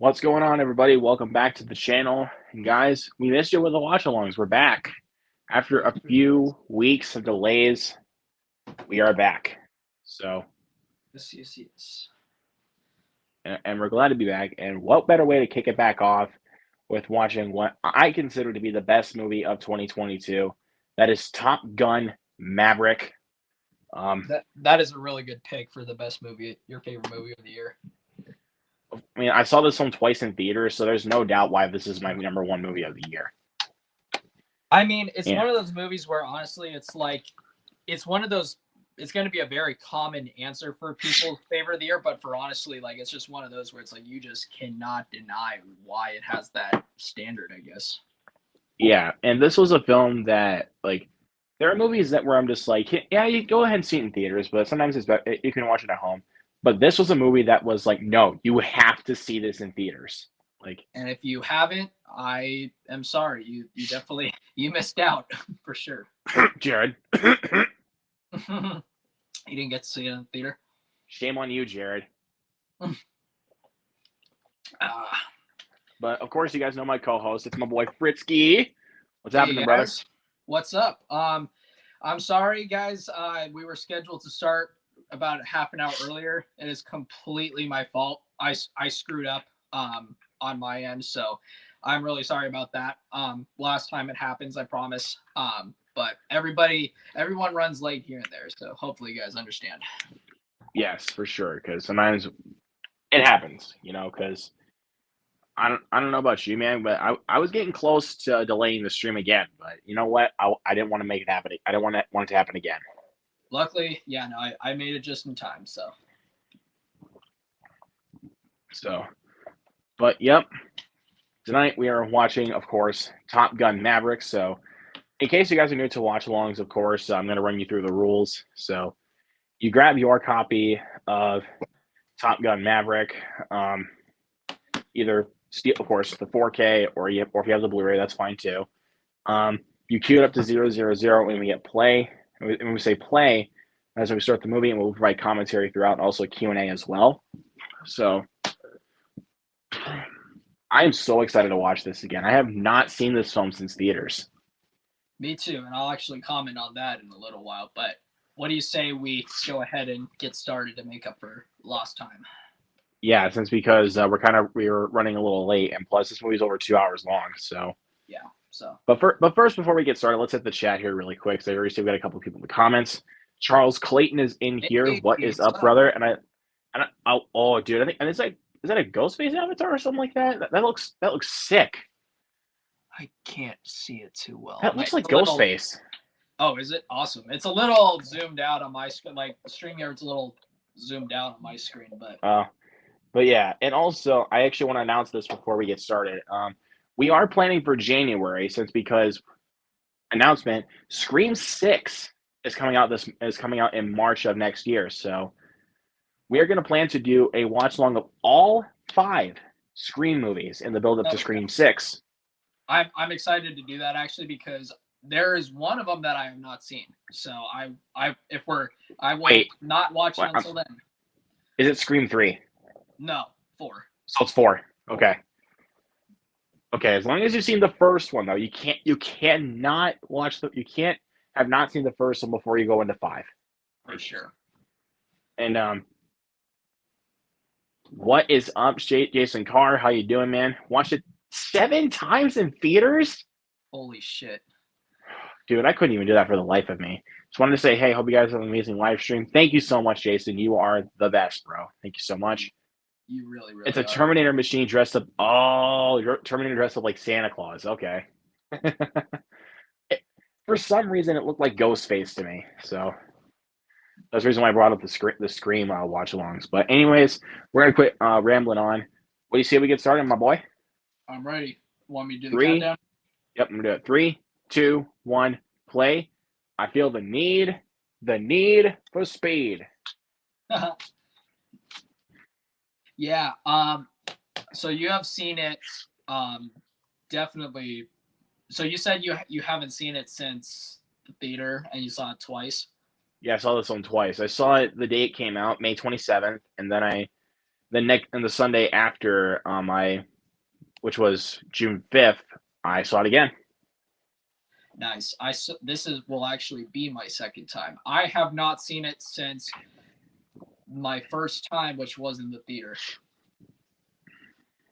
What's going on, everybody? Welcome back to the channel. And guys, we missed you with the watch-alongs. We're back. After a few weeks of delays, we are back. So, Yes. and we're glad to be back. And what better way to kick it back off with watching what I consider to be the best movie of 2022. That is Top Gun Maverick. That is a really good pick for the best movie, your favorite movie of the year. I mean, I saw this film twice in theaters, so there's no doubt why this is my number one movie of the year. I mean, it's one of those movies where honestly, it's one of those. It's going to be a very common answer for people's favorite of the year, but for honestly, it's just one of those where it's like you just cannot deny why it has that standard, I guess. Yeah, and this was a film that there are movies where I'm just like, yeah, you go ahead and see it in theaters, but sometimes it's better, you can watch it at home. But this was a movie that was like, no, you have to see this in theaters. And if you haven't, I am sorry. You definitely missed out for sure. Jared. You didn't get to see it in the theater? Shame on you, Jared. But of course, you guys know my co-host. It's my boy Fritzky. What's happening, brother? What's up? I'm sorry, guys. We were scheduled to start about half an hour earlier. It is completely my fault. I screwed up on my end, so I'm really sorry about that. Last time it happens, I promise. But everyone runs late here and there, so hopefully you guys understand. Yes, for sure, because sometimes it happens, because I don't know about you, man, but I was getting close to delaying the stream again, but you know what? I didn't want to make it happen. I didn't want it to happen again. Luckily, yeah, no, I made it just in time, so. But yep, tonight we are watching, of course, Top Gun Maverick. So, in case you guys are new to watch-alongs, of course, I'm going to run you through the rules. So, you grab your copy of Top Gun Maverick, either steal, of course, the 4K, or if you have the Blu-ray, that's fine too. You queue it up to 000 when we get play. And when we say play, that's when we start the movie, and we'll provide commentary throughout, and also Q&A as well. So, I am so excited to watch this again. I have not seen this film since theaters. Me too, and I'll actually comment on that in a little while. But what do you say we go ahead and get started to make up for lost time? Yeah, because we're running a little late, and plus this movie's over 2 hours long. So yeah. So, but first, before we get started, let's hit the chat here really quick. So I already see we got a couple of people in the comments. Charles Clayton is in here. Hey, what is up, brother? Oh, dude, I think, and it's like, is that a Ghostface avatar or something like that? That looks sick. I can't see it too well. That looks like Ghostface. Oh, is it? Awesome. It's a little zoomed out on my screen. Like StreamYard's a little zoomed out on my screen, but yeah, and also I actually want to announce this before we get started. We are planning for January because announcement Scream 6 is coming out in March of next year. So we are going to plan to do a watch along of all 5 Scream movies in the build up to Scream 6. I'm excited to do that actually because there is one of them that I have not seen. So I will not watch it until then. Is it Scream 3? No, 4. So it's 4. Okay. Okay, as long as you've seen the first one though, you can't have not seen the first one before you go into 5. For sure. And what is up, Jason Carr? How you doing, man? Watched it 7 times in theaters? Holy shit. Dude, I couldn't even do that for the life of me. Just wanted to say, hey, hope you guys have an amazing live stream. Thank you so much, Jason. You are the best, bro. Thank you so much. You really, really It's a Terminator machine dressed up. Oh, Terminator dressed up like Santa Claus. Okay. For some reason, it looked like Ghostface to me. So that's the reason why I brought up the Scream watch-alongs. But anyways, we're going to quit rambling on. What do you say we get started, my boy? I'm ready. Want me to do the countdown? Yep, I'm going to do it. 3, 2, 1, play. I feel the need for speed. Yeah. So you have seen it, definitely. So you said you haven't seen it since the theater, and you saw it twice. Yeah, I saw this one twice. I saw it the day it came out, May 27th, and then the Sunday after which was June 5th, I saw it again. Nice. Will actually be my second time. I have not seen it since my first time, which was in the theater.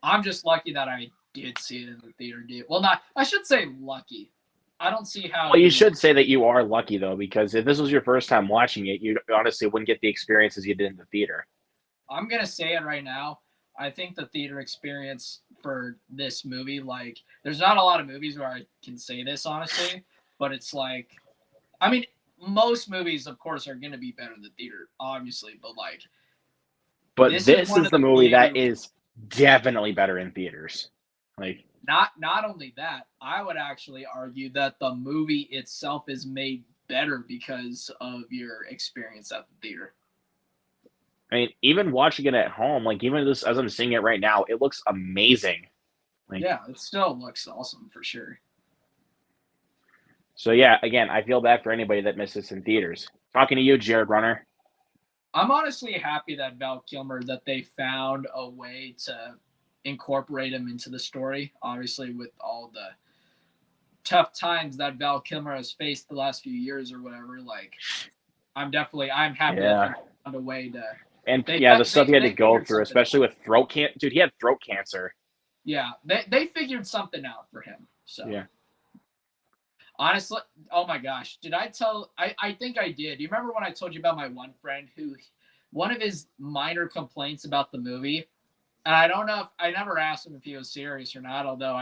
I'm just lucky that I did see it in the theater. Well, not. I should say lucky. I don't see how. Well, you should say that you are lucky though, because if this was your first time watching it, you honestly wouldn't get the experiences you did in the theater. I'm gonna say it right now. I think the theater experience for this movie, like, there's not a lot of movies where I can say this honestly, but it's like, I mean, most movies, of course, are gonna be better in the theater, obviously, but like, But this this one is of the the movie that few. is definitely better in theaters. Like, Not only that, I would actually argue that the movie itself is made better because of your experience at the theater. I mean, even watching it at home, like even this as I'm seeing it right now, it looks amazing. Like, Yeah, it still looks awesome for sure. so yeah, again, I feel bad for anybody that missed this in theaters. Talking to you, Jared Runner. I'm honestly happy that Val Kilmer, that they found a way to incorporate him into the story. Obviously, with all the tough times that Val Kilmer has faced the last few years or whatever, like, I'm happy that they Yeah. found a way to. And They yeah, the stuff he had to they go figured through, something especially out. with throat cancer. Dude, he had throat cancer. Yeah, they figured something out for him. So Yeah. honestly, oh my gosh, did I tell? I think I did. Do you remember when I told you about my one friend who, one of his minor complaints about the movie, and I don't know if I never asked him if he was serious or not, although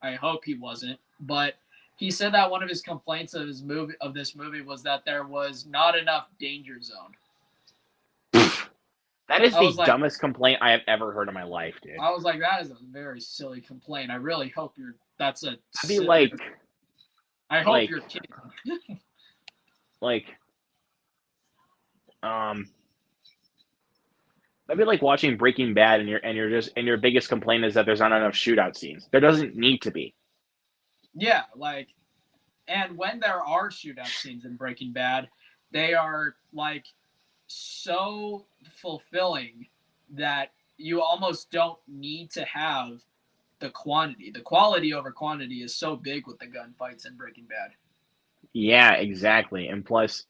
I hope he wasn't, but he said that one of his complaints of this movie was that there was not enough danger zone. That is I was the like, dumbest complaint I have ever heard in my life, dude. that is a very silly complaint. I really hope that's a I'd be silly. I hope like, you're kidding. like, um, that'd be like watching Breaking Bad, and your biggest complaint is that there's not enough shootout scenes. There doesn't need to be. Yeah, like, and when there are shootout scenes in Breaking Bad, they are like so fulfilling that you almost don't need to have the quantity. The quality over quantity is so big with the gunfights in Breaking Bad. Yeah, exactly. And plus,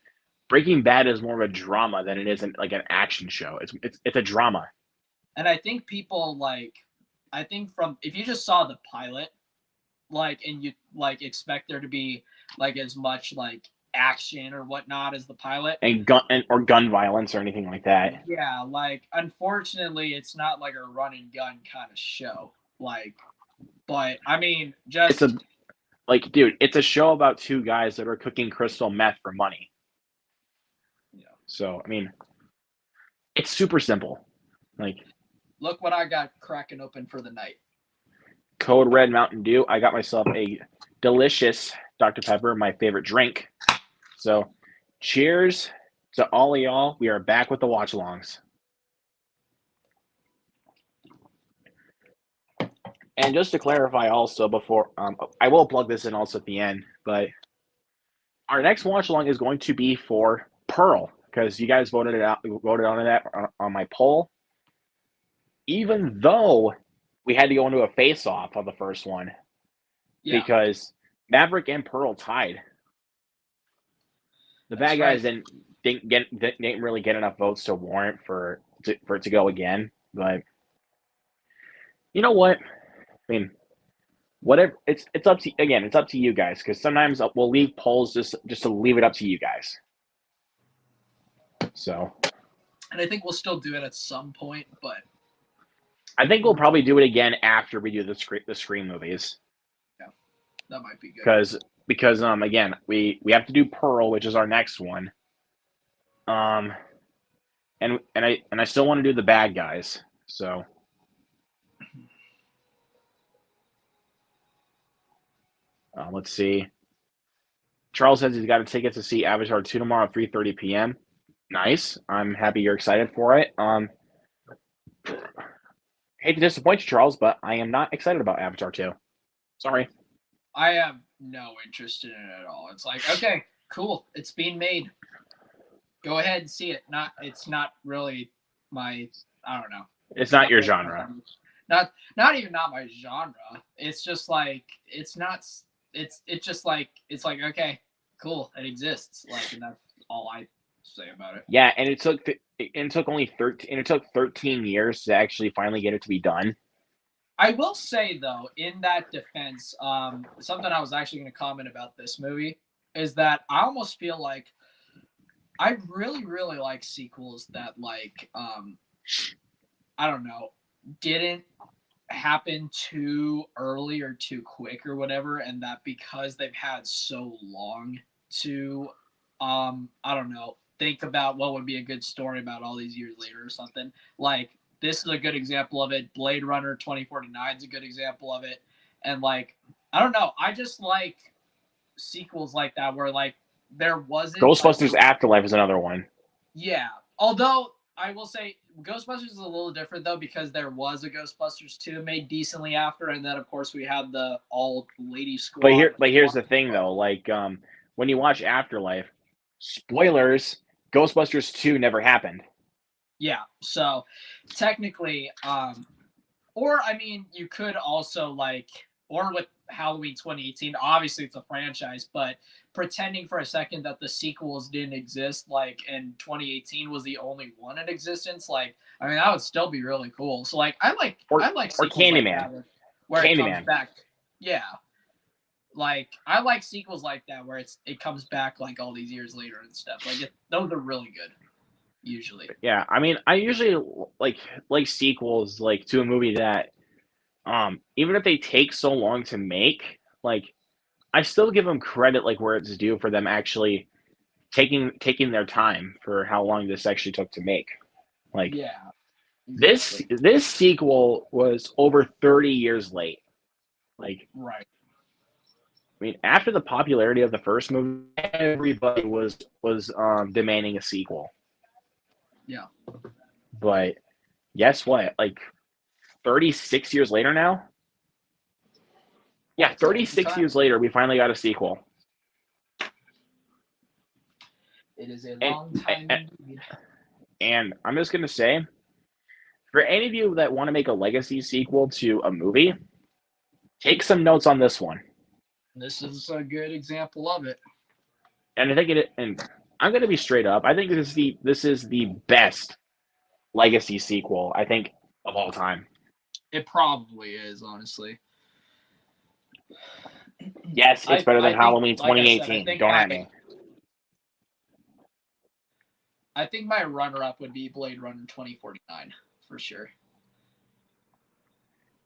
Breaking Bad is more of a drama than it is like an action show. It's a drama. And I think people I think from if you just saw the pilot, like, and you like expect there to be like as much like action or whatnot as the pilot. And or gun violence or anything like that. Yeah, like, unfortunately, it's not like a run and gun kind of show. Like, but I mean, It's a just like, dude, it's a show about two guys that are cooking crystal meth for money. yeah. So I mean, it's super simple. Like, Look what I got cracking open for the night. Code Red Mountain Dew. I got myself a delicious Dr. Pepper, my favorite drink. So, cheers to all of y'all. We are back with the watch alongs. And just to clarify, also before I will plug this in also at the end, but our next watch along is going to be for Pearl because you guys voted on that on my poll. Even though we had to go into a face-off on the first one, Yeah, because Maverick and Pearl tied. The that's bad right. guys didn't really get enough votes to warrant for it to go again. But you know what? I mean, whatever. It's up to it's up to you guys because sometimes we'll leave polls just to leave it up to you guys. So, And I think we'll still do it at some point, but I think we'll probably do it again after we do the Scream movies. yeah, that might be good. Because again we have to do Pearl, which is our next one. And I still want to do the bad guys. So. Let's see. Charles says he's got a ticket to see Avatar 2 tomorrow at 3:30 p.m. Nice. I'm happy you're excited for it. Hate to disappoint you, Charles, but I am not excited about Avatar 2. Sorry. I have no interest in it at all. It's like, okay, cool, it's being made. Go ahead and see it. It's not really my, I don't know. It's not your genre. Not even not my genre. It's just like it's not. It's just like it's like okay, cool, it exists. Like, and that's all I say about it. Yeah, and it took only 13. And it took 13 years to actually finally get it to be done. I will say though, in that defense, something I was actually going to comment about this movie is that I almost feel like I really, really like sequels that like I don't know, didn't happen too early or too quick or whatever, and that because they've had so long to I don't know, think about what would be a good story about all these years later or something. Like this is a good example of it. Blade Runner 2049 is a good example of it. And like I don't know, I just like sequels like that where like there wasn't Ghostbusters Afterlife is another one. Yeah. Although I will say Ghostbusters is a little different though because there was a Ghostbusters 2 made decently after, and then of course we had the all lady squad. But here's the thing though, like when you watch Afterlife, spoilers, Ghostbusters 2 never happened. Yeah. So technically, or I mean you could also like or with Halloween 2018, obviously it's a franchise, but pretending for a second that the sequels didn't exist, like and 2018 was the only one in existence, like I mean that would still be really cool. So like I like sequels Candyman. like that where it comes back. Yeah. Like I like sequels like that where it comes back like all these years later and stuff. Like those are really good. Usually. Yeah, I mean I usually like sequels like to a movie that even if they take so long to make, like I still give them credit like where it's due for them actually taking their time for how long this actually took to make. Like yeah, exactly. This sequel was over 30 years late. Like right. I mean, after the popularity of the first movie, everybody was demanding a sequel. Yeah. But guess what? Like 36 years later now. Yeah, 36 years later, we finally got a sequel. It is a long time indeed. And I'm just gonna say, for any of you that want to make a legacy sequel to a movie, take some notes on this one. This is a good example of it. And I think and I'm gonna be straight up. I think this is the best legacy sequel I think of all time. It probably is, honestly. Yes, it's better than Halloween 2018. Like Don't at me. I think my runner-up would be Blade Runner 2049 for sure.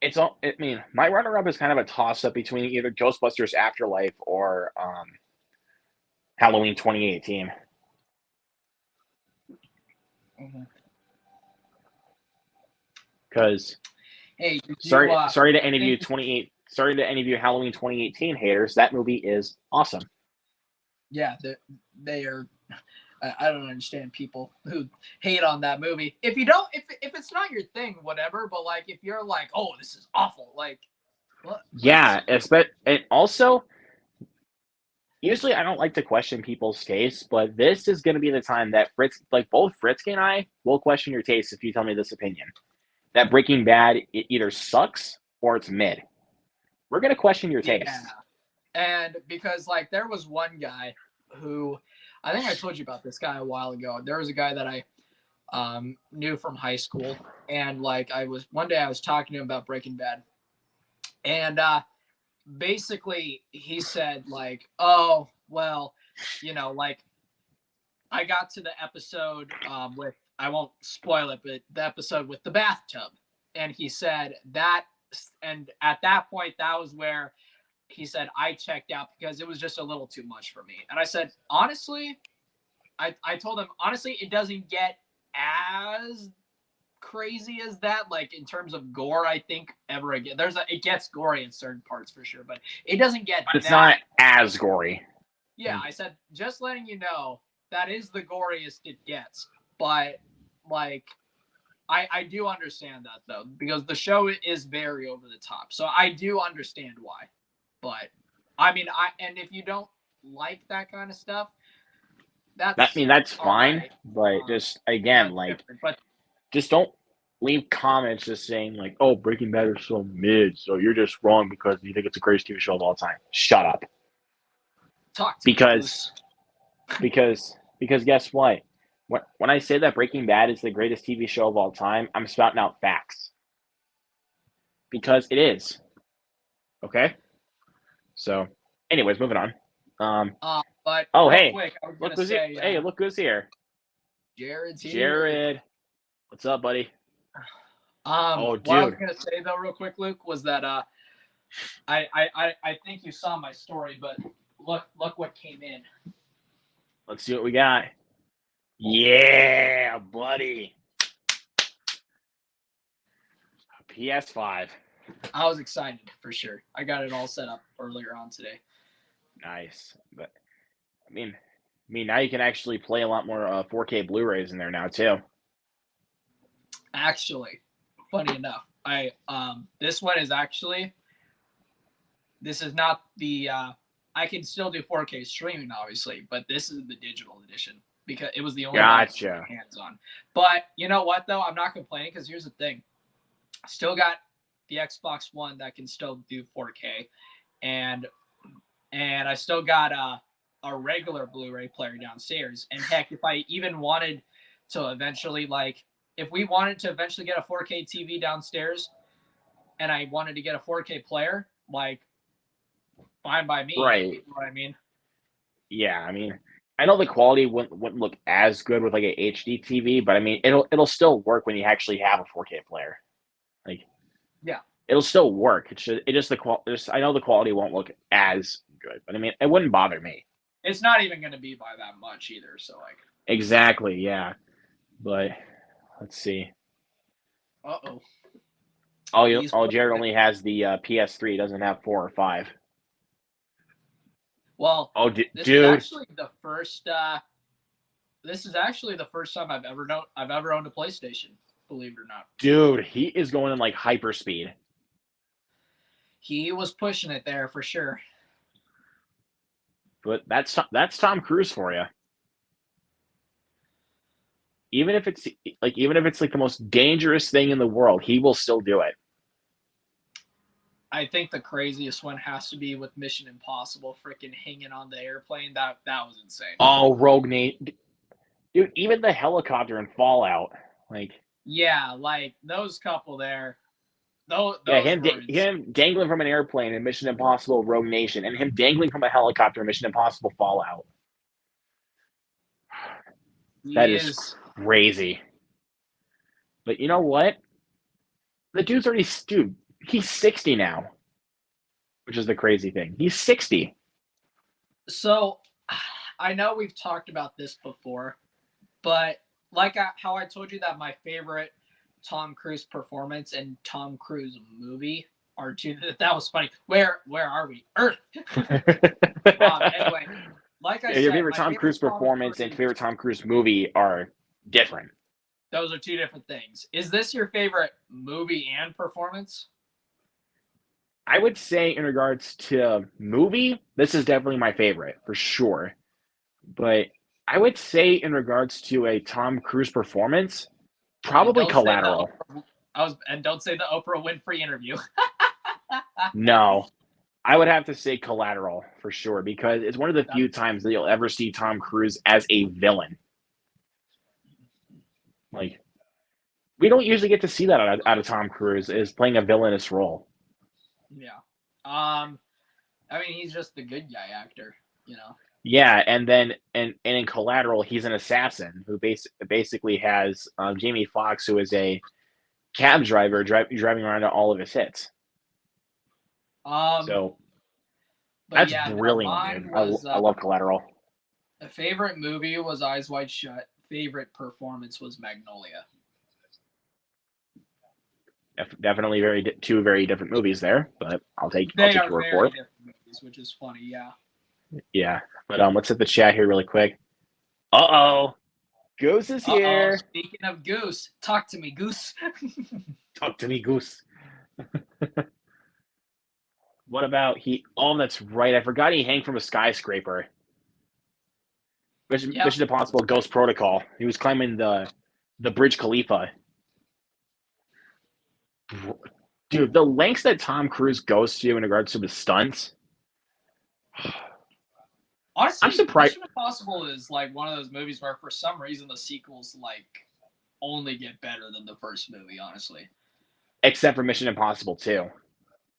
I mean, my runner-up is kind of a toss-up between either Ghostbusters Afterlife or Halloween 2018. Because sorry to any of you Halloween 2018 haters. That movie is awesome. Yeah, they are. I don't understand people who hate on that movie. If you don't, if it's not your thing, whatever. But like, if you're like, oh, this is awful, like, what? Yeah, and also, usually I don't like to question people's taste, but this is going to be the time that both Fritzky and I will question your taste if you tell me this opinion. That Breaking Bad it either sucks or it's mid. We're going to question your taste. Yeah. And because like there was one guy who I think I told you about this guy a while ago. There was a guy that I knew from high school, and like one day I was talking to him about Breaking Bad, and basically he said like, oh well, you know, like I got to the episode with I won't spoil it, but the episode with the bathtub, and he said that, and at that point that was where he said I checked out because it was just a little too much for me. And I said, honestly, I told him, honestly, it doesn't get as crazy as that, like in terms of gore, I think ever again. It gets gory in certain parts for sure, but it doesn't get But it's not as gory. Yeah, I said, just letting you know, that is the goriest it gets. But like I do understand that though, because the show is very over the top. So I do understand why. But I mean, and if you don't like that kind of stuff, that's fine. Right. But just again, like, but just don't leave comments just saying like, "Oh, Breaking Bad is so mid, so you're just wrong because you think it's the greatest TV show of all time." Shut up. Talk to me, Because Goose. because guess what? When I say that Breaking Bad is the greatest TV show of all time, I'm spouting out facts because it is. Okay. So, anyways, moving on. But Oh, real hey, quick, I was look gonna who's here. say, Hey, look who's here. Jared's here. Jared, what's up, buddy? Oh, What I was dude. gonna say though, real quick, Luke, was that I think you saw my story, but look what came in. Let's see what we got. Yeah, buddy. PS5. I was excited for sure. I got it all set up earlier on today. Nice. But I mean, now you can actually play a lot more 4K Blu-rays in there now too. Actually, funny enough, this one is actually this is not the I can still do 4K streaming obviously, but this is the digital edition because it was the only one I could get my hands on. But you know what though, I'm not complaining because here's the thing. I still got the Xbox One that can still do 4K, and I still got a regular Blu-ray player downstairs. And heck, if I even wanted to eventually if we wanted to eventually get a 4K TV downstairs, and I wanted to get a 4K player, fine by me. Right. You know what I mean? Yeah, I mean, I know the quality wouldn't look as good with like a HD TV, but I mean, it'll still work when you actually have a 4K player. Like, yeah, it'll still work. It's just the quality. I know the quality won't look as good, but I mean, it wouldn't bother me. It's not even going to be by that much either. So exactly, yeah. But let's see. Uh-oh. Jared only has the PS3. He doesn't have 4 or 5. Well, this is dude. actually the first. This is actually the first time I've ever owned a PlayStation. Believe it or not. Dude, he is going in like hyperspeed. He was pushing it there for sure. But that's Tom Cruise for you. Even if it's like the most dangerous thing in the world, he will still do it. I think the craziest one has to be with Mission Impossible, freaking hanging on the airplane. That was insane. Oh, Rogue Nation, dude! Even the helicopter in Fallout, yeah, those couple there. Those him dangling from an airplane in Mission Impossible Rogue Nation, and him dangling from a helicopter in Mission Impossible Fallout. That is crazy. But you know what? The dude's already he's 60 now, which is the crazy thing. He's 60. So, I know we've talked about this before, but how I told you that my favorite Tom Cruise performance and Tom Cruise movie are two. That was funny. Where are we? Earth. Anyway, I said, your favorite Tom Cruise performance and favorite Tom Cruise movie are different. Those are two different things. Is this your favorite movie and performance? I would say in regards to movie, this is definitely my favorite for sure. But I would say in regards to a Tom Cruise performance, probably Collateral. And don't say the Oprah Winfrey interview. No, I would have to say Collateral for sure because it's one of the few times that you'll ever see Tom Cruise as a villain. We don't usually get to see that out of Tom Cruise, is playing a villainous role. Yeah. I mean, he's just the good guy actor, you know. Yeah, and then and in Collateral, he's an assassin who basically has Jamie Foxx, who is a cab driver driving around to all of his hits. So that's brilliant, dude. I love Collateral. The favorite movie was Eyes Wide Shut. Favorite performance was Magnolia. Definitely two very different movies there, but I'll take your report. Different movies, which is funny, yeah. Yeah, but let's hit the chat here really quick. Uh-oh. Goose is here. Speaking of Goose, talk to me, Goose. Talk to me, Goose. What about he? Oh, that's right. I forgot he hanged from a skyscraper. Mission Impossible Ghost Protocol. He was climbing the Burj Khalifa. Dude, the lengths that Tom Cruise goes to in regards to the stunts. I'm Honestly, surprised, Mission Impossible is like one of those movies where for some reason the sequels like only get better than the first movie, honestly. except for Mission Impossible 2.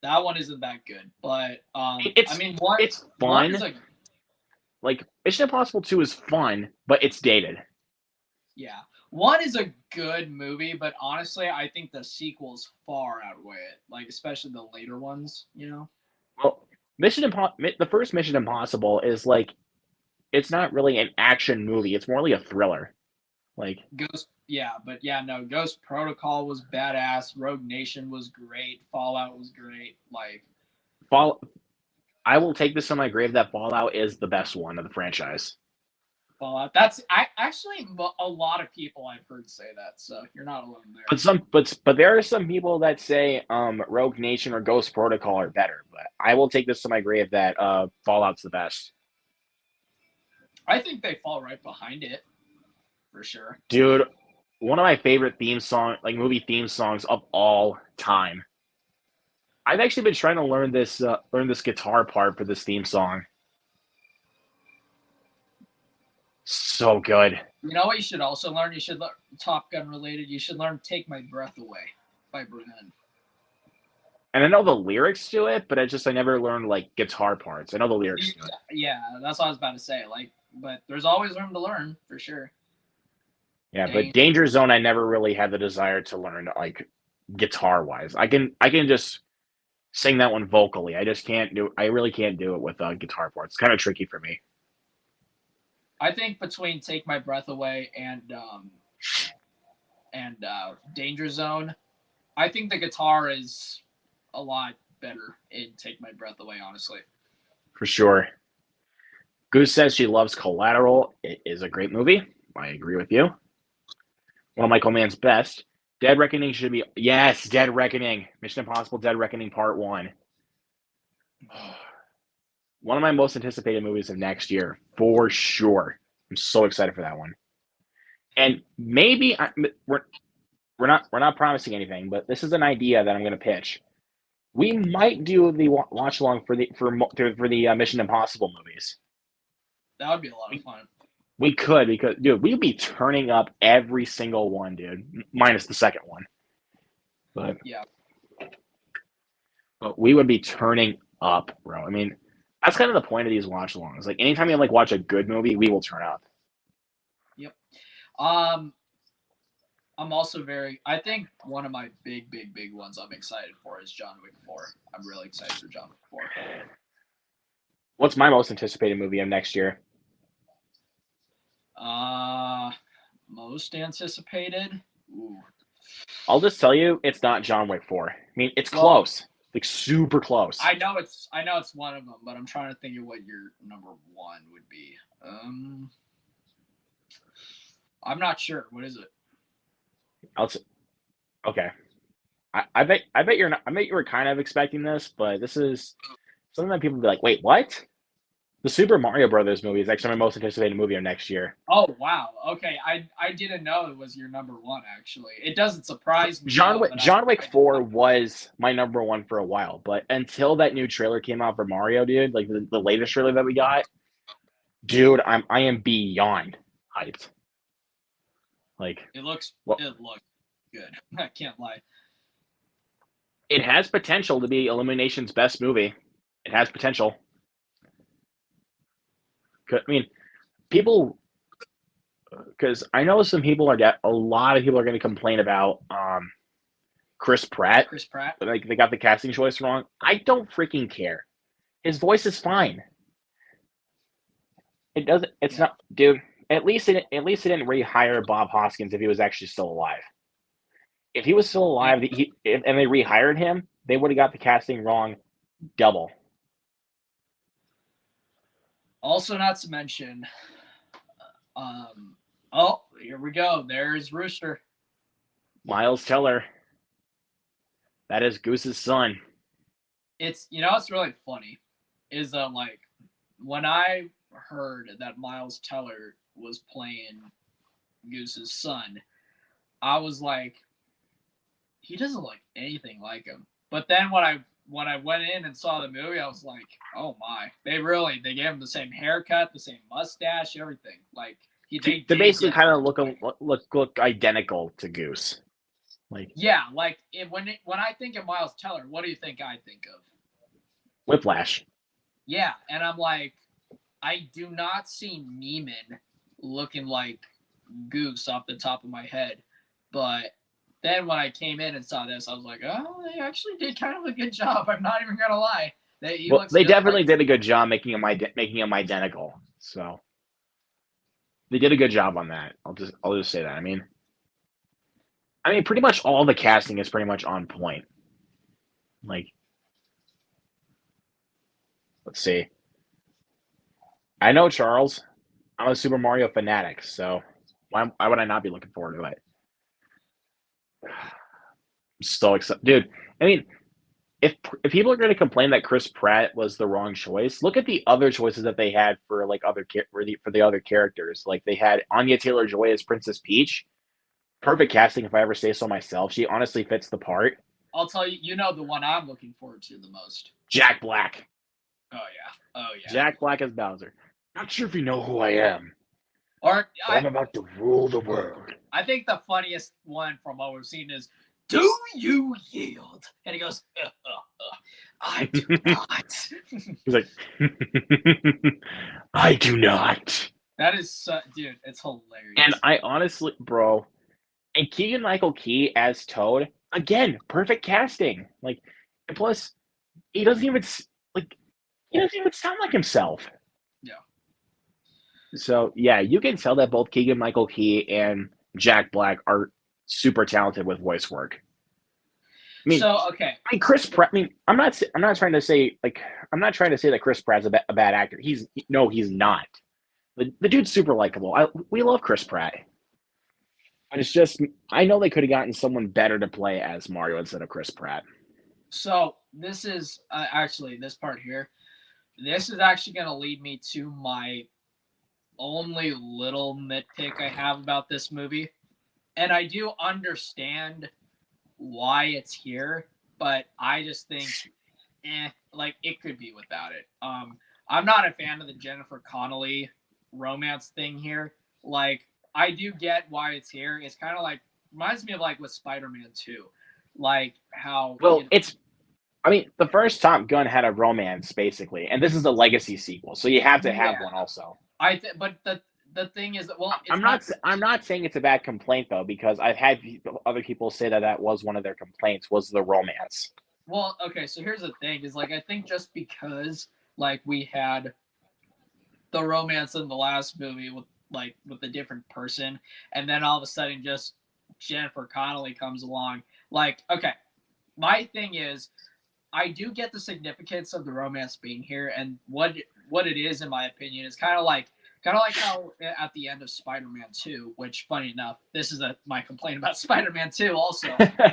That one isn't that good, but I It's mean, one it's one is fun. a Like Mission Impossible 2 is fun, but it's dated. yeah, one is a good movie, but honestly, I think the sequels far outweigh it. Like especially the later ones, you know. Well, the first Mission Impossible is like it's not really an action movie. It's more like a thriller. Like Yeah, but yeah, no, Ghost Protocol was badass. Rogue Nation was great. Fallout was great. Like Fall I will take this on my grave that Fallout is the best one of the franchise. Fallout. That's I actually a lot of people I've heard say that, so you're not alone there. But there are some people that say Rogue Nation or Ghost Protocol are better. But I will take this to my grave that Fallout's the best. I think they fall right behind it for sure. Dude, one of my favorite movie theme songs of all time. I've actually been trying to learn this guitar part for this theme song. So good. You know what you should also learn? You should learn Top Gun related. You should learn "Take My Breath Away" by Berlin. And I know the lyrics to it, but I never learned like guitar parts. I know the lyrics to it. Yeah, that's what I was about to say. Like, but there's always room to learn for sure. Yeah, but Dang. Danger Zone I never really had the desire to learn like guitar wise. I can just sing that one vocally. I really can't do it with guitar parts. It's kind of tricky for me. I think between "Take My Breath Away" and "Danger Zone," I think the guitar is a lot better in "Take My Breath Away." Honestly, For sure. Goose says she loves Collateral. It is a great movie. I agree with you. One of Michael Mann's best. Dead Reckoning should be yes, Dead Reckoning. Mission Impossible Dead Reckoning Part 1. One of my most anticipated movies of next year, for sure. I'm so excited for that one. And maybe we're not promising anything, but this is an idea that I'm going to pitch. We might do the watch along for the Mission Impossible movies. that would be a lot of fun. We could because dude, we'd be turning up every single one, dude, minus the second one. But Yeah, we would be turning up, bro. I mean, that's kind of the point of these watch alongs. Like anytime you like watch a good movie, we will turn up. yep. I'm also I think one of my big ones I'm excited for is John Wick 4. I'm really excited for John Wick 4. What's my most anticipated movie of next year? Most anticipated. Ooh. I'll just tell you, it's not John Wick 4. I mean, it's close, like super close. I know it's one of them, but I'm trying to think of what your number one would be. I'm not sure. What is it? Okay. I bet you're not. I bet you were kind of expecting this, but this is something that people be like, "Wait, what?" The Super Mario Brothers movie is actually my most anticipated movie of next year. Oh wow. Okay, I didn't know it was your number one. Actually, it doesn't surprise me. John Wick 4 was my number one for a while, but until that new trailer came out for Mario, dude, like the latest trailer that we got, dude, I am beyond hyped. Like it looks good. I can't lie. It has potential to be Illumination's best movie. It has potential. I mean, people, because I know a lot of people are going to complain about Chris Pratt. Chris Pratt. Like they got the casting choice wrong. I don't freaking care. His voice is fine. It doesn't. It's not, dude. At least it didn't rehire Bob Hoskins if he was actually still alive. If he was still alive, and they rehired him, they would have got the casting wrong double. Also, not to mention, oh, here we go. There's Rooster. Miles Teller. That is Goose's son. It's what's really funny is that like when I heard that Miles Teller was playing Goose's son, I was like, he doesn't look anything like him. But then when I went in and saw the movie, I was like, oh my, they gave him the same haircut, the same mustache, everything. Like they They basically get kind of look identical to Goose. Like yeah, like when I think of Miles Teller, what do you think I think of? Whiplash. Yeah, and I'm like, I do not see Neiman looking like Goose off the top of my head, but then when I came in and saw this, I was like, oh, they actually did kind of a good job. I'm not even gonna lie. They definitely did a good job making him identical. So they did a good job on that. I'll just say that. I mean, pretty much all the casting is pretty much on point. Like, let's see. I know Charles. I'm a Super Mario fanatic, so why would I not be looking forward to it? I'm so excited, dude. I mean, if people are going to complain that Chris Pratt was the wrong choice, look at the other choices that they had for like for the other characters. Like they had Anya Taylor-Joy as Princess Peach. Perfect casting, if I ever say so myself. She honestly fits the part. I'll tell you, you know the one I'm looking forward to the most. Jack Black. Oh yeah. Jack Black as Bowser. Not sure if you know who I am. Or I'm about to rule the world. I think the funniest one from what we've seen is, "Do you yield?" And he goes, "I do not." He's like, "I do not." That is, dude, it's hilarious. And I honestly, bro, and Keegan-Michael Key as Toad, again, perfect casting. Like, and plus, he doesn't even sound like himself. Yeah. So yeah, you can tell that both Keegan-Michael Key and Jack Black are super talented with voice work. I mean, so okay. I mean, Chris Pratt. I mean, I'm not trying to say that Chris Pratt's a bad actor. He's not. The dude's super likable. We love Chris Pratt. But it's just, I know they could have gotten someone better to play as Mario instead of Chris Pratt. So this is actually this part here. This is actually going to lead me to my only little nitpick I have about this movie. And I do understand why it's here, but I just think, like it could be without it. I'm not a fan of the Jennifer Connelly romance thing here. Like, I do get why it's here. It's kind of like, reminds me of like with Spider-Man 2. Like how. Well, the first Top Gun had a romance, basically, and this is a legacy sequel, so you have to have one also. But the thing is that, well, I'm not saying it's a bad complaint though, because I've had other people say that was one of their complaints, was the romance. Well, okay, so here's the thing: is like I think just because like we had the romance in the last movie with a different person, and then all of a sudden just Jennifer Connelly comes along. Like, okay, my thing is, I do get the significance of the romance being here, and what it is, in my opinion, is kind of like how at the end of Spider-Man 2, which, funny enough, this is my complaint about Spider-Man 2 also,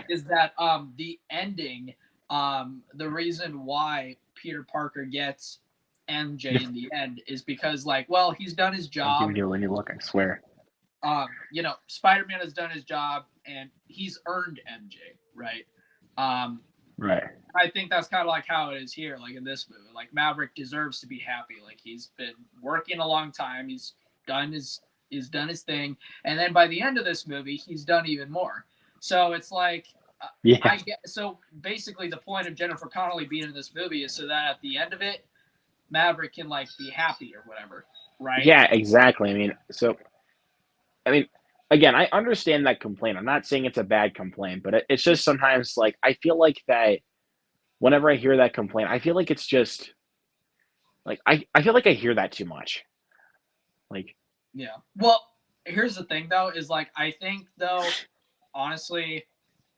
is that the ending, the reason why Peter Parker gets MJ in the end is because, like, well, he's done his job. I'm giving you when you look, I swear. Spider-Man has done his job, and he's earned MJ, right? Right. I think that's kind of like how it is here, like in this movie. Like Maverick deserves to be happy. Like he's been working a long time. He's done his thing, and then by the end of this movie, he's done even more. So it's like, so basically, the point of Jennifer Connelly being in this movie is so that at the end of it, Maverick can like be happy or whatever, right? Yeah, exactly. Again, I understand that complaint. I'm not saying it's a bad complaint, but it's just sometimes like I feel like that whenever I hear that complaint, I feel like it's just like I feel like I hear that too much. Like, yeah. Well, here's the thing though, is like I think though, honestly,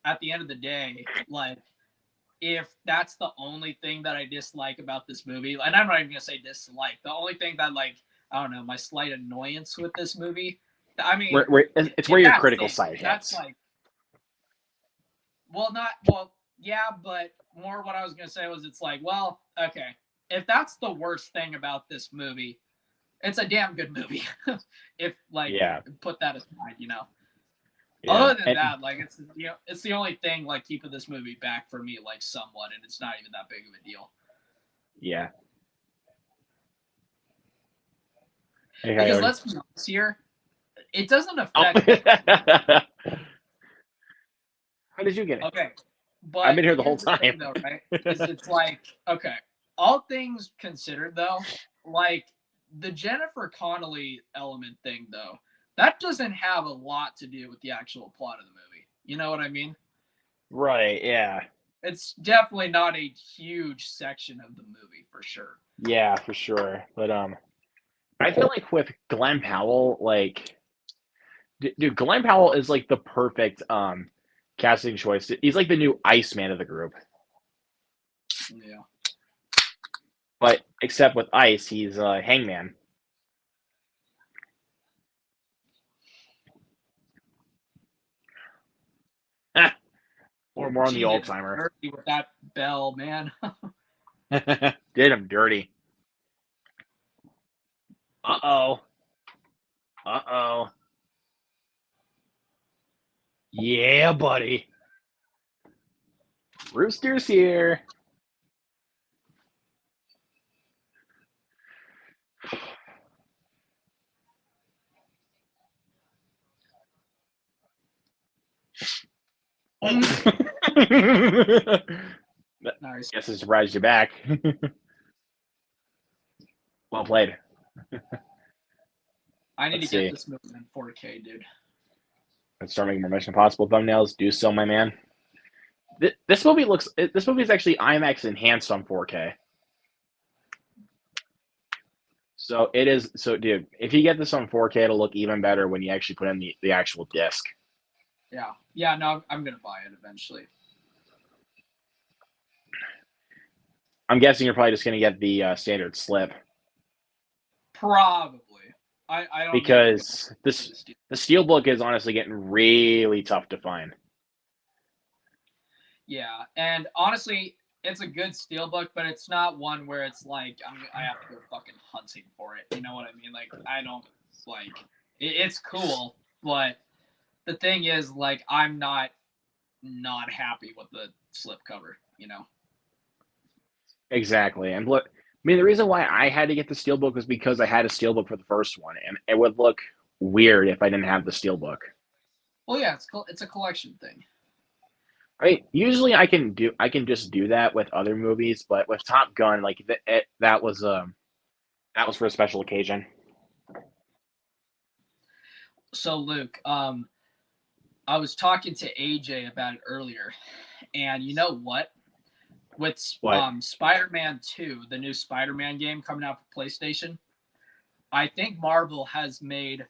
at the end of the day, like if that's the only thing that I dislike about this movie, and I'm not even gonna say dislike, the only thing that, like, I don't know, my slight annoyance with this movie, I mean, it's where your critical side hits. That's like, yeah, but more what I was gonna say was, it's like, well, okay, if that's the worst thing about this movie, it's a damn good movie. If like, put that aside, Yeah, Other than that, like it's the only thing like keeping this movie back for me, like somewhat, and it's not even that big of a deal. yeah. Hey, Because Coyote. let's be honest here, it doesn't Oh. affect. How did you get it? Okay, I've but been here the whole here's the time. thing, though, right? Is it's like okay, all things considered, though, like the Jennifer Connelly element thing, though, that doesn't have a lot to do with the actual plot of the movie. You know what I mean? Right, yeah. It's definitely not a huge section of the movie for sure. Yeah, for sure. But I feel like with Glenn Powell, like dude, Glenn Powell is like the perfect casting choice. He's like the new Iceman of the group. Yeah. But except with Ice, he's Hangman. Ah, or more on the She old did timer. dirty with that bell, man. Did him dirty. Uh-oh. Uh-oh. Yeah, buddy. Rooster's here. Nice. Guess it surprised you back. Well played. I need Let's to get see. this movie in 4K, dude. Let's start making more Mission Impossible thumbnails. Do so, my man. This movie looks. This movie is actually IMAX enhanced on 4K. So it is. So, dude, if you get this on 4K, it'll look even better when you actually put in the actual disc. Yeah. Yeah, no, I'm gonna buy it eventually. I'm guessing you're probably just going to get the standard slip Probably. I don't know. because the steelbook is honestly getting really tough to find. Yeah, and honestly, it's a good steelbook, but it's not one where it's like I have to go fucking hunting for it. You know what I mean? Like I don't like it's cool, but the thing is, like I'm not happy with the slipcover. You know? Exactly. And look, I mean, the reason why I had to get the steelbook was because I had a steelbook for the first one, and it would look weird if I didn't have the steelbook. Well, yeah, it's a collection thing. I mean, usually I can just do that with other movies, but with Top Gun, like that was for a special occasion. So Luke, I was talking to AJ about it earlier, and you know what? With What? Spider-Man 2, the new Spider-Man game coming out for PlayStation, I think Marvel has made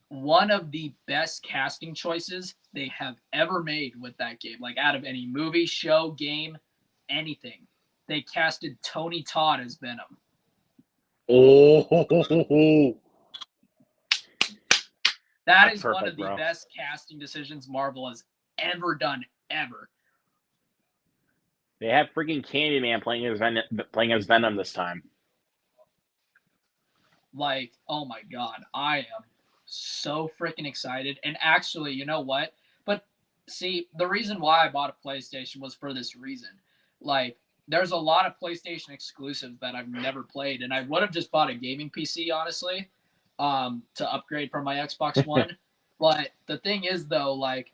one of the best casting choices they have ever made with that game. Like out of any movie, show, game, anything. They casted Tony Todd as Venom. Oh, That that's is one perfect, of the bro. best casting decisions Marvel has ever done, ever. They have freaking Candyman playing as Venom this time. Like, oh my god, I am so freaking excited. And actually, you know what? But see, the reason why I bought a PlayStation was for this reason. Like, there's a lot of PlayStation exclusives that I've never played, and I would have just bought a gaming PC, honestly, to upgrade from my Xbox One. But the thing is, though, like,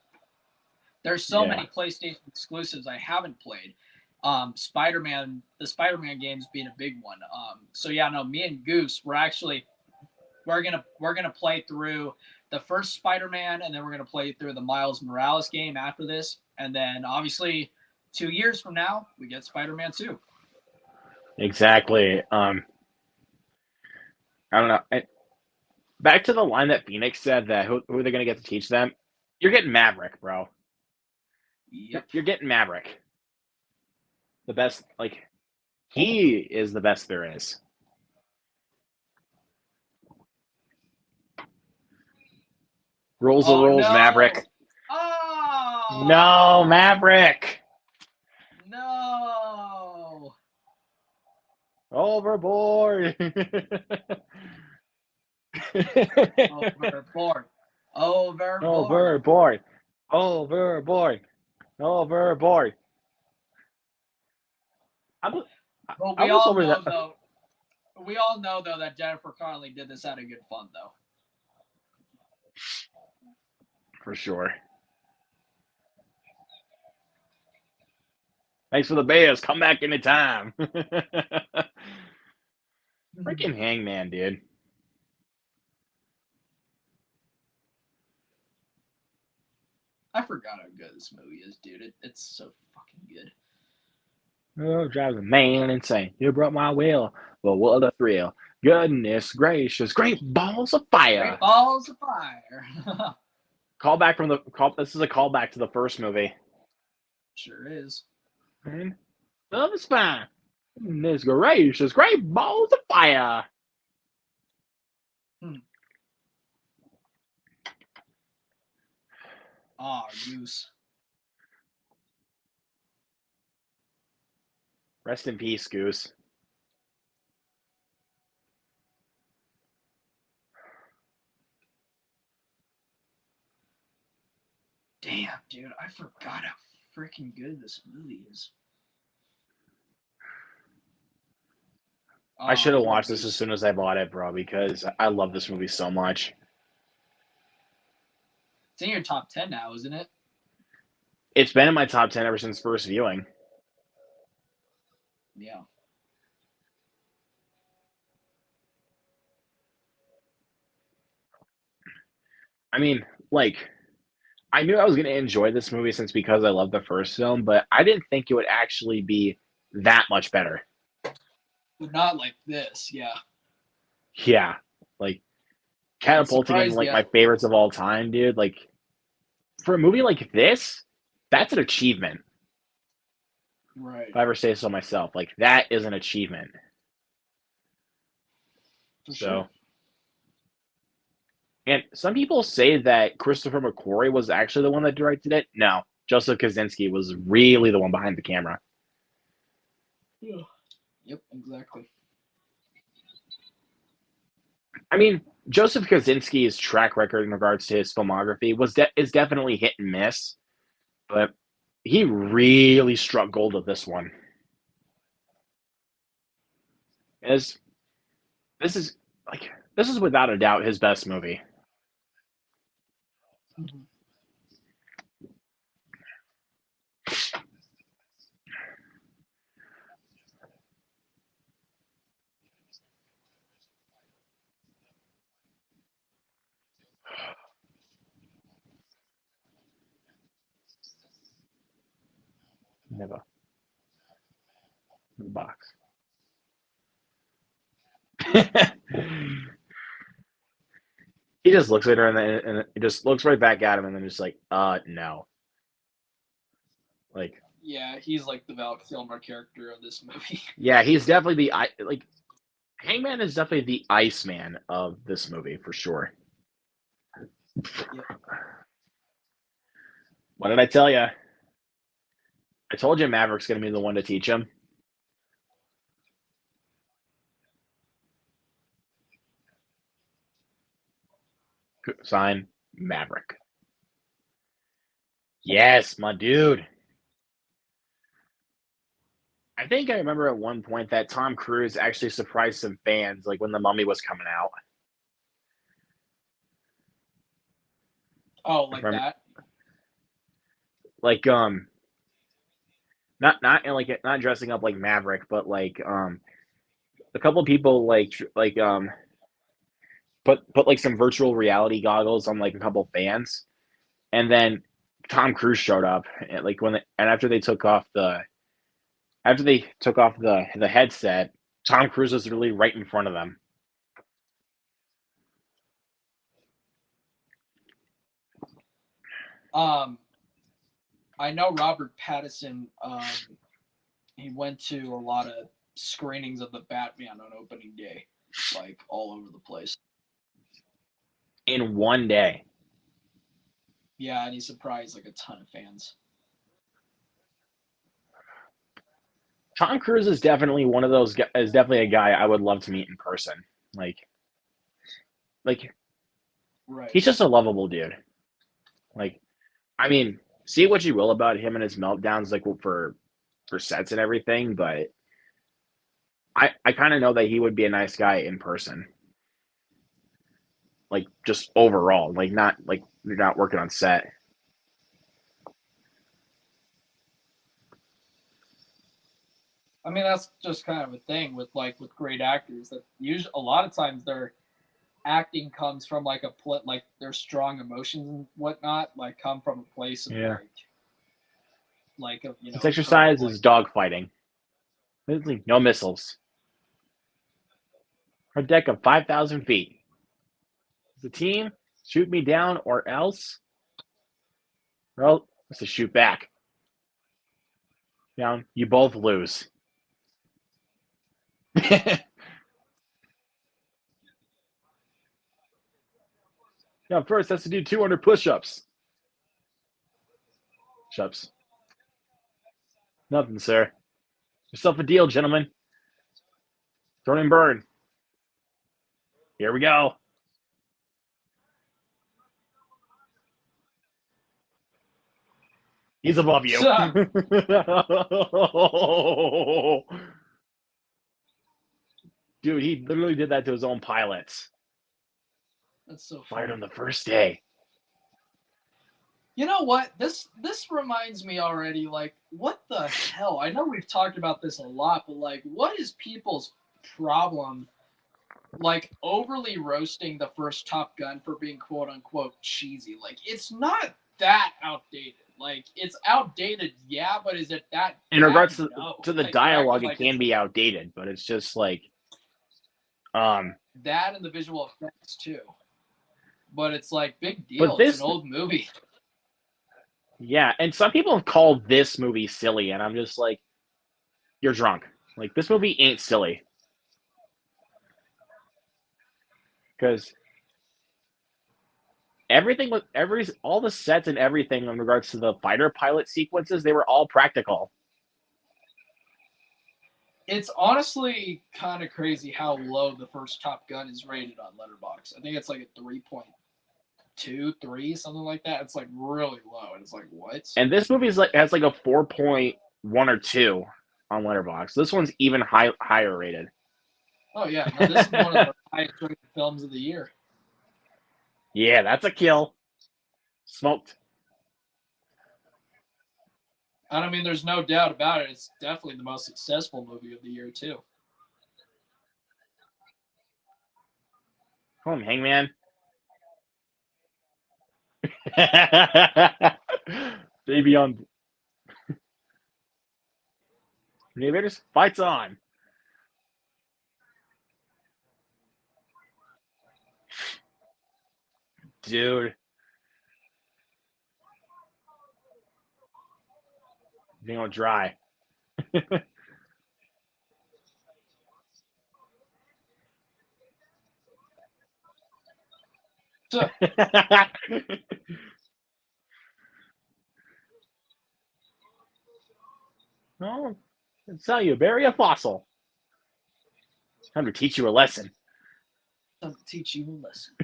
there's so Yeah. many PlayStation exclusives I haven't played. Spider-Man, the Spider-Man games being a big one. So yeah, no, me and Goose, we're gonna play through the first Spider-Man, and then we're gonna play through the Miles Morales game after this, and then obviously 2 years from now we get Spider-Man 2. Exactly. I don't know. Back to the line that Phoenix said that who are they going to get to teach them? You're getting Maverick, bro. Yep. You're getting Maverick. The best, like, he is the best there is. Rules the rules, no. Maverick. Oh No, Maverick. no. Overboard. Overboard. Overboard. Overboard. Overboard. Overboard. I was, But I we was all hoping know that though. We all know though that Jennifer Connelly did this out of good fun though. for sure. Thanks for the bears. Come back anytime. Freaking Hangman, dude. I forgot how good this movie is, dude. It's so fucking good. Oh, drives a man insane. You broke my will. Well, what a thrill. Goodness gracious. Great balls of fire. Great balls of fire. Callback from the call. This is a callback to the first movie. Sure is. And love is fine. Goodness gracious. Great balls of fire. Oh, Goose. Rest in peace, Goose. Damn, dude, I forgot how freaking good this movie is. I should have poor watched this Goose. as soon as I bought it, bro, because I love this movie so much. It's in your top 10 now, isn't it? It's been in my top 10 ever since first viewing. Yeah. I mean, like, I knew I was going to enjoy this movie since because I love the first film, but I didn't think it would actually be that much better. But not like this, yeah. Yeah, like catapulting into like ya. my favorites of all time, dude. Like for a movie like this, that's an achievement. Right. If I ever say so myself, like that is an achievement. For So, sure. and some people say that Christopher McQuarrie was actually the one that directed it. No, Joseph Kosinski was really the one behind the camera. Yeah. Yep, exactly. I mean, Joseph Kosinski's track record in regards to his filmography is definitely hit and miss, but he really struck gold with this one. As this is without a doubt his best movie. Mm-hmm. Never. In the box. He just looks at her and he just looks right back at him and then just like, no. Like, yeah, he's like the Val Kilmer character of this movie. Yeah, he's definitely Hangman is definitely the Iceman of this movie for sure. Yep. What did I tell you? I told you Maverick's going to be the one to teach him. Sign Maverick. Yes, my dude. I think I remember at one point that Tom Cruise actually surprised some fans, like when The Mummy was coming out. Oh, like that? Like not not dressing up like Maverick, but like a couple people put like some virtual reality goggles on like a couple fans, and then Tom Cruise showed up and like after they took off the headset, Tom Cruise was really right in front of them. I know Robert Pattinson. He went to a lot of screenings of the Batman on opening day, like all over the place. In one day. Yeah, and he surprised like a ton of fans. Tom Cruise is definitely one of those. Is definitely a guy I would love to meet in person. Like Right. He's just a lovable dude. Like, I mean, see what you will about him and his meltdowns, like for sets and everything, but I kind of know that he would be a nice guy in person. Like just overall, like you're not working on set. I mean, that's just kind of a thing with great actors that usually a lot of times their acting comes from like like their strong emotions and whatnot, like come from a place of Yeah. you His know kind of exercise is dog fighting. No missiles. A deck of 5,000 feet. The team shoot me down or else. Well, let's just shoot back. Down. You both lose. Now, first, has to do 200 push-ups. Push-ups. Nothing, sir. Yourself a deal, gentlemen. Turn and burn. Here we go. He's above you. Dude, he literally did that to his own pilots. That's so funny. Fired on the first day. You know what? This reminds me already. Like, what the hell? I know we've talked about this a lot, but like, what is people's problem? Like overly roasting the first Top Gun for being quote unquote cheesy. Like, it's not that outdated. Like, it's outdated, yeah, but is it that? In bad? regards No. to the Like, dialogue, like it can be outdated, but it's just like, that and the visual effects too. But it's like big deal. But this, it's an old movie. Yeah, and some people have called this movie silly, and I'm just like, you're drunk. Like, this movie ain't silly. Because everything with all the sets and everything in regards to the fighter pilot sequences, they were all practical. It's honestly kind of crazy how low the first Top Gun is rated on Letterboxd. I think it's like a 3.2, 3, something like that. It's like really low, and it's like what? And this movie has like a 4.1 or 2 on Letterboxd. This one's even higher rated. Oh yeah, no, this is one of the highest rated films of the year. Yeah, that's a kill. Smoked. I mean, there's no doubt about it. It's definitely the most successful movie of the year too. Come on, Hangman. Baby on Invaders, fights on. Dude. Being all dry. No, it's how you bury a fossil. Time to teach you a lesson. Time to teach you a lesson.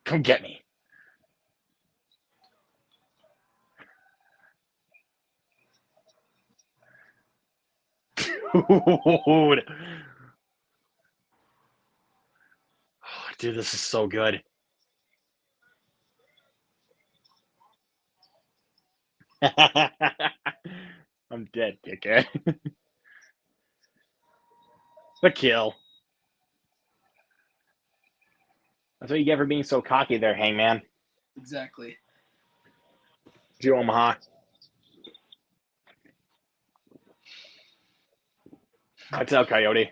Come get me. Dude. Dude, this is so good. I'm dead, dickhead. The kill. That's what you get for being so cocky there, Hangman. Exactly. Joe Omaha. That's out, Coyote.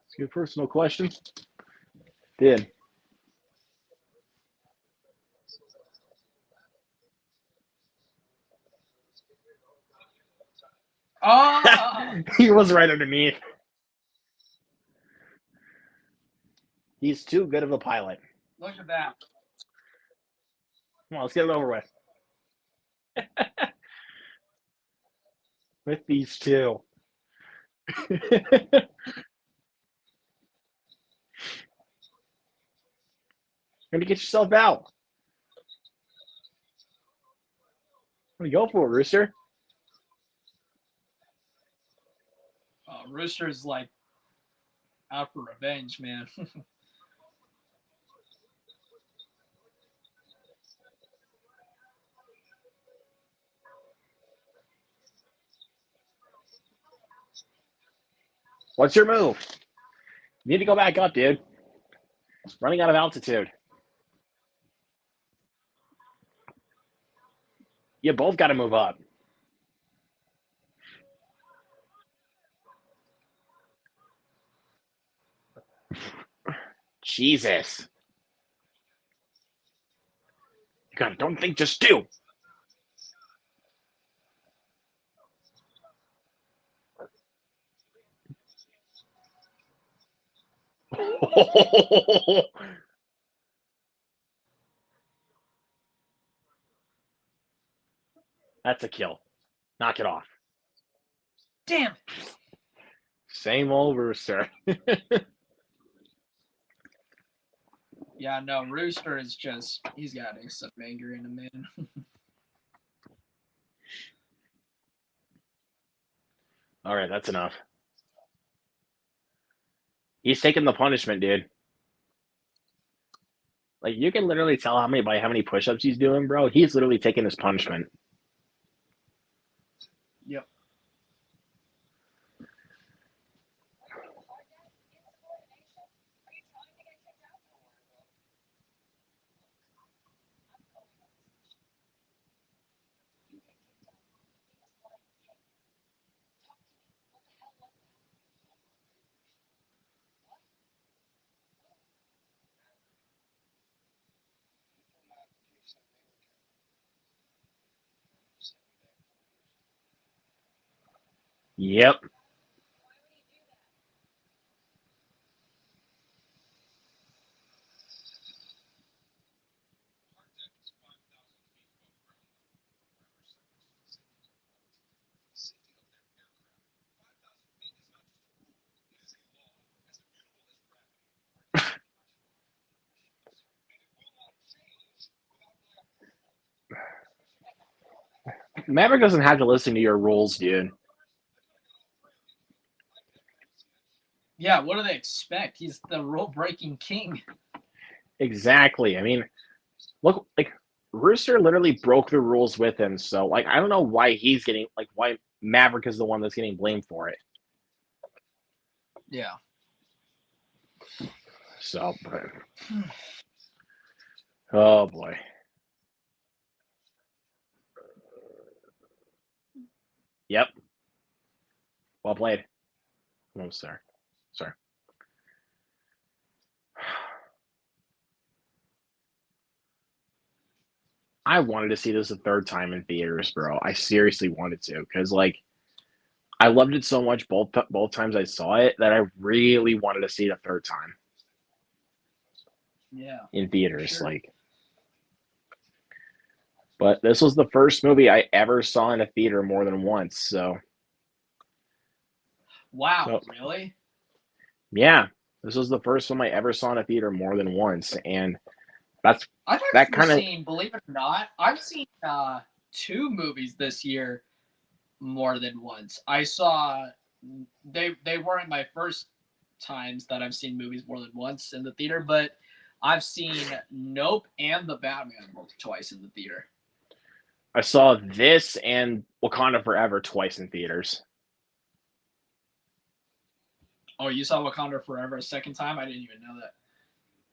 It's a good personal question. Did. Oh, He was right underneath. He's too good of a pilot. look at that. Come on, let's get it over with. With these two. You're gonna get yourself out. What do you go for, Rooster? Rooster's like out for revenge, man. What's your move? You need to go back up, dude. Running out of altitude. You both got to move up. Jesus. You gotta, don't think, just do. That's a kill. Knock it off. Damn. Same old Rooster. Yeah, no, Rooster is just, he's got some anger in him, man. All right, that's enough. He's taking the punishment, dude. Like, you can literally tell by how many push-ups he's doing, bro. He's literally taking his punishment. Yep. Yep. Maverick doesn't have to listen to your rules, dude. Yeah, what do they expect? He's the rule-breaking king. Exactly. I mean, look, like, Rooster literally broke the rules with him, so, like, I don't know why he's getting, like, why Maverick is the one that's getting blamed for it. Yeah. So, but... Oh, boy. Yep. Well played. Oh, sorry. Sorry. I wanted to see this a third time in theaters, bro. I seriously wanted to, because, like, I loved it so much both times I saw it that I really wanted to see it a third time. Yeah. In theaters, Sure. like. But this was the first movie I ever saw in a theater more than once, so. Wow, really? Yeah, this was the first one I ever saw in a theater more than once, and that's I've that actually kind of. seen, believe it or not, I've seen 2 movies this year more than once. I saw they weren't my first times that I've seen movies more than once in the theater, but I've seen Nope and The Batman twice in the theater. I saw this and Wakanda Forever twice in theaters. Oh, you saw Wakanda Forever a second time? I didn't even know that.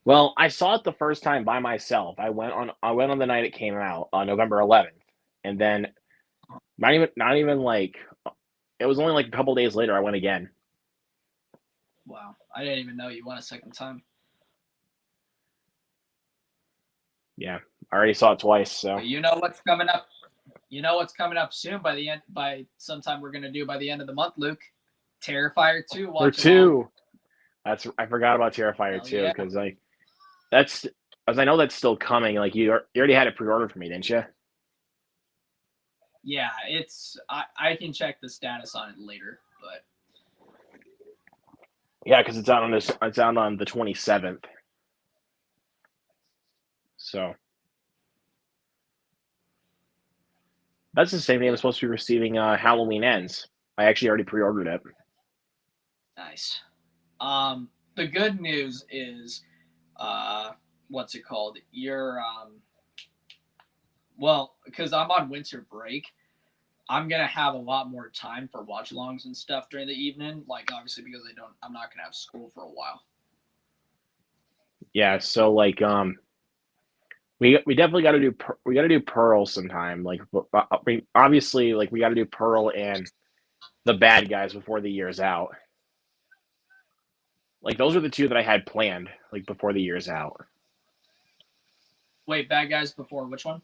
Well, I saw it the first time by myself. I went on the night it came out on November 11th, and then not even like it was only like a couple days later I went again. Wow, I didn't even know you went a second time. Yeah, I already saw it twice. So but you know what's coming up? You know what's coming up soon by sometime we're gonna do by the end of the month, Luke. Terrifier 2. Watch 2. I forgot about Terrifier 2 because like that's as I know that's still coming. Like you already had it pre-ordered for me, didn't you? Yeah, it's I can check the status on it later, but Yeah, because it's out on this. It's out on the 27th. So that's the same day I'm supposed to be receiving Halloween Ends. I actually already pre-ordered it. nice. The good news is, what's it called? You're well, because I'm on winter break, I'm gonna have a lot more time for watch alongs and stuff during the evening. Like obviously because I'm not gonna have school for a while. Yeah, so like we definitely got to do Pearl sometime. Like obviously like we got to do Pearl and the bad guys before the year's out. Like those are the two that I had planned like before the year's out. Wait, bad guys before which one?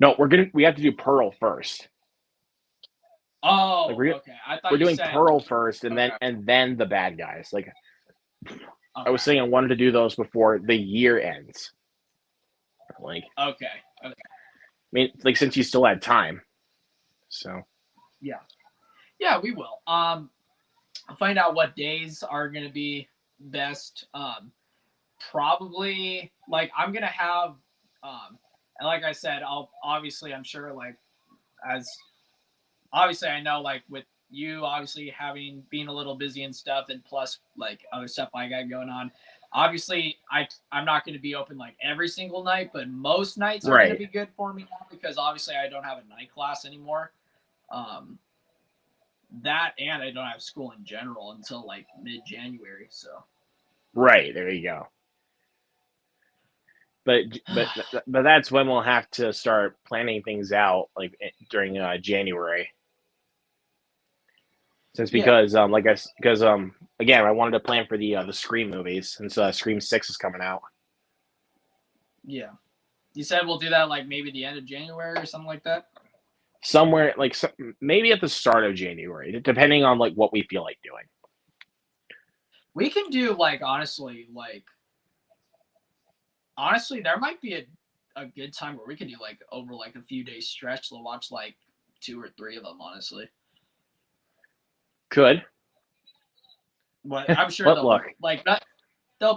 No, we have to do Pearl first. Like Oh, okay. I thought we're you doing said Pearl first okay. and then the bad guys. Like I Okay. was saying I wanted to do those before the year ends. Like Okay. Okay. I mean like since you still had time. So Yeah. Yeah, we will. I'll find out what days are gonna be best. Probably like I'm gonna have and like I said, I'm sure like as obviously I know like with you obviously having being a little busy and stuff and plus like other stuff I got going on. Obviously I'm not gonna be open like every single night, but most nights are gonna right. be good for me now because obviously I don't have a night class anymore. Um that and I don't have school in general until like mid January, so Right, there you go. But but that's when we'll have to start planning things out like during January. Since yeah. because like I because again I wanted to plan for the Scream movies since Scream 6 is coming out Yeah. You said we'll do that like maybe the end of January or something like that. somewhere like maybe at the start of January depending on like what we feel like doing. We can do like honestly there might be a good time where we could do like over like a few days stretch to watch like two or three of them, honestly. Could, But I'm sure but there'll be look, like that there'll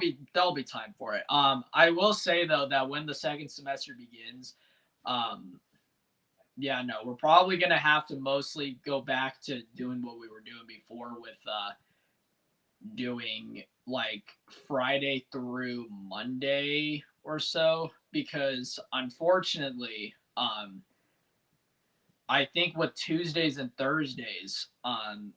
be time for it. I will say though that when the second semester begins, um yeah, no, we're probably gonna have to mostly go back to doing what we were doing before with doing like Friday through Monday or so because unfortunately, I think with Tuesdays and Thursdays, I'm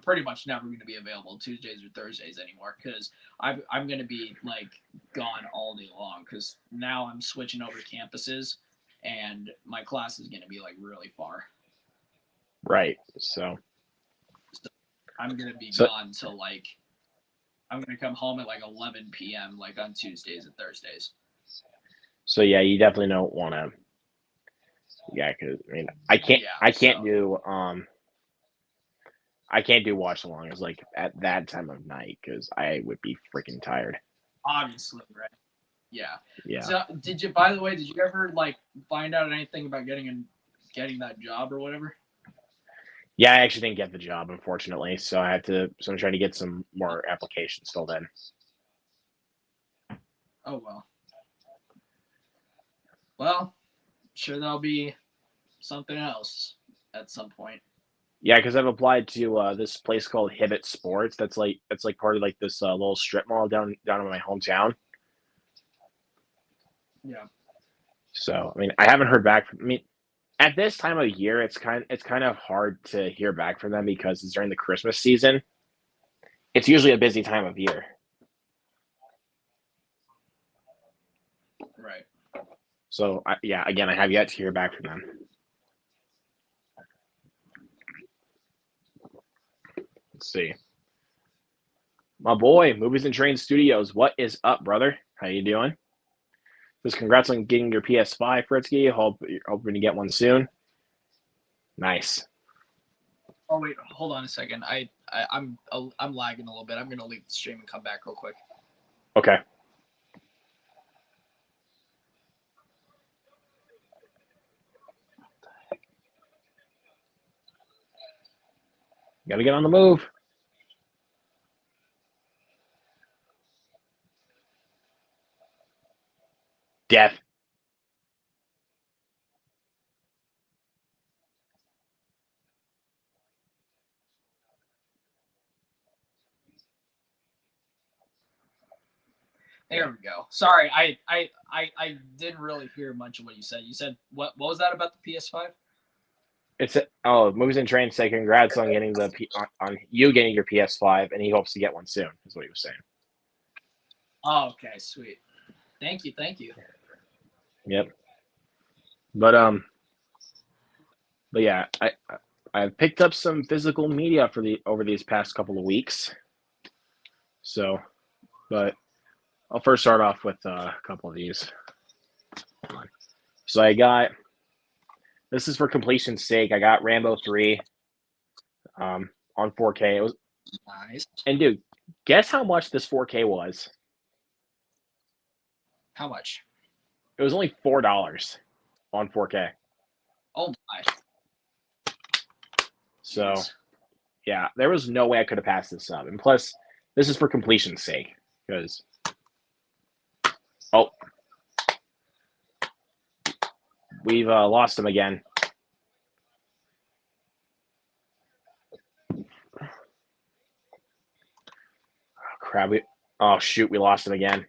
pretty much never going to be available Tuesdays or Thursdays anymore because I'm going to be like gone all day long because now I'm switching over campuses and my class is going to be like really far. right? So So I'm going to be so gone till like I'm going to come home at like 11 p.m. like on Tuesdays and Thursdays. so yeah, you definitely don't want to. Yeah, because I mean Yeah. I can't do watch alongs like at that time of night because I would be freaking tired. Obviously, right? Yeah. Yeah. So by the way, did you ever like find out anything about getting that job or whatever? Yeah, I actually didn't get the job, unfortunately. So I had to. So I'm trying to get some more applications filled in. Oh well. Well, sure there'll be something else at some point. Yeah, because I've applied to this place called Hibbett Sports. That's like part of like this little strip mall down in my hometown. Yeah. So I mean, I haven't heard back from. I mean, at this time of year, it's kind of hard to hear back from them because it's during the Christmas season. It's usually a busy time of year. Right. So yeah, again, I have yet to hear back from them. Let's see. My boy, Movies and Train Studios. What is up, brother? How you doing? Just congrats on getting your PS5, Fritzky. Hope you're hoping to get one soon. Nice. Oh wait, hold on a second. I'm lagging a little bit. I'm gonna leave the stream and come back real quick. Okay. Gotta get on the move. Death. There we go. Sorry, I didn't really hear much of what you said. You said what was that about the PS5? It's movies and trains say congrats on getting on you getting your PS5, and he hopes to get one soon. Is what he was saying. Oh, okay, sweet. Thank you. Yep. But yeah, I've picked up some physical media over these past couple of weeks. So, but I'll first start off with a couple of these. So this is for completion's sake. I got Rambo 3 on 4K. It was nice. And dude, guess how much this 4K was? How much? It was only $4 on 4K. Oh my. So, Yes. yeah, there was no way I could have passed this up. And plus, this is for completion's sake. Because, we've lost him again. Oh, crap. Oh, shoot, we lost him again.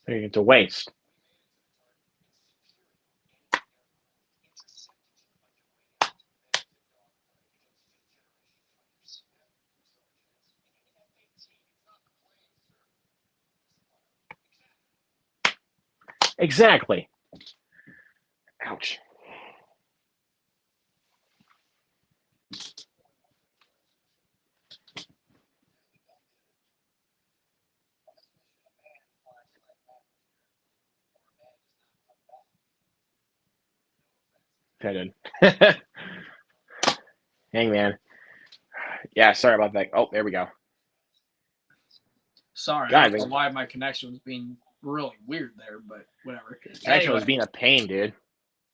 It's a waste. Exactly. Ouch. I did. Hangman. Yeah, sorry about that. Oh, there we go. Sorry, God, I don't know why my connection was being really weird there, but whatever. Connection was being a pain, dude.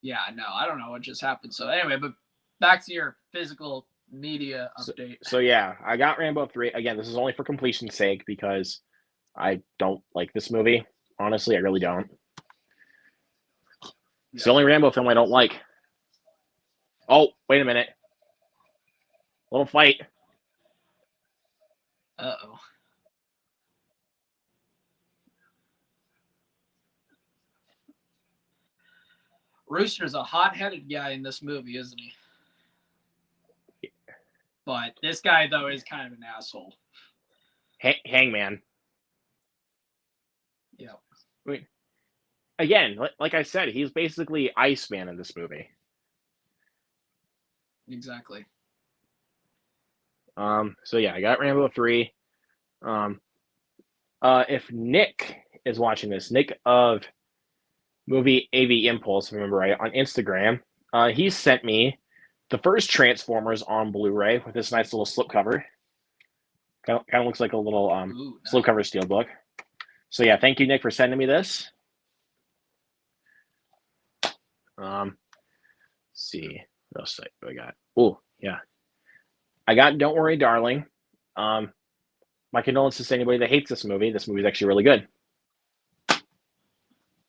Yeah, no, I don't know what just happened. So anyway, but back to your physical media update. So yeah, I got Rambo 3. Again, this is only for completion's sake because I don't like this movie. Honestly, I really don't. It's the only Rambo film I don't like. Oh, wait a minute. Little fight. Uh-oh. Rooster's a hot-headed guy in this movie, isn't he? But this guy, though, is kind of an asshole. Hangman. Yeah. Wait. Again, like I said, he's basically Iceman in this movie. Exactly. So yeah, I got Rambo 3. If Nick is watching this, Nick of Movie AV Impulse, remember right, on Instagram, he sent me the first Transformers on Blu-ray with this nice little slipcover. Kind of looks like a little slipcover steelbook. So yeah, thank you, Nick, for sending me this. Let's see what else do I got. Oh yeah, I got Don't Worry, Darling. My condolences to anybody that hates this movie. This movie is actually really good.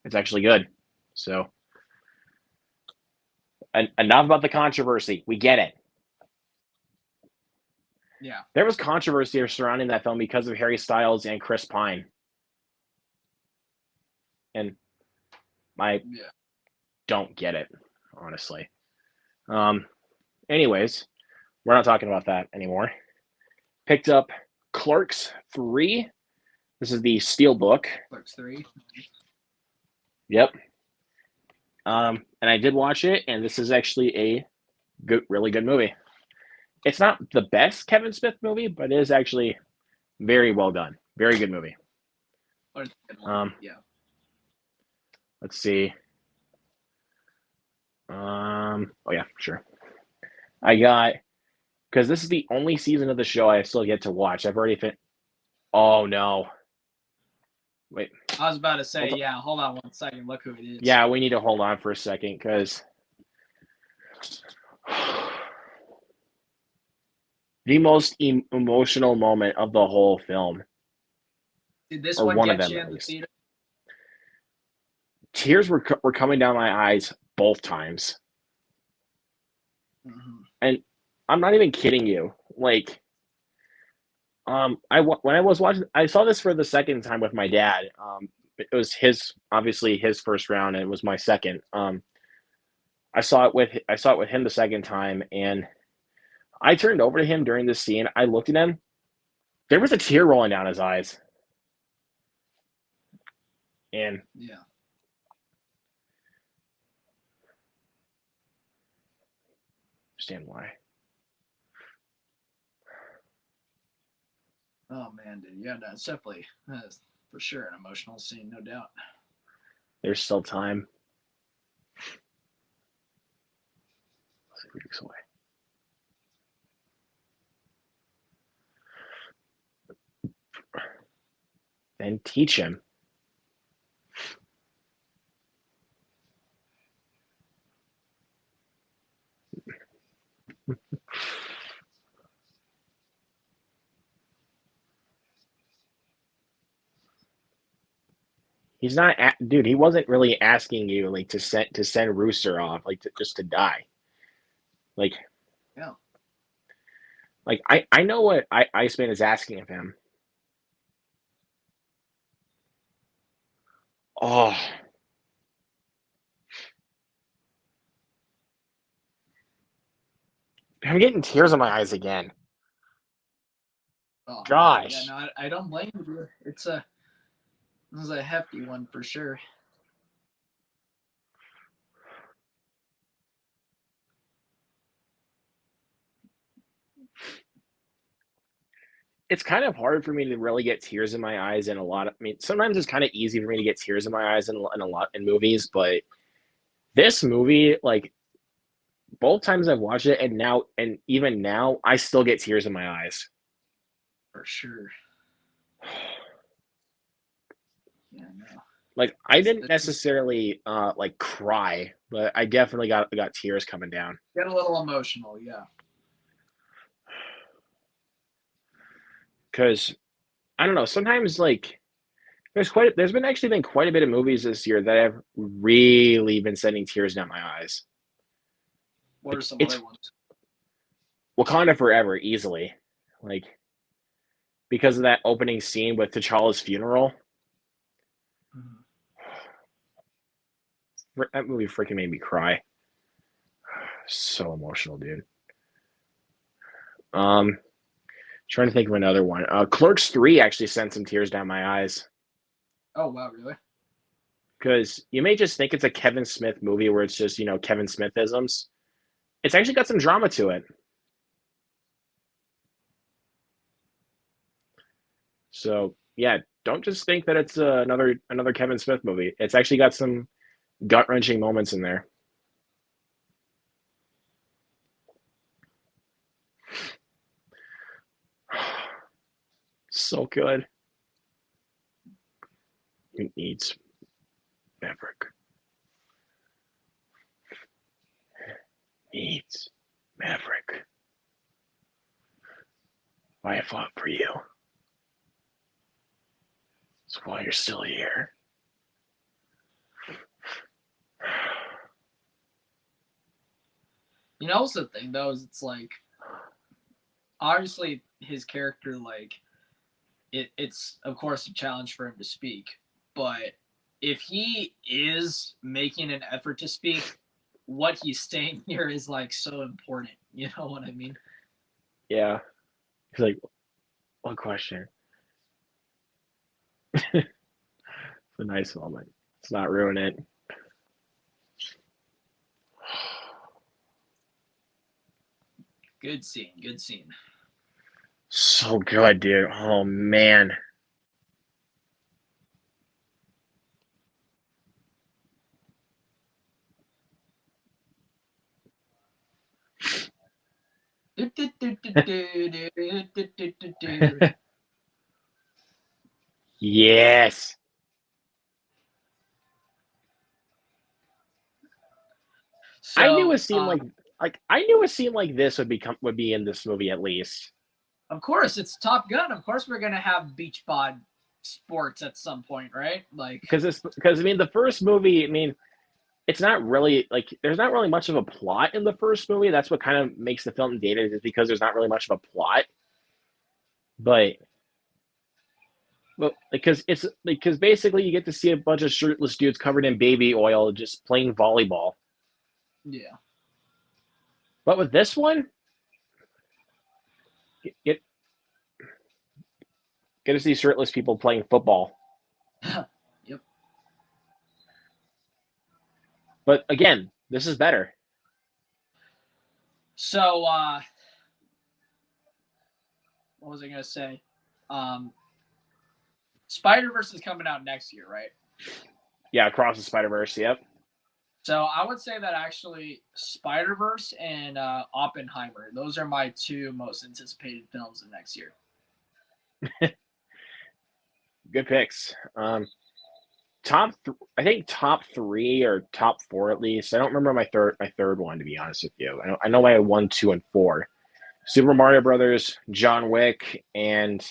It's actually good. So, enough about the controversy. We get it. Yeah. There was controversy surrounding that film because of Harry Styles and Chris Pine. And I don't get it, honestly. Anyways, we're not talking about that anymore. Picked up Clerks 3. This is the Steelbook. Clerks 3. Yep. And I did watch it, and this is actually a really good movie. It's not the best Kevin Smith movie, but it is actually very well done. Very good movie. Yeah. Let's see. Oh yeah, sure. I got because this is the only season of the show I still get to watch. I've already finished. Oh no! Wait. I was about to say, Hold on. yeah. Hold on 1 second. Look who it is. Yeah, we need to hold on for a second because the most emotional moment of the whole film, Did this or one one of get them you at in the least. theater? Tears were coming down my eyes both times, Mm-hmm. and I'm not even kidding you. Like, when I was watching, I saw this for the second time with my dad. It was obviously his first round, and it was my second. I saw it with him the second time, and I turned over to him during this scene. I looked at him. There was a tear rolling down his eyes, and Yeah. understand why. Oh man, dude. Yeah, that's definitely for sure an emotional scene, no doubt. There's still time. 3 weeks away. Then teach him. He's not, dude. He wasn't really asking you like to send Rooster off, like just to die. Like, Yeah. I know what Iceman is asking of him. Oh, I'm getting tears in my eyes again. Oh man. Yeah. Gosh, No, I don't blame you, dude. This is a hefty one for sure. it's kind of hard for me to really get tears in my eyes in a lot of. I mean, sometimes it's kind of easy for me to get tears in my eyes in a lot in movies, but this movie, like both times I've watched it, and even now, I still get tears in my eyes. For sure. Yeah. No. Like I didn't It's just necessarily like cry, but I definitely got tears coming down. get a little emotional. Yeah. Because I don't know. Sometimes like there's been actually been quite a bit of movies this year that have really been sending tears down my eyes. What are Like some it's other ones? Wakanda Forever easily, like because of that opening scene with T'Challa's funeral. Mm-hmm. That movie freaking made me cry. So emotional, dude. Um, Trying to think of another one. Clerks 3 actually sent some tears down my eyes. Oh wow, really? Because you may just think it's a Kevin Smith movie where it's just, Kevin Smithisms. It's actually got some drama to it. So, yeah, don't just think that it's another Kevin Smith movie. It's actually got some gut-wrenching moments in there. So good. Who needs Maverick? Needs Maverick. Why I fought for you. That's why you're still here. You know, also the thing though is it's like obviously his character like it's of course a challenge for him to speak, but if he is making an effort to speak, what he's saying here is like so important. You know what I mean? Yeah. He's like, one question. It's a nice moment. Let's not ruin it. Good scene. Good scene. So good, dude. Oh man. Yes. I knew So, a scene I knew a scene like this would be in this movie at least. of course, it's Top Gun. Of course, we're gonna have beach bod sports at some point, right? Like, Because I mean the first movie, I mean, it's not really like there's not really much of a plot in the first movie. That's what kind of makes the film dated, is because there's not really much of a plot. But because basically you get to see a bunch of shirtless dudes covered in baby oil just playing volleyball. yeah. But with this one, get get to see shirtless people playing football. Yep. But again, this is better. So, what was I gonna say? Spider-Verse is coming out next year, right? Yeah, Across the Spider-Verse. Yep. So I would say that actually Spider-Verse and Oppenheimer, those are my two most anticipated films of next year. Good picks. I think top three or top four at least. I don't remember my third one, to be honest with you. I know I had 1, 2, and 4. Super Mario Brothers, John Wick, and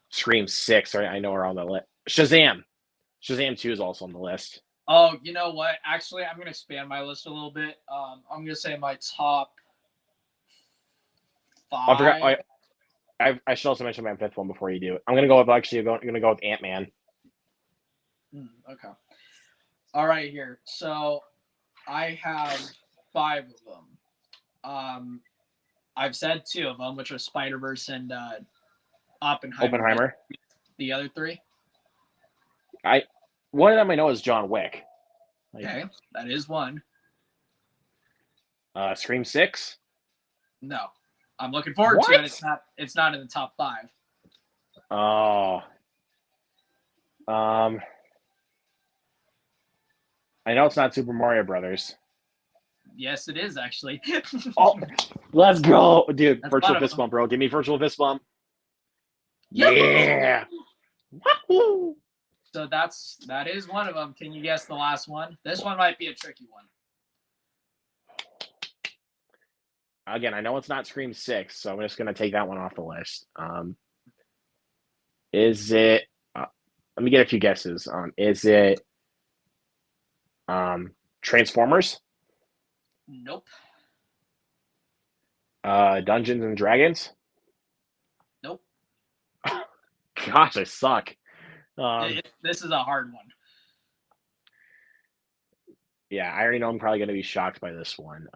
Scream 6. I know are on the list. Shazam 2 is also on the list. Oh, you know what? Actually, I'm going to expand my list a little bit. I'm going to say my top Oh, I forgot. five. I should also mention my fifth one before you do it. I'm gonna go with Ant-Man. Okay. All right, here. So I have 5 of them. I've said 2 of them, which are Spider-Verse and Oppenheimer. The other 3? One of them I know is John Wick. Okay, that is one. Scream 6? No. I'm looking forward to it. It's not in the top 5. Oh. I know it's not Super Mario Brothers. Yes, it is actually. Oh, let's go, dude! That's Virtual fist bump, bro. Give me virtual fist bump. Yep. Yeah. Wahoo! So that is one of them. Can you guess the last one? This one might be a tricky one. Again, I know it's not Scream 6, so I'm just gonna take that one off the list. Is it? Let me get a few guesses. Is it Transformers? Nope. Dungeons and Dragons? Nope. Gosh, I suck. This is a hard one. Yeah, I already know I'm probably going to be shocked by this one.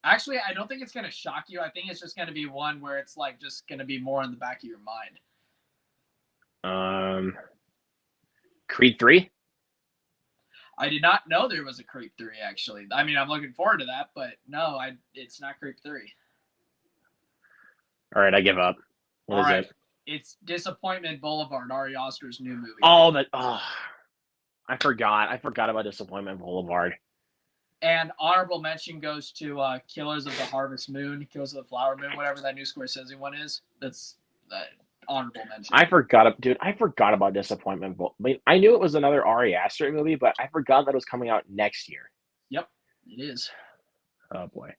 Actually, I don't think it's going to shock you. I think it's just going to be one where it's like just going to be more in the back of your mind. Creed 3? I did not know there was a Creed 3, actually. I mean, I'm looking forward to that, but no, it's not Creed 3. All right, I give up. What is it? It's Disappointment Boulevard, Ari Aster's new movie. I forgot about Disappointment Boulevard. And honorable mention goes to Killers of the Harvest Moon, Killers of the Flower Moon, whatever that new Scorsese one is. That's honorable mention. I forgot about Disappointment. I mean, I knew it was another Ari Aster movie, but I forgot that it was coming out next year. Yep, it is. Oh boy.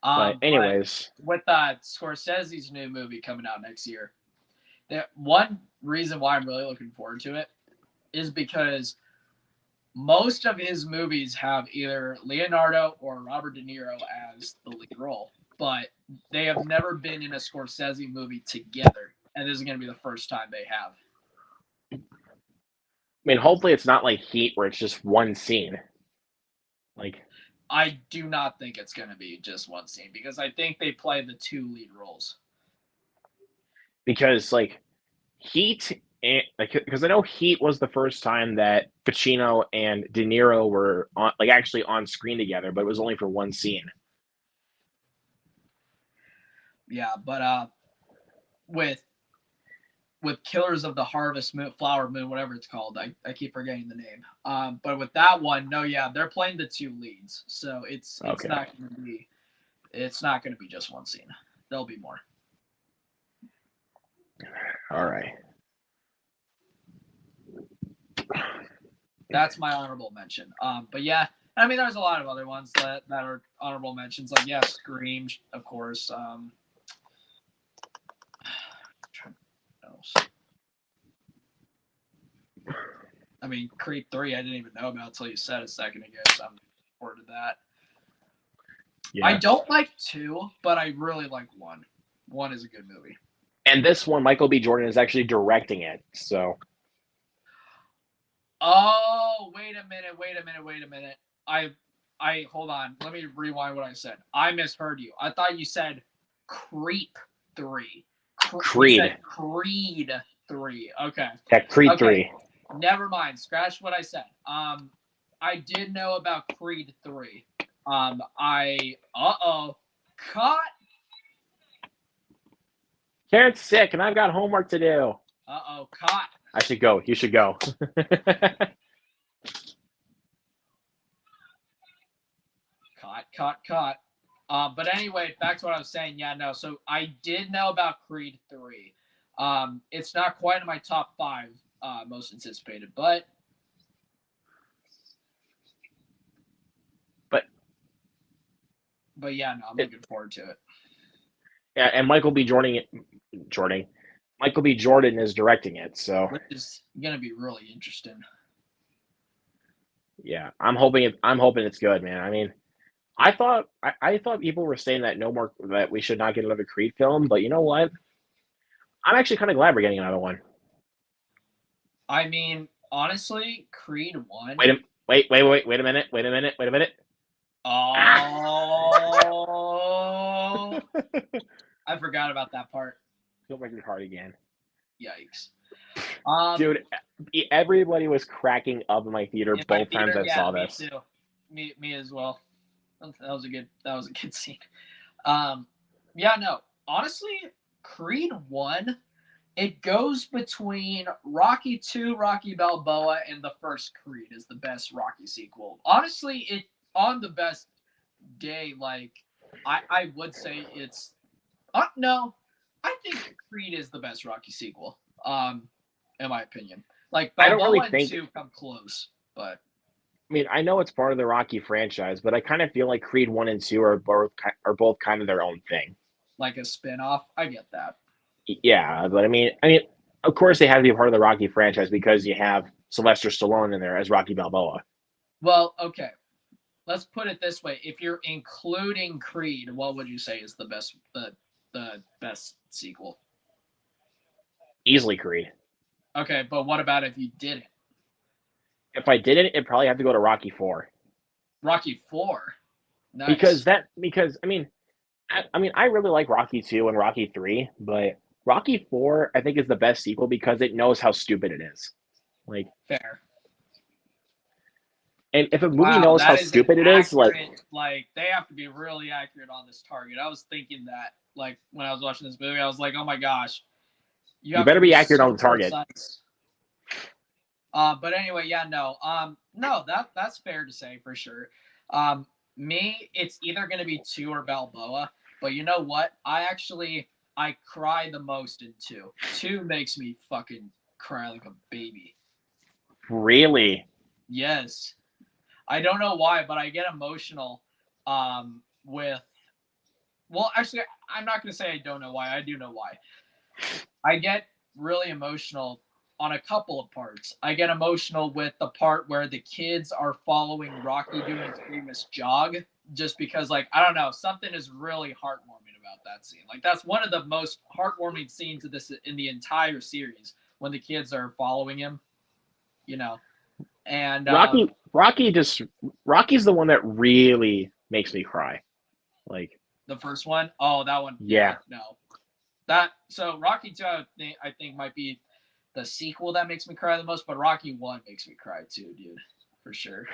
But anyways, with Scorsese's new movie coming out next year, one reason why I'm really looking forward to it is because most of his movies have either Leonardo or Robert De Niro as the lead role, but they have never been in a Scorsese movie together, and this is going to be the first time they have. I mean, hopefully it's not like Heat where it's just one scene. I do not think it's going to be just one scene because I think they play the 2 lead roles. Because Heat, because I know Heat was the first time that Pacino and De Niro were actually on screen together, but it was only for one scene. Yeah, but with Killers of the Harvest Moon, Flower Moon, whatever it's called, I keep forgetting the name. But with that one, no, yeah, they're playing the 2 leads, so it's Okay. not going to be just one scene. There'll be more. All right. That's my honorable mention. But yeah, I mean, there's a lot of other ones that are honorable mentions. Like, yeah, Scream, of course. I mean, Creed 3, I didn't even know about until you said a second ago, so I'm looking forward to that. Yeah. I don't like 2, but I really like 1. 1 is a good movie. And this one, Michael B. Jordan is actually directing it, so. Oh, wait a minute. I hold on. Let me rewind what I said. I misheard you. I thought you said Creep 3. Creed. Creed 3. Okay. Yeah, Creed 3. Never mind. Scratch what I said. I did know about Creed 3. Caught. Karen's sick, and I've got homework to do. Caught. I should go. You should go. Caught. But anyway, back to what I was saying. Yeah, no. So I did know about Creed 3. It's not quite in my top 5 most anticipated, but yeah, no, I'm looking forward to it. Yeah, and Michael B. Jordan is directing it, so which is gonna be really interesting. Yeah, I'm hoping it's good, man. I mean, I thought people were saying that we should not get another Creed film, but you know what? I'm actually kind of glad we're getting another one. I mean, honestly, Creed 1. Wait a minute. Oh, I forgot about that part. Don't break your heart again. Yikes. Dude, everybody was cracking up in my theater both times I saw this. Me too. Me as well. That was a good scene. Yeah, no. Honestly, Creed 1, it goes between Rocky 2, Rocky Balboa, and the first Creed is the best Rocky sequel. Honestly, it on the best day, like I would say it's no. I think Creed is the best Rocky sequel. In my opinion. Like Balboa and 2 come close, but I mean, I know it's part of the Rocky franchise, but I kind of feel like Creed 1 and 2 are both kind of their own thing. Like a spin-off. I get that. Yeah, but I mean, of course they have to be part of the Rocky franchise because you have Sylvester Stallone in there as Rocky Balboa. Well, okay. Let's put it this way: if you're including Creed, what would you say is the best sequel? Easily Creed. Okay, but what about if you didn't? If I didn't, it'd probably have to go to Rocky 4. Rocky 4. Nice. Because I mean, I really like Rocky 2 and Rocky 3, but Rocky 4 I think is the best sequel because it knows how stupid it is. Like fair. And if a movie knows how stupid it is, like they have to be really accurate on this target. I was thinking that, like, when I was watching this movie, I was like, oh my gosh, you better be accurate on the target. But anyway, yeah, no, that's fair to say for sure. Me, it's either going to be 2 or Balboa, but you know what? I cry the most in 2. 2 makes me fucking cry like a baby. Really? Yes. I don't know why, but I get emotional with. Well, actually, I'm not going to say I don't know why. I do know why. I get really emotional on a couple of parts. I get emotional with the part where the kids are following Rocky doing his famous jog, just because, like, I don't know, something is really heartwarming about that scene. Like, that's one of the most heartwarming scenes of this in the entire series, when the kids are following him, you know. And Rocky's the one that really makes me cry. Like the first one? Oh, that one. Yeah. No. So Rocky 2 I think might be the sequel that makes me cry the most, but Rocky 1 makes me cry too, dude. For sure.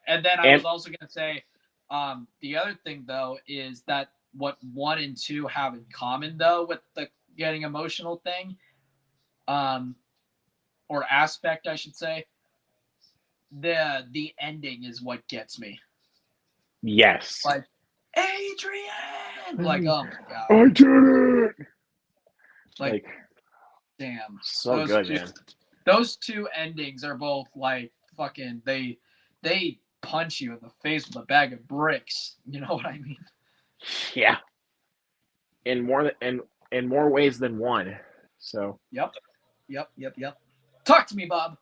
And then I was also gonna say, the other thing though is that what 1 and 2 have in common though with the getting emotional thing, or aspect, I should say. The ending is what gets me. Yes. Like, Adrian! Like, oh my god. I did it! Like damn. So good, man. Those two endings are both like fucking they punch you in the face with a bag of bricks. You know what I mean? Yeah. In more ways than one. So. Yep. Talk to me, Bob.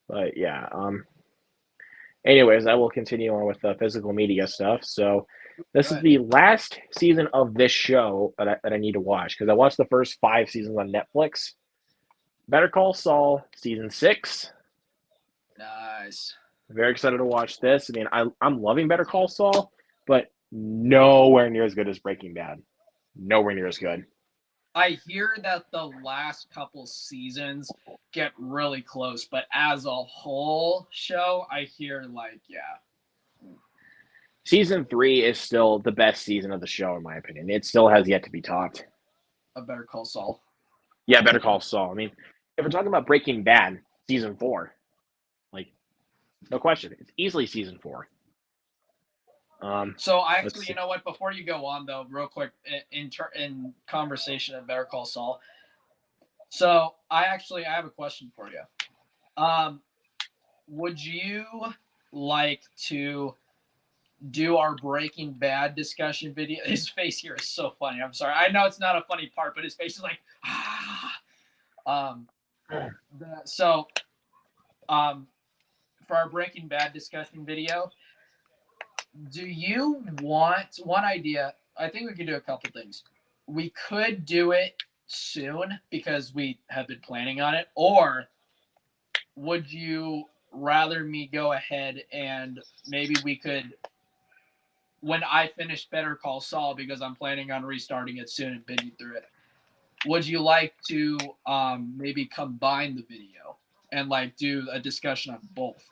But yeah. Anyways, I will continue on with the physical media stuff. So. This is the last season of this show that I need to watch because I watched the first 5 seasons on Netflix. Better Call Saul, season 6. Nice. Very excited to watch this. I mean, I'm loving Better Call Saul, but nowhere near as good as Breaking Bad. Nowhere near as good. I hear that the last couple seasons get really close, but as a whole show, I hear Season 3 is still the best season of the show, in my opinion. It still has yet to be topped. A Better Call Saul. Yeah, Better Call Saul. I mean, if we're talking about Breaking Bad, season 4, no question, it's easily season 4. So I actually, you know what? Before you go on, though, real quick, in conversation of Better Call Saul. So I have a question for you. Would you like to do our Breaking Bad discussion video? His face here is so funny. I'm sorry. I know it's not a funny part, but his face is like, for our Breaking Bad discussion video, do you want one idea? I think we could do a couple things. We could do it soon because we have been planning on it, or would you rather me go ahead and maybe we could, when I finish Better Call Saul, because I'm planning on restarting it soon and binging through it, would you like to maybe combine the video and do a discussion on both?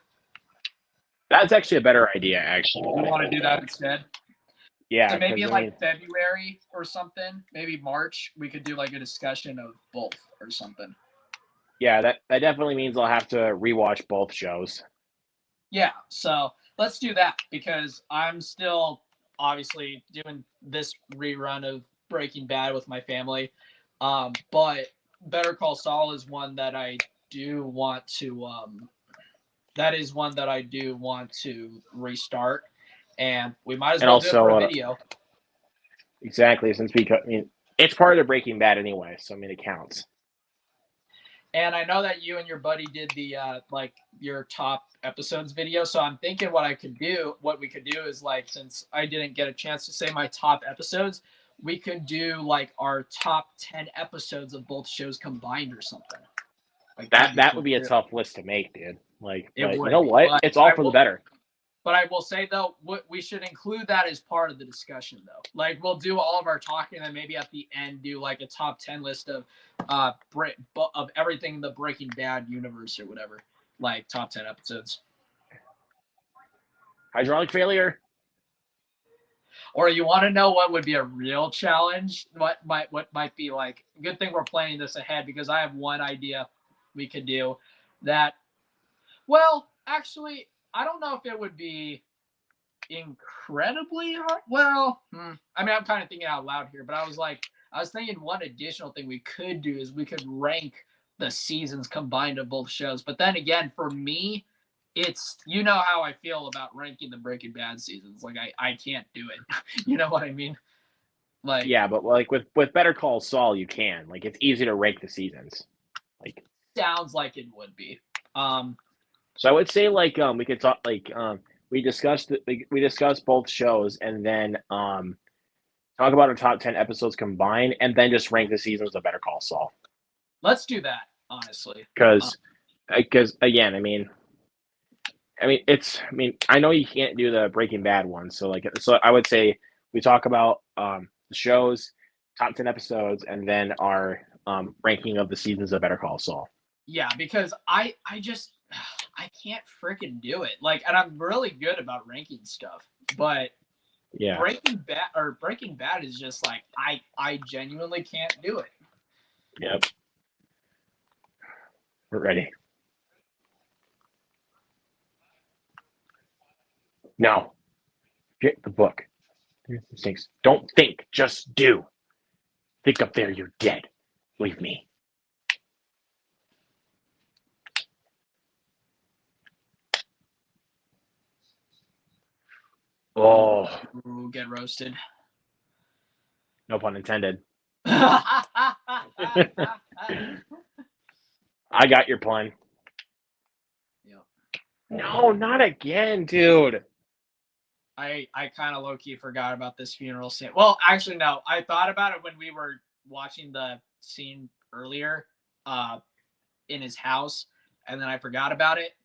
That's actually a better idea, actually. You want to do that instead? Yeah. So maybe in February or something, maybe March, we could do a discussion of both or something. Yeah, that definitely means I'll have to rewatch both shows. Yeah, so let's do that because I'm still obviously doing this rerun of Breaking Bad with my family. But Better Call Saul is one that I do want to restart, and we might as well do it for a video. Exactly, since it's part of the Breaking Bad anyway, so it counts. And I know that you and your buddy did the your top episodes video, so I'm thinking what we could do is since I didn't get a chance to say my top episodes, we could do our top 10 episodes of both shows combined or something. That would be a tough list to make, dude. You know be, what? It's all for the better. But I will say though, we should include that as part of the discussion though. We'll do all of our talking and then maybe at the end do a top 10 list of everything in the Breaking Bad universe or whatever. Top 10 episodes. Hydraulic failure. Or you want to know what would be a real challenge? What might be good thing we're planning this ahead because I have one idea we could do that. Well, actually, I don't know if it would be incredibly hard. Well, I'm kind of thinking out loud here, but I was thinking one additional thing we could do is we could rank the seasons combined of both shows. But then again, for me, it's, you know how I feel about ranking the Breaking Bad seasons. I can't do it. You know what I mean? Yeah, but with Better Call Saul, you can. It's easy to rank the seasons. Sounds like it would be. So I would say we could talk we discussed both shows and then talk about our top 10 episodes combined and then just rank the seasons of Better Call Saul. Let's do that, honestly. Because again, I know you can't do the Breaking Bad one, so I would say we talk about the shows, top 10 episodes, and then our ranking of the seasons of Better Call Saul. Yeah, because I can't freaking do it. And I'm really good about ranking stuff, but Yeah. Breaking Bad is just like I genuinely can't do it. Yep. We're ready. No. Get the book. Mistakes. Don't think. Just do. Think up there. You're dead. Leave me. Oh, Ooh, get roasted. no pun intended. Yep. I got your pun. No, not again, dude. I kind of low key forgot about this funeral scene. Well, actually, no. I thought about it when we were watching the scene earlier, in his house, and then I forgot about it.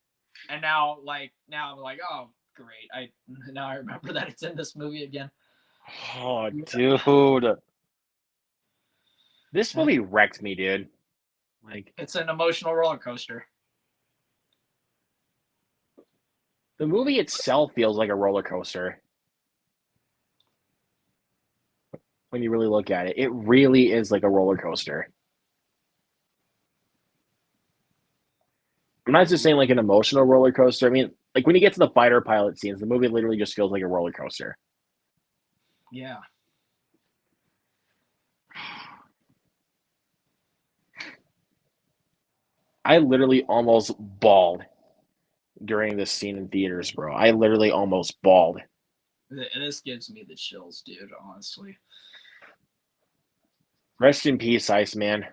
And now I'm like, oh, great. Now I remember that it's in this movie again. Oh, dude. This movie wrecked me, dude. Like, It's an emotional roller coaster. the movie itself feels like a roller coaster. When you really look at it, it really is like a roller coaster. I'm not just saying like an emotional roller coaster. I mean, like when you get to the fighter pilot scenes, the movie literally just feels like a roller coaster. Yeah. I literally almost bawled during this scene in theaters, bro. I literally almost bawled. This gives me the chills, dude, honestly. Rest in peace, Iceman.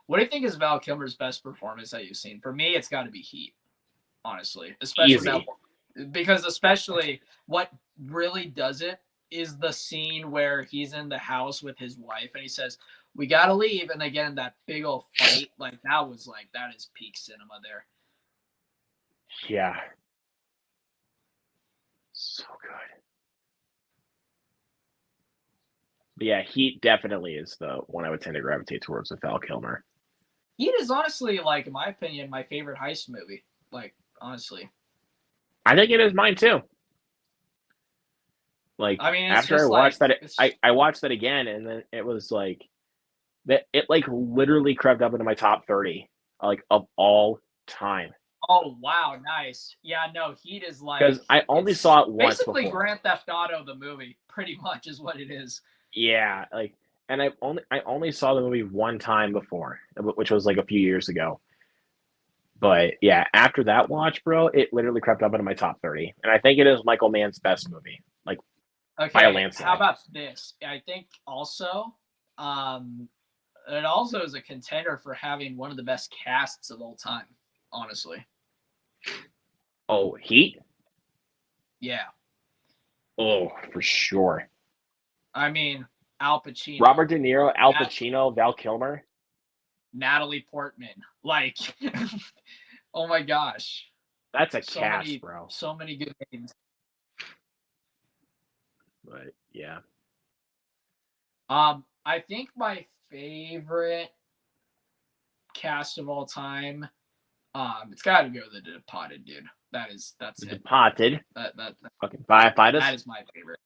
What do you think is Val Kilmer's best performance that you've seen? For me, it's got to be Heat, honestly. Easy. Especially what really does it is the scene where he's in the house with his wife and he says, "We got to leave," and they get in that big old fight. That is peak cinema there. Yeah. So good. But yeah, Heat definitely is the one I would tend to gravitate towards with Val Kilmer. Heat is honestly, like, in my opinion, my favorite heist movie. Like, honestly. I think it is mine too. Like I mean, it's after I just like watched that, I watched that again, and then it was like that. It like literally crept up into my top 30, like of all time. oh wow, nice. Yeah, no, Heat is Because like I only it's saw it once basically before. Grand Theft Auto the movie, pretty much is what it is. Yeah, like, and I only saw the movie one time before, which was like a few years ago. But yeah, after that watch, bro, it literally crept up into my top 30, and I think it is Michael Mann's best movie, like by a Okay, how landslide. about this? I think also, it also is a contender for having one of the best casts of all time. Honestly, Oh, Heat. yeah. Oh, for sure. I mean, Al Pacino, Robert De Niro, Al Nat- Pacino, Val Kilmer. Natalie Portman, like, oh my gosh, That's a so cast, many, bro. so many good names. But yeah, I think my favorite cast of all time, it's got to go the Departed, dude. That's The it. Departed. That Fucking that firefighters. is my favorite.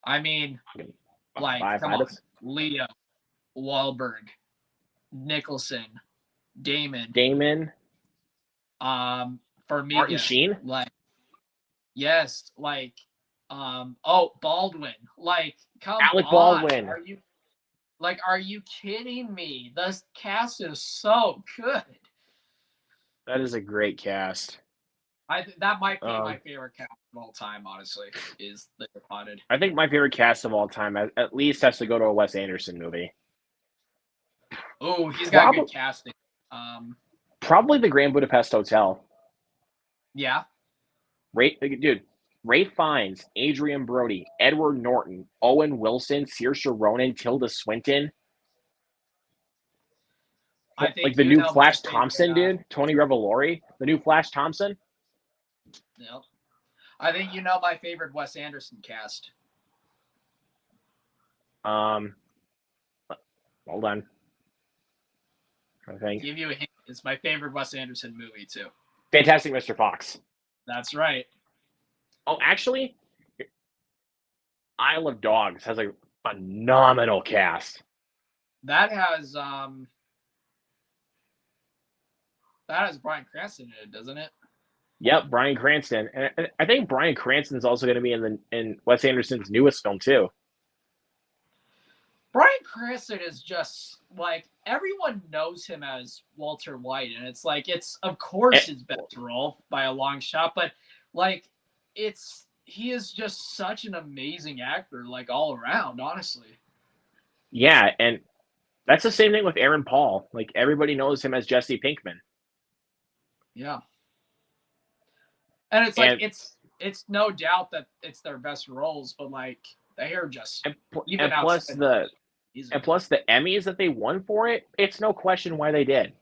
I mean, Fucking like, come on, firefighters. Leo, Wahlberg, Nicholson, Damon. Damon. Martin Farmiga, Sheen. like, yes, like, oh, Baldwin, like, come Alec on, Baldwin. are you kidding me? The cast is so good. That is a great cast. That might be my Um, favorite cast of all time. Honestly, is The Departed. I think my favorite cast of all time at least has to go to a Wes Anderson movie. Oh, he's got good Probably, casting. Um, probably the Grand Budapest Hotel. yeah, Dude, Ray Fiennes, Adrian Brody, Edward Norton, Owen Wilson, Saoirse Ronan, Tilda Swinton. I Like think the you new know my Flash favorite. Thompson, dude. Tony Revolori, the new Flash Thompson. No, I think you know my favorite Wes Anderson cast. Um, hold on. I think Give you a hint. It's my favorite Wes Anderson movie too. Fantastic Mr. Fox. That's right. Oh, actually, Isle of Dogs has a phenomenal cast. That has Bryan Cranston in it, doesn't it? Yep, Bryan Cranston, and I think Bryan Cranston's also going to be in Wes Anderson's newest film too. Bryan Cranston is just like everyone knows him as Walter White, and it's like it's of course his best role by a long shot, but like he is just such an amazing actor, like all around, honestly. Yeah, and that's the same thing with Aaron Paul. Like everybody knows him as Jesse Pinkman. Yeah. And it's like And it's no doubt that it's their best roles, but like they are just even and plus outside the easy. and plus the Emmys that they won for it, it's no question why they did.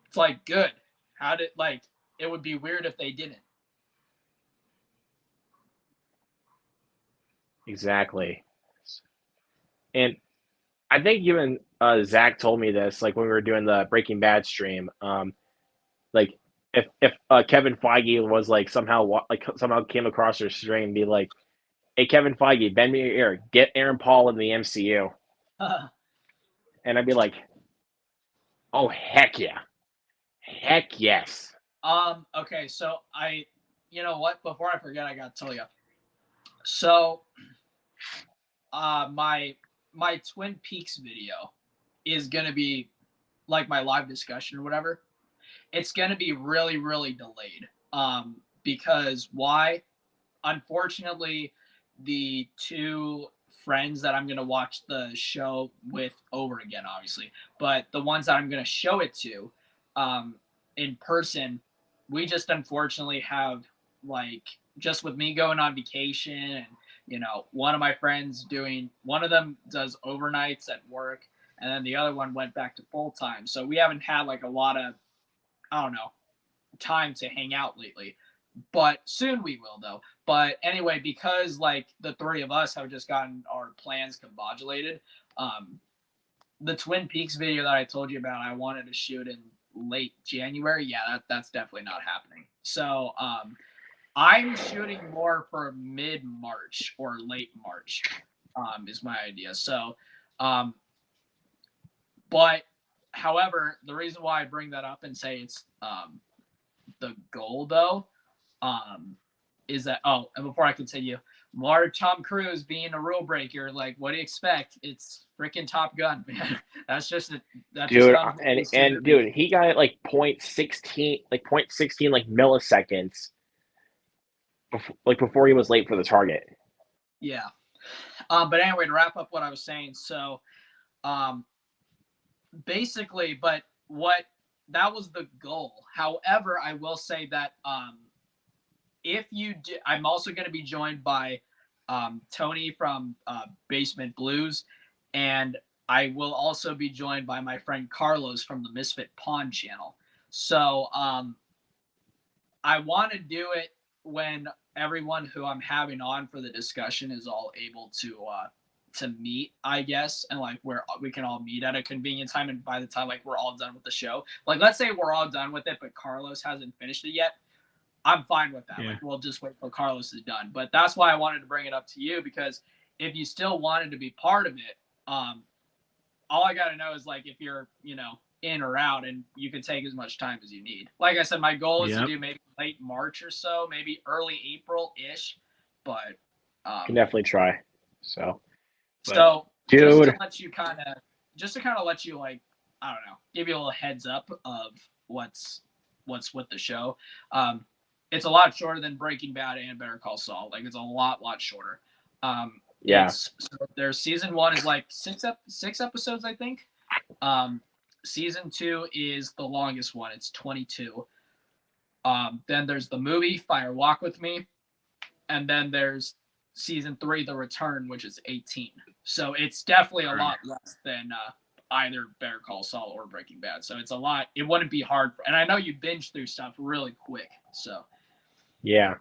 It's like good. How did like it would be weird if they didn't. Exactly. And I think even Zach told me this, like when we were doing the Breaking Bad stream. Like if Kevin Feige was like somehow came across your stream and be like, "Hey Kevin Feige, bend me your ear, get Aaron Paul in the MCU," and I'd be like, "Oh heck yeah, heck yes." Okay, so you know what? Before I forget, I gotta tell you. So, my Twin Peaks video is gonna be like my live discussion or whatever. It's gonna be really, really delayed. Because why? Unfortunately, the two friends that I'm gonna watch the show with over again, obviously, but the ones that I'm gonna show it to, in person, we just unfortunately have like just with me going on vacation and one of my friends one of them does overnights at work and then the other one went back to full time, so we haven't had like a lot of, I don't know, time to hang out lately, but soon we will though. But anyway, because like the three of us have just gotten our plans combobulated, the Twin Peaks video that I told you about, I wanted to shoot in late January. Yeah, that's definitely not happening. So I'm shooting more for mid March or late March, is my idea. So, but however, the reason why I bring that up and say it's the goal though, is that and before I continue, more Tom Cruise being a rule breaker, like what do you expect? It's freaking Top Gun, man. That's just Dude, and dude, he got it like 0.16 like milliseconds before he was late for the target. Yeah. But anyway, to wrap up what I was saying, so basically, but what that was the goal. However, I will say that if you do, I'm also going to be joined by Tony from Basement Blues, and I will also be joined by my friend Carlos from the Misfit Pawn channel. So I want to do it when everyone who I'm having on for the discussion is all able to meet, I guess, and like where we can all meet at a convenient time. And by the time like we're all done with the show, like let's say we're all done with it, but Carlos hasn't finished it yet, I'm fine with that. Yeah. Like we'll just wait till Carlos is done. But that's why I wanted to bring it up to you, because if you still wanted to be part of it, all I got to know is like if you're, in or out, and you can take as much time as you need. Like I said, my goal is to do maybe late March or so, maybe early April-ish, but can definitely try. So dude, just to kind of let you like, I don't know, give you a little heads up of what's with the show. It's a lot shorter than Breaking Bad and Better Call Saul. Like it's a lot shorter. Yeah. So their season 1 is like six episodes, I think. Season 2 is the longest one. It's 22. Then there's the movie Fire Walk with Me, and then there's season 3, The Return, which is 18. So it's definitely a lot less than either Better Call Saul or Breaking Bad. So it's a lot. It wouldn't be hard. And I know you binge through stuff really quick. So yeah,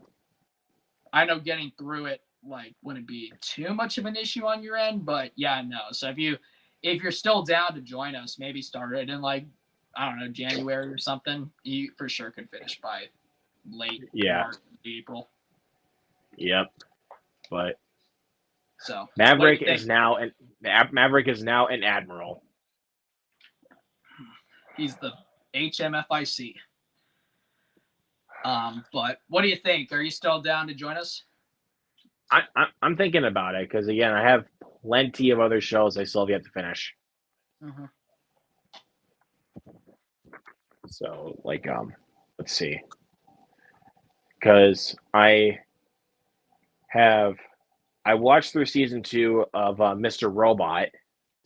I know getting through it like wouldn't be too much of an issue on your end. But yeah, no. So if you're still down to join us, maybe start it in like I don't know, January or something, he for sure could finish by late Yeah. March, April. Yep. But So Maverick is now an admiral. He's the HMFIC. But what do you think? Are you still down to join us? I'm thinking about it because again, I have plenty of other shows I still have yet to finish. Mm-hmm. So let's see, because I watched through season 2 of Mr. Robot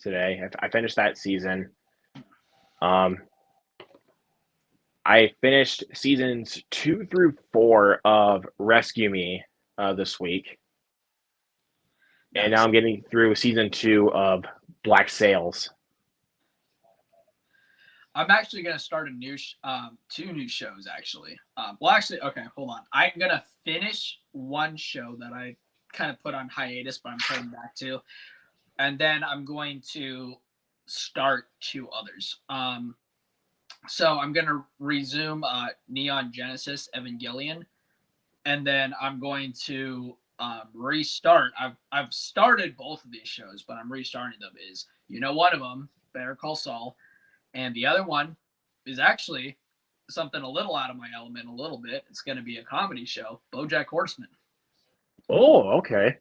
today. I finished that season. I finished seasons 2 through 4 of Rescue Me this week. Nice. And now I'm getting through season 2 of Black Sails. I'm actually going to start two new shows, actually. Okay, hold on. I'm going to finish one show that I kind of put on hiatus, but I'm coming back to. And then I'm going to start 2 others. So I'm going to resume Neon Genesis Evangelion. And then I'm going to restart. I've started both of these shows, but I'm restarting them. One of them, Better Call Saul. And the other one is actually something a little out of my element a little bit. It's going to be a comedy show, BoJack Horseman. Oh, okay.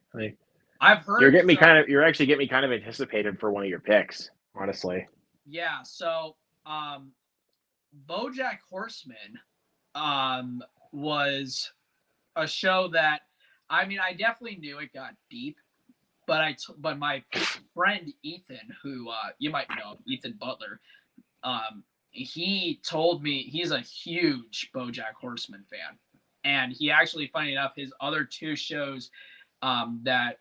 I've heard you're actually getting me kind of anticipated for one of your picks, honestly. Yeah, so BoJack Horseman was a show that I definitely knew it got deep, but my friend Ethan, who you might know, Ethan Butler, he told me he's a huge BoJack Horseman fan, and he actually, funny enough, his other 2 shows that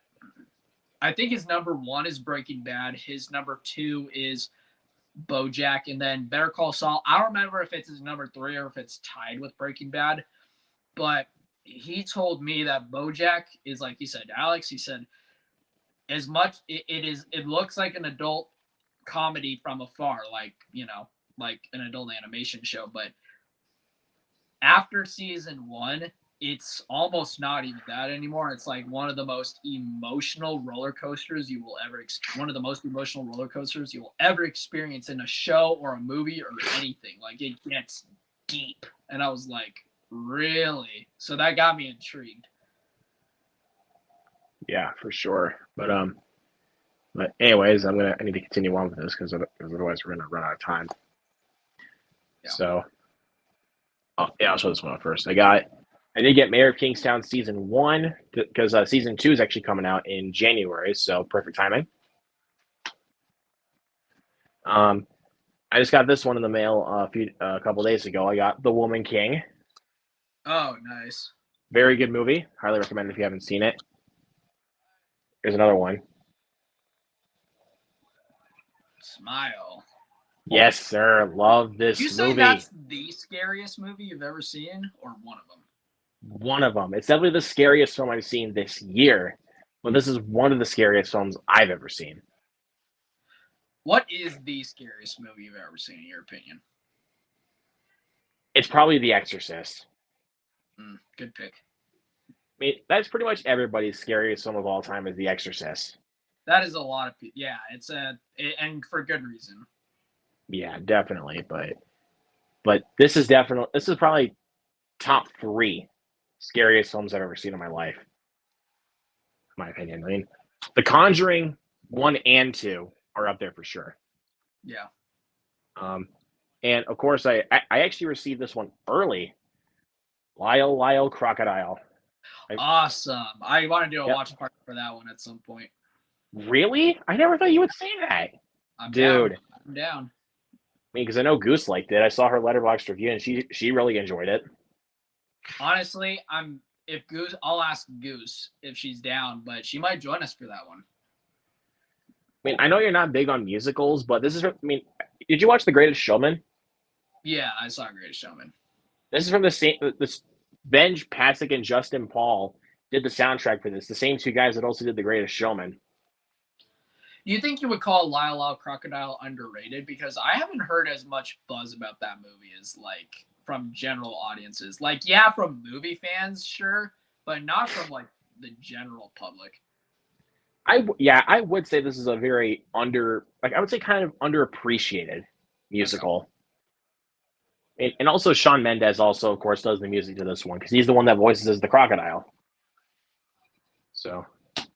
I think his number 1 is Breaking Bad, his number 2 is BoJack, and then Better Call Saul. I don't remember if it's his number 3 or if it's tied with Breaking Bad, but he told me that BoJack is, like he said, Alex, he said, as much it looks like an adult comedy from afar, like an adult animation show, but after season 1, it's almost not even that anymore. It's like one of the most emotional roller coasters you will ever experience in a show or a movie or anything. Like, it gets deep, and I was like, really? So that got me intrigued. Yeah, for sure. But anyways, I need to continue on with this because otherwise we're gonna run out of time. Yeah. So, I'll show this one out first. I did get Mayor of Kingstown season 1 because season 2 is actually coming out in January, so perfect timing. I just got this one in the mail a couple days ago. I got The Woman King. Oh, nice. Very good movie. Highly recommend it if you haven't seen it. Here's another one. Smile. Yes, sir. Love this movie. You say that's the scariest movie you've ever seen, or one of them? One of them. It's definitely the scariest film I've seen this year, but this is one of the scariest films I've ever seen. What is the scariest movie you've ever seen, in your opinion? It's probably The Exorcist. Good pick. I mean, that's pretty much everybody's scariest film of all time is The Exorcist. That is a lot of people. Yeah, and for good reason. Yeah, definitely. But this is probably top 3 scariest films I've ever seen in my life. In my opinion. I mean, The Conjuring 1 and 2 are up there for sure. Yeah. And of course, I actually received this one early. Lyle Crocodile. Awesome. I want to do a watch party for that one at some point. Really? I never thought you would say that. I'm Dude. I'm down. I mean, because I know Goose liked it. I saw her Letterboxd review, and she really enjoyed it. Honestly, I'll ask Goose if she's down, but she might join us for that one. I mean, I know you're not big on musicals, but did you watch The Greatest Showman? Yeah, I saw Greatest Showman. This is from the same. Benj Pasek and Justin Paul did the soundtrack for this. The same 2 guys that also did The Greatest Showman. Do you think you would call Lyle Lyle Crocodile underrated? Because I haven't heard as much buzz about that movie as like from general audiences. Like, yeah, from movie fans, sure, but not from like the general public. I would say this is a very I would say kind of underappreciated Okay. musical. And also Shawn Mendes also, of course, does the music to this one because he's the one that voices the crocodile. So, but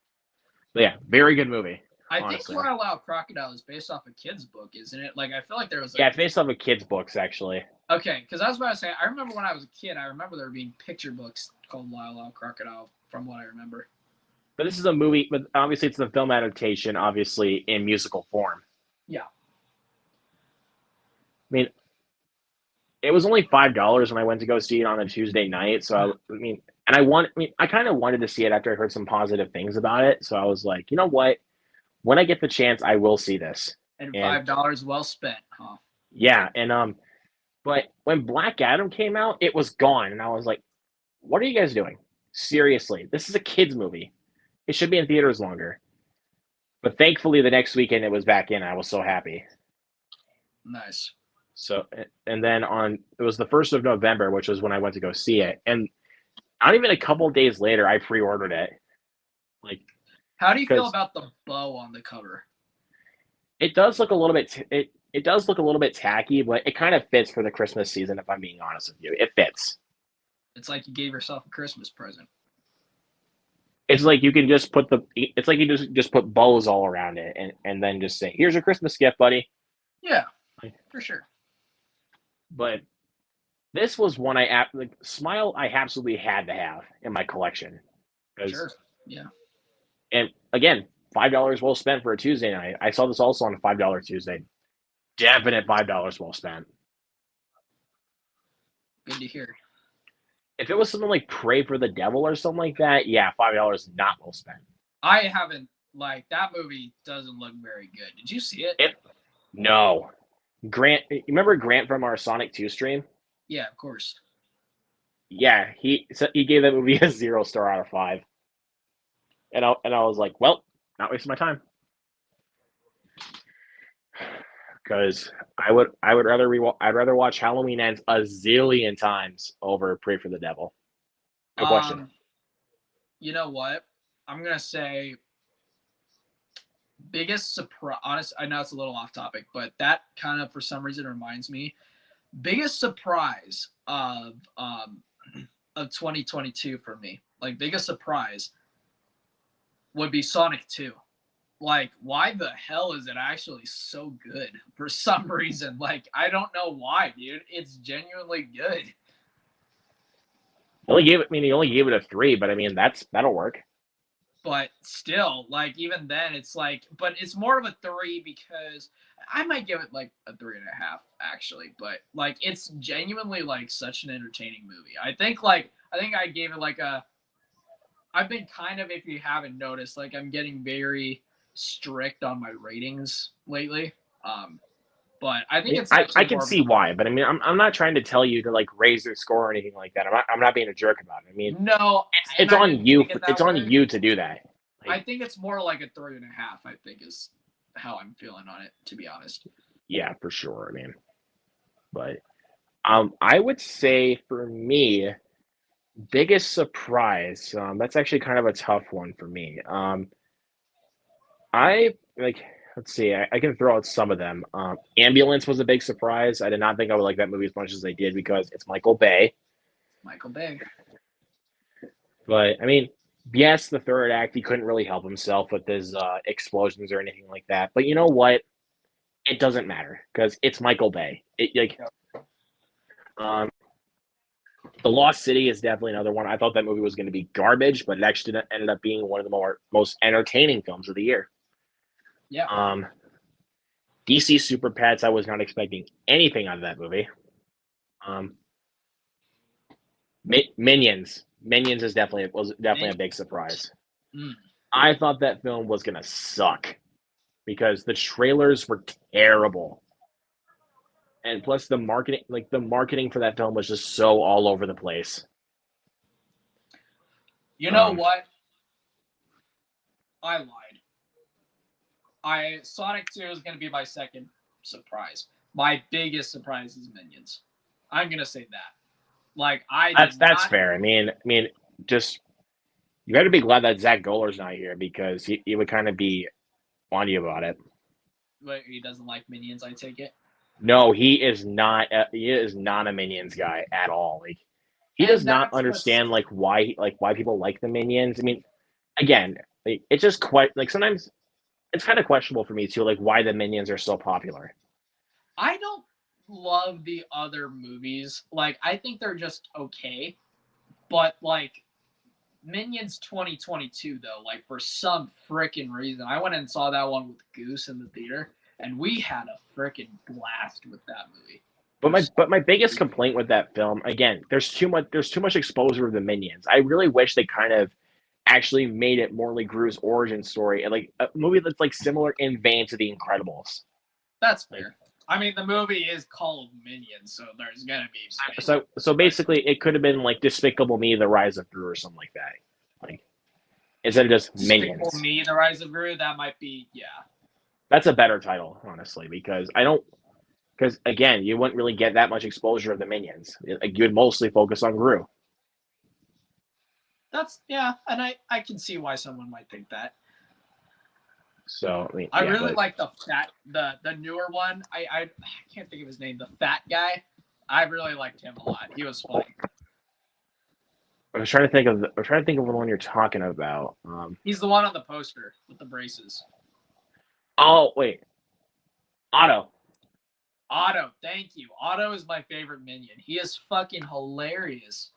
yeah, very good movie, I think honestly. Lyle Lyle Crocodile is based off a kid's book, isn't it? Like, I feel like there was Yeah, like it's based off of kids' books, actually. okay, because I was about to say, I remember when I was a kid, I remember there being picture books called Lyle Lyle Crocodile, from what I remember. But this is a movie, but obviously it's the film adaptation, obviously in musical form. Yeah. I mean, it was only $5 when I went to go see it on a Tuesday night. So I kind of wanted to see it after I heard some positive things about it. So I was like, you know what? When I get the chance, I will see this. And And $5 well spent, huh? yeah, but when Black Adam came out, it was gone, and I was like, what are you guys doing? Seriously, this is a kids movie. It should be in theaters longer. But thankfully, the next weekend it was back in. I was so happy. Nice. So, and then it was the 1st of November, which was when I went to go see it. And not even a couple days later, I pre-ordered it. Like, How do you feel because about the bow on the cover? it does look a little bit, it does look a little bit tacky, but it kind of fits for the Christmas season, if I'm being honest with you. It fits. It's like you gave yourself a Christmas present. It's like you can just it's like you just put bows all around it and then just say, here's your Christmas gift, buddy. Yeah, for sure. But this was one Smile I absolutely had to have in my collection. Sure. Yeah. And again, $5 well spent for a Tuesday night. I saw this also on a $5 Tuesday. Definite $5 well spent. Good to hear. If it was something like Pray for the Devil or something like that, yeah, $5 not well spent. I haven't like that movie doesn't look very good. Did you see it? No. Grant, you remember Grant from our Sonic 2 stream? Yeah, of course. Yeah, he gave that movie a 0 star out of 5. And I was like, well, not wasting my time. Because I'd rather watch Halloween Ends a zillion times over Pray for the Devil. No question. You know what? I'm gonna say biggest surprise. Honest, I know it's a little off topic, but that kind of for some reason reminds me biggest surprise of 2022 for me. Like biggest surprise would be Sonic 2. Like, why the hell is it actually so good for some reason? Like, I don't know why, dude. It's genuinely good. He only gave it a 3, but I mean that'll work. But still, like even then, it's like, but it's more of a 3 because I might give it like a 3.5 actually. But like, it's genuinely like such an entertaining movie. I think I gave it like a. I've been kind of, if you haven't noticed, like I'm getting very strict on my ratings lately. But I think it's I can see why, but I mean I'm not trying to tell you to like raise your score or anything like that. I'm not being a jerk about it. I mean, no, it's on you. It's on you to do that. Like, I think it's more like a 3.5. I think is how I'm feeling on it, to be honest. Yeah, for sure. I mean, but I would say for me, biggest surprise. That's actually kind of a tough one for me. I like. Let's see. I can throw out some of them. Ambulance was a big surprise. I did not think I would like that movie as much as I did because it's Michael Bay. Michael Bay. But I mean, yes, the third act he couldn't really help himself with his explosions or anything like that. But you know what? It doesn't matter because it's Michael Bay. The Lost City is definitely another one. I thought that movie was going to be garbage, but it actually ended up being one of the most entertaining films of the year. Yeah. DC Super Pets, I was not expecting anything out of that movie. Minions was definitely a big surprise. I thought that film was gonna suck because the trailers were terrible, and plus the marketing for that film was just so all over the place. You know what? I lied. Sonic 2 is going to be my second surprise. My biggest surprise is Minions. I'm going to say that. Like That's fair. I mean, just you got to be glad that Zach Goler's not here because he would kind of be on you about it. Wait, he doesn't like Minions, I take it. No, he is not. He is not a Minions guy at all. Like he does not understand why people like the Minions. I mean, again, like, it's just quite like sometimes it's kind of questionable for me too, like why the Minions are so popular. I don't love the other movies. Like, I think they're just okay. But, like, Minions 2022, though, like, for some freaking reason, I went and saw that one with Goose in the theater, and we had a freaking blast with that movie. But my biggest complaint with that film, again, there's too much exposure of the Minions. I really wish they kind of actually made it more like Gru's origin story and like a movie that's like similar in vein to The Incredibles. That's fair. I mean, the movie is called Minions, so there's gonna be so basically it could have been like Despicable Me: The Rise of Gru or something like that. Like instead of just Minions. Despicable Me: The Rise of Gru, that might be That's a better title, honestly, because again, you wouldn't really get that much exposure of the Minions. Like you would mostly focus on Gru. That's and I can see why someone might think that. So I mean, I really like the newer one. I can't think of his name. The fat guy. I really liked him a lot. He was funny. I was trying to think of the one you're talking about. He's the one on the poster with the braces. Oh wait, Otto. Otto, thank you. Otto is my favorite Minion. He is fucking hilarious.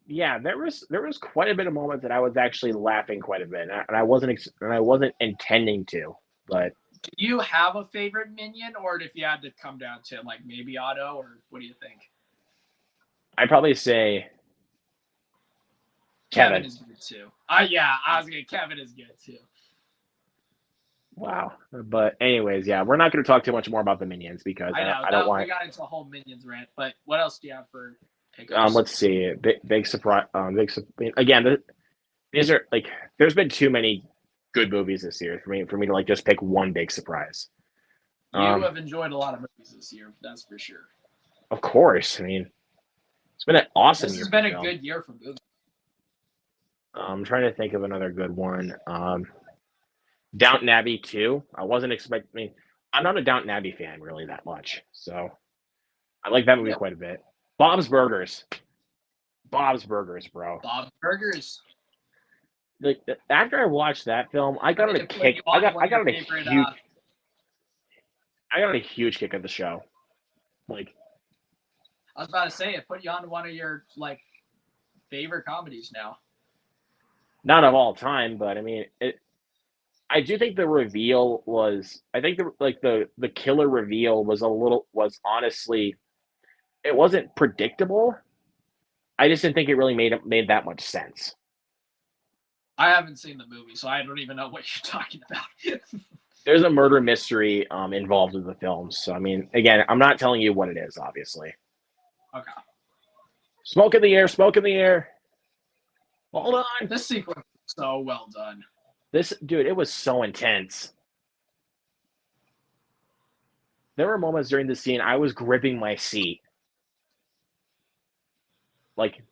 Yeah, there was quite a bit of moments that I was actually laughing quite a bit, and I wasn't intending to. But do you have a favorite Minion, or if you had to come down to like maybe Otto, or what do you think? I'd probably say Kevin is good too. Kevin is good too. Wow. But anyways, yeah, we're not going to talk too much more about the Minions because I don't want. We got into a whole Minions rant, but what else do you have for pickups? Let's see. Big surprise. Again, these are like. There's been too many good movies this year for me to like just pick one big surprise. You have enjoyed a lot of movies this year, that's for sure. Of course. I mean, it's been an awesome year. This has been a good year for movies. I'm trying to think of another good one. Downton Abbey 2. I wasn't expecting. I'm not a Downton Abbey fan really that much, so I like that movie quite a bit. Bob's Burgers, bro. Bob's Burgers. Like after I watched that film, I got on a kick. I got on a huge kick of the show. Like I was about to say, it put you on one of your like favorite comedies now. Not of all time, but I mean it. I do think the reveal was. I think the killer reveal was honestly. It wasn't predictable. I just didn't think it really made that much sense. I haven't seen the movie, so I don't even know what you're talking about. There's a murder mystery involved in the film, so I mean, again, I'm not telling you what it is, obviously. Okay. Smoke in the air, smoke in the air. Hold on. This sequence is so well done. Dude, it was so intense. There were moments during the scene I was gripping my seat. Like,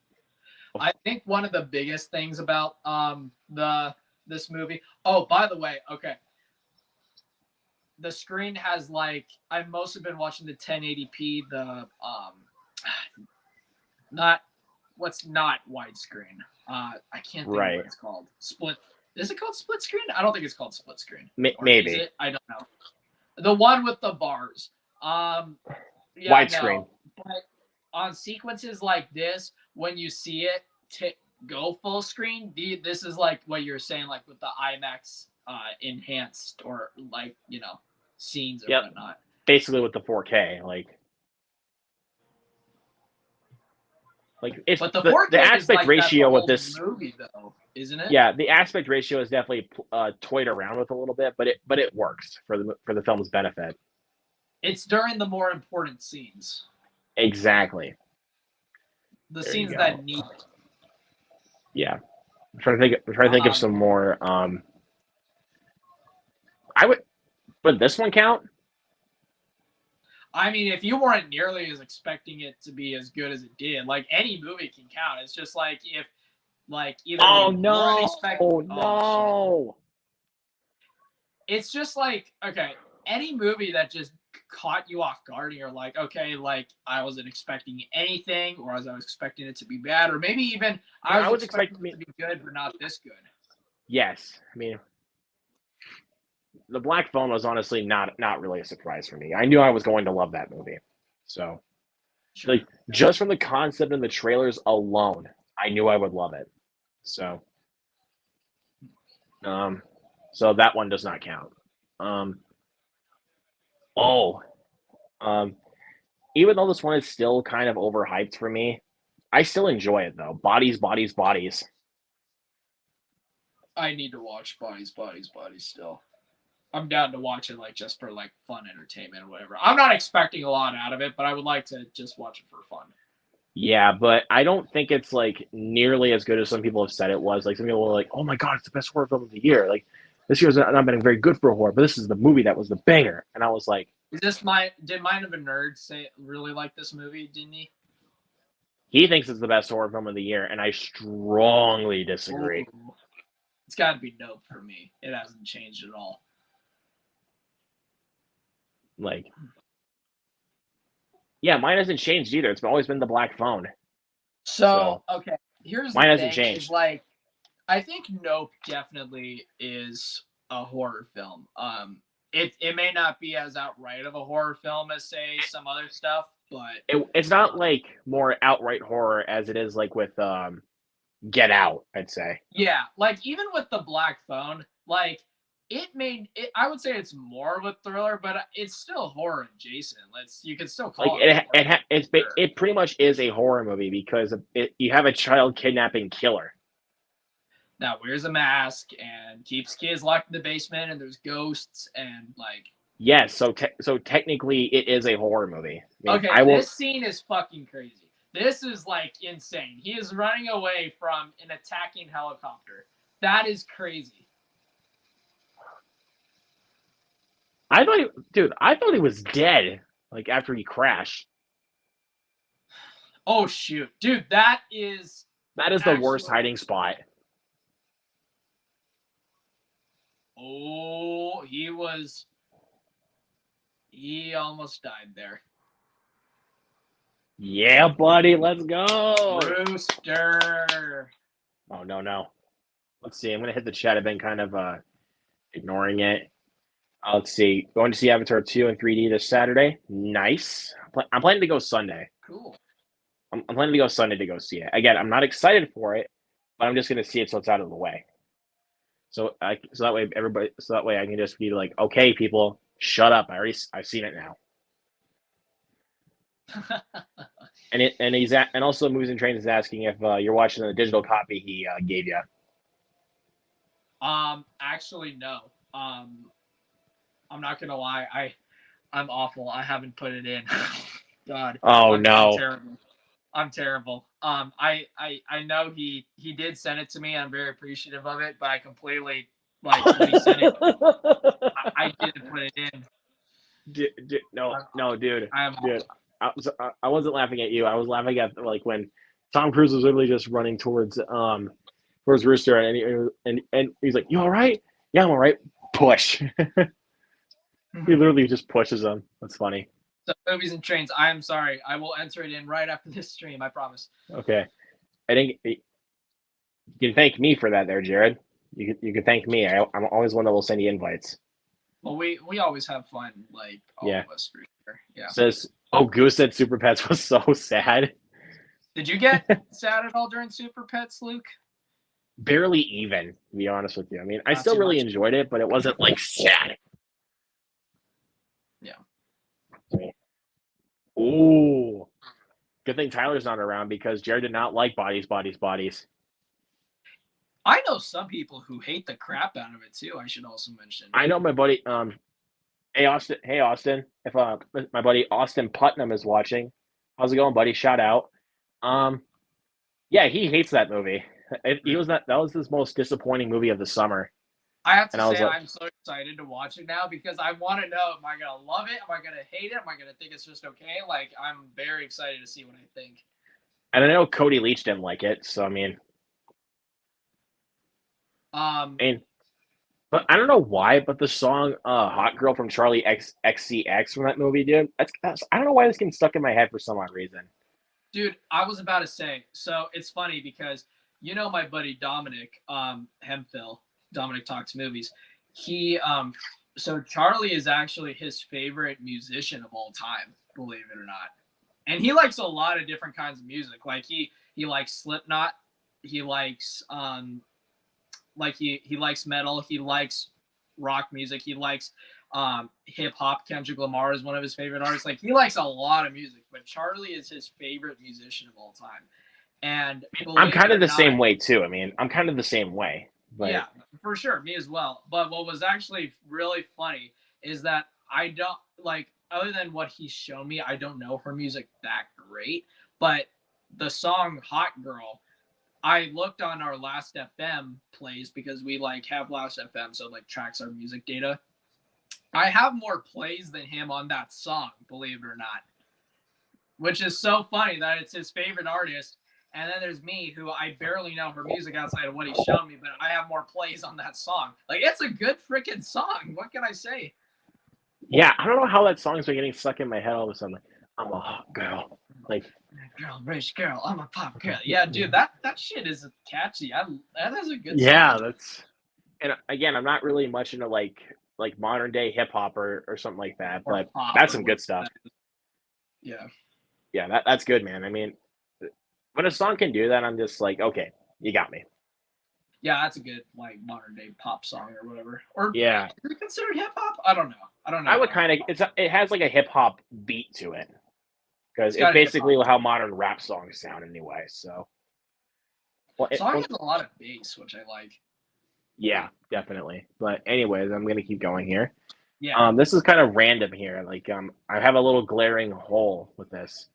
I think one of the biggest things about this movie. Oh, by the way, okay. The screen has like I've mostly been watching the 1080p. The not widescreen. I can't think of what it's called. Split. Is it called split screen? I don't think it's called split screen. Maybe. I don't know. The one with the bars. Widescreen. But on sequences like this, when you see it go full screen, this is like what you're saying, like with the IMAX enhanced or like scenes or whatnot. Basically with the 4K, like it's but the 4K the aspect like ratio with this movie though, isn't it? Yeah, the aspect ratio is definitely toyed around with a little bit, but it works for the film's benefit. It's during the more important scenes. Exactly. The scenes that need it. Yeah, I'm trying to think of some more. I would, but this one count? I mean, if you weren't nearly as expecting it to be as good as it did, like any movie can count. It's just like if like either Oh you weren't no! expecting Oh oh shit. no! It's just like okay, any movie that just caught you off guard and you're like, okay, like I wasn't expecting anything, or as I was expecting it to be bad, or maybe even No, I was I was expecting expecting it me. to be good but not this good. Yes, I mean the Black Phone was honestly not really a surprise for me. I knew I was going to love that movie, so Sure. like just from the concept and the trailers alone, I knew I would love it. So, um, so that one does not count. Um, oh, um, even though this one is still kind of overhyped for me, I still enjoy it though. Bodies, bodies, bodies. I need to watch Bodies still. I'm down to watch it like just for like fun entertainment or whatever. I'm not expecting a lot out of it, but I would like to just watch it for fun. Yeah, but I don't think it's like nearly as good as some people have said it was. Like some people were like, "Oh my god, it's the best horror film of the year!" Like this year's not been very good for horror, but this is the movie that was the banger. And I was like, Is this did Mind of a Nerd say really like this movie, didn't he? he thinks it's the best horror film of the year, and I strongly disagree. Oh, it's got to be Nope for me. It hasn't changed at all. Like, yeah, mine hasn't changed either. It's always been the Black Phone. So, So okay, here's the mine hasn't thing is changed. like I think Nope definitely is a horror film. It may not be as outright of a horror film as say some other stuff, but It's not like more outright horror as it is like with Get Out, I'd say. yeah, like even with the Black Phone, like it made it. I would say it's more of a thriller, but it's still horror adjacent. You can still Like call it a horror. Sure. it pretty much is a horror movie because you have a child kidnapping killer. Now wears a mask and keeps kids locked in the basement, and there's ghosts and like. Yes, so technically it is a horror movie. I mean, Okay, I won't. this scene is fucking crazy. This is like insane. He is running away from an attacking helicopter. That is crazy. I thought he was dead. Like after he crashed. Oh shoot, dude, that is That is the worst actually. hiding spot. Oh, he was. He almost died there. Yeah, buddy, let's go. Rooster. Oh no. Let's see. I'm gonna hit the chat. I've been kind of ignoring it. Let's see. Going to see Avatar 2 in 3D this Saturday. Nice. I'm planning to go Sunday. Cool. I'm planning to go Sunday to go see it. Again, I'm not excited for it, but I'm just gonna see it so it's out of the way. So that way so that way I can just be like, okay, people, shut up. I've seen it now. And also Moves and Trains is asking if you're watching the digital copy he gave you. Actually, no. I'm not gonna lie. I'm awful. I haven't put it in. God. Oh I'm no. terrible. I'm terrible. I know he did send it to me. I'm very appreciative of it, but I completely like when he sent it, I didn't put it in. No, dude. I'm Dude, I wasn't laughing at you. I was laughing at like when Tom Cruise was literally just running towards Rooster, and he's like, "You all right? Yeah, I'm all right." Push. He literally just pushes him. That's funny. So Movies and Trains. I am sorry. I will enter it in right after this stream. I promise. Okay. I think you can thank me for that, there, Jared. You can thank me. I'm always one that will send you invites. Well, we always have fun, like all Yeah. of us for sure. Yeah. Says, oh, Goose said Super Pets was so sad. Did you get sad at all during Super Pets, Luke? Barely even, to be honest with you. I mean, I Not still too really much. enjoyed it, but it wasn't like sad. Yeah. Ooh. Good thing Tyler's not around because Jared did not like Bodies, Bodies, Bodies. I know some people who hate the crap out of it too. I should also mention. I know my buddy. Hey Austin. If my buddy Austin Putnam is watching, how's it going, buddy? Shout out. Yeah, he hates that movie. That was his most disappointing movie of the summer. I have to And I was say like, I'm so excited to watch it now because I want to know, am I going to love it? Am I going to hate it? Am I going to think it's just okay? Like, I'm very excited to see what I think. and I know Cody Leach didn't like it, so Um, I mean, but I don't know why, but the song "Hot Girl" from Charlie XCX from that movie, dude, that's I don't know why this getting stuck in my head for some odd reason. dude, I was about to say, so it's funny because you know my buddy Dominic, Hemphill, Dominic Talks Movies. He, so Charlie is actually his favorite musician of all time, believe it or not. And he likes a lot of different kinds of music. Like he likes Slipknot. He likes he likes metal. He likes rock music. He likes hip hop. Kendrick Lamar is one of his favorite artists. Like he likes a lot of music, but Charlie is his favorite musician of all time. And I'm believe kind it of or the not, same way too. I mean, I'm kind of the same way, but yeah, for sure, me as well. But what was actually really funny is that I don't like other than what he's shown me, I don't know her music that great. But the song "Hot Girl," I looked on our Last FM plays because we like have Last FM, so like tracks our music data. I have more plays than him on that song, believe it or not, which is so funny that it's his favorite artist. And then there's me, who I barely know her music outside of what he's shown me, but I have more plays on that song. Like, it's a good freaking song. What can I say? yeah, I don't know how that song's been getting stuck in my head all of a sudden. Like, I'm a hot girl. Like, Girl, rich girl, I'm a pop girl. Yeah, dude, that shit is catchy. That is a good yeah, song. that's. And again, I'm not really much into like modern day hip hop or something like that, Or but pop that's or some what. good stuff. Yeah. Yeah, that's good, man. I mean, when a song can do that, I'm just like, okay, you got me. Yeah, that's a good like modern day pop song or whatever. Or Yeah, is it considered hip hop? I don't know. I don't I know. would kind of. It has like a hip hop beat to it because It's it's got a hip basically hop. how modern rap songs sound anyway. So, Song has a lot of bass, which I like. yeah, definitely. But anyways, I'm gonna keep going here. Yeah. This is kind of random here. Like, I have a little glaring hole with this.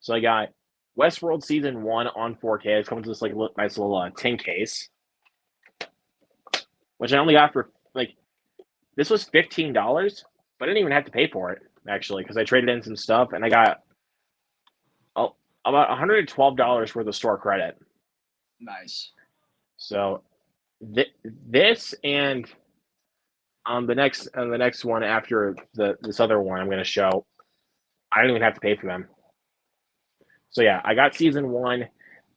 So I got Westworld season 1 on 4K. It's coming to this like nice little tin case, which I only got for like this was $15, but I didn't even have to pay for it actually because I traded in some stuff and I got oh, about $112 worth of store credit. Nice. So this and the next one after this other one I'm going to show, I didn't even have to pay for them. So yeah, I got season 1,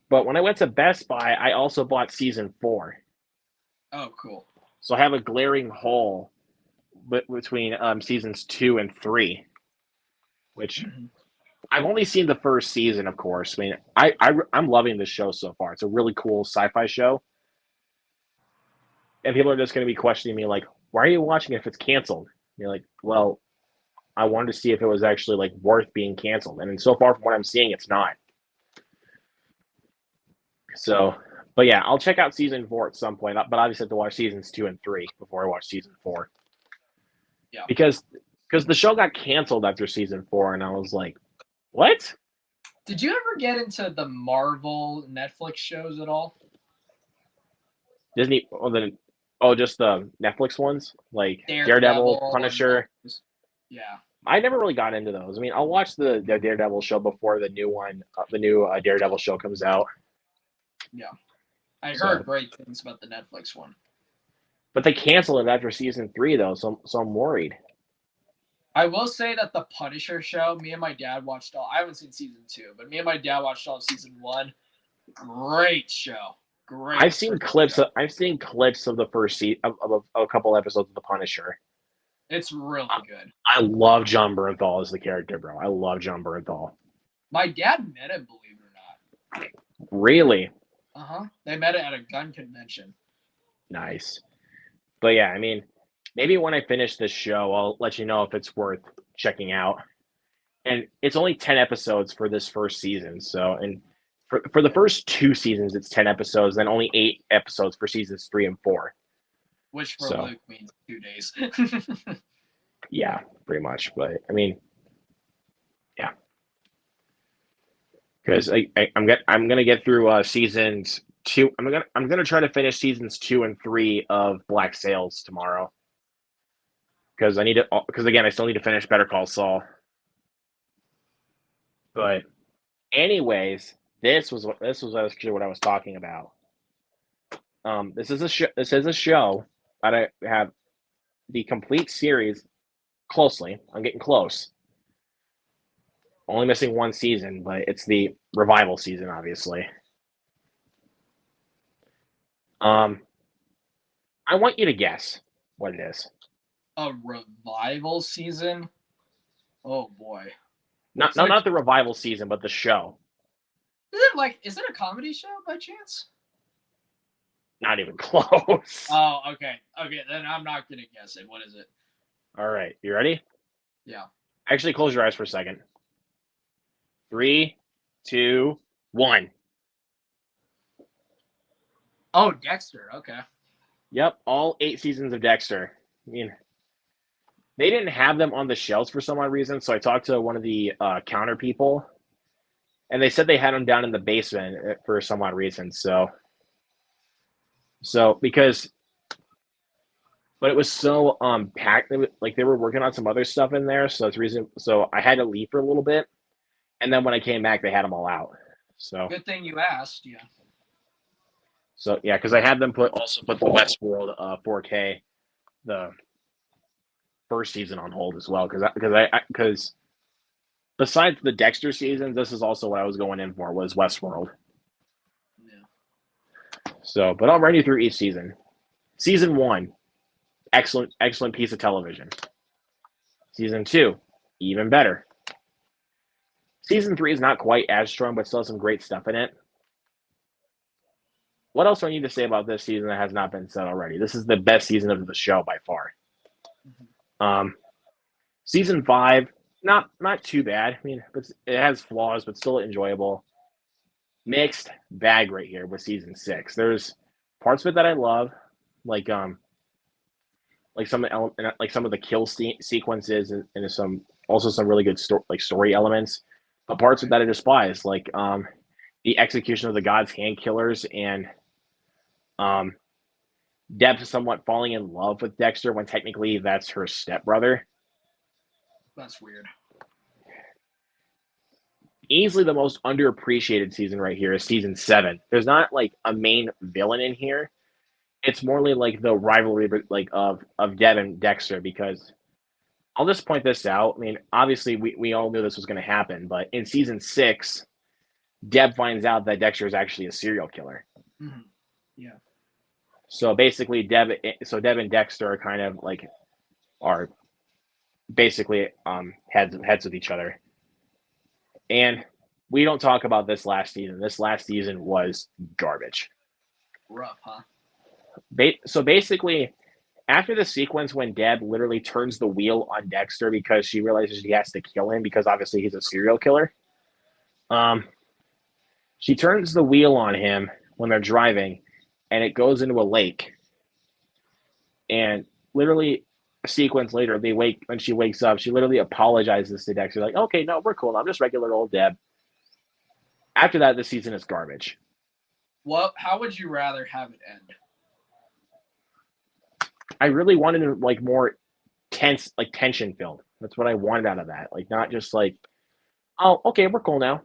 but when I went to Best Buy, I also bought season 4. Oh, cool. So I have a glaring hole between seasons 2 and 3, which I've only seen the first season, of course. I mean, I'm loving this show so far. It's a really cool sci-fi show, and people are just going to be questioning me like, "Why are you watching it if it's canceled?" And you're like, "Well, I wanted to see if it was actually like worth being canceled, and so far from what I'm seeing, it's not." So, but yeah, I'll check out season 4 at some point. But obviously, I have to watch seasons 2 and 3 before I watch season 4 Yeah. because the show got canceled after season 4, and I was like, "What?" Did you ever get into the Marvel Netflix shows at all? Disney, just the Netflix ones like Daredevil, Daredevil and Punisher. yeah. I never really got into those. I mean, I'll watch the Daredevil show before the new one, the new Daredevil show comes out. Yeah. I So, heard great things about the Netflix one. but they canceled it after season 3 though, so I'm worried. I will say that the Punisher show, me and my dad watched all. I haven't seen season 2, but me and my dad watched all of season 1. Great show. Great. I've seen clips. I've seen clips of the first season of a couple episodes of the Punisher. It's really good. I love John Bernthal as the character, bro. I love John Bernthal. My dad met him, believe it or not. Really? They met at a gun convention. Nice. But yeah, I mean, maybe when I finish this show, I'll let you know if it's worth checking out. And it's only 10 episodes for this first season. So, and for the first 2 seasons, it's 10 episodes, then only 8 episodes for seasons 3 and 4. Which for So, Luke means 2 days. yeah, pretty much. But I mean, yeah, because I'm gonna get through seasons two. I'm gonna try to finish seasons 2 and 3 of Black Sails tomorrow because again I still need to finish Better Call Saul. But anyways, this was actually what I was talking about. This is a show that I have the complete series closely. I'm getting close. Only missing one season, but it's the revival season, obviously. I want you to guess what it is. A revival season? Oh boy. Not the revival season, but the show. Is it a comedy show by chance? Not even close. Oh, okay. Okay, then I'm not gonna guess it. What is it? All right, you ready? Yeah. Actually, close your eyes for a second. 3, 2, 1. Oh, Dexter. Okay. Yep, all 8 seasons of Dexter. I mean, they didn't have them on the shelves for some odd reason, so I talked to one of the counter people, and they said they had them down in the basement for some odd reason. So because, but it was so packed. Like they were working on some other stuff in there, so that's the reason. So I had to leave for a little bit, and then when I came back, they had them all out. So good thing you asked. Yeah. So yeah, because I had them put the Westworld 4K the first season on hold as well because besides the Dexter seasons, this is also what I was going in for was Westworld. Yeah. So, but I'll run you through each season. Season 1, excellent piece of television. Season 2, even better. Season 3 is not quite as strong, but still has some great stuff in it. What else do I need to say about this season that has not been said already? This is the best season of the show by far. Season 5, not too bad. I mean, it has flaws, but still enjoyable. Mixed bag right here with season 6. There's parts of it that I love, like some of the kill sequences and some really good story elements. But parts of that I despise, like the execution of the God's Hand killers and Deb somewhat falling in love with Dexter when technically that's her stepbrother. That's weird. Easily the most underappreciated season right here is season 7. There's not like a main villain in here. It's more like the rivalry of Deb and Dexter, because I'll just point this out. I mean, obviously we all knew this was going to happen, but in season 6, Deb finds out that Dexter is actually a serial killer. Mm-hmm. Yeah. So basically, Deb and Dexter are kind of are basically heads with each other. And we don't talk about this last season. This last season was garbage. Rough, huh? So basically, after the sequence when Deb literally turns the wheel on Dexter because she realizes she has to kill him because obviously he's a serial killer, she turns the wheel on him when they're driving, and it goes into a lake. And literally a sequence later, when she wakes up, she literally apologizes to Dexter, like, okay, no, we're cool. I'm just regular old Deb. After that, the season is garbage. Well, how would you rather have it end? I really wanted more tense, tension filled. That's what I wanted out of that. Not just oh, okay, we're cool now.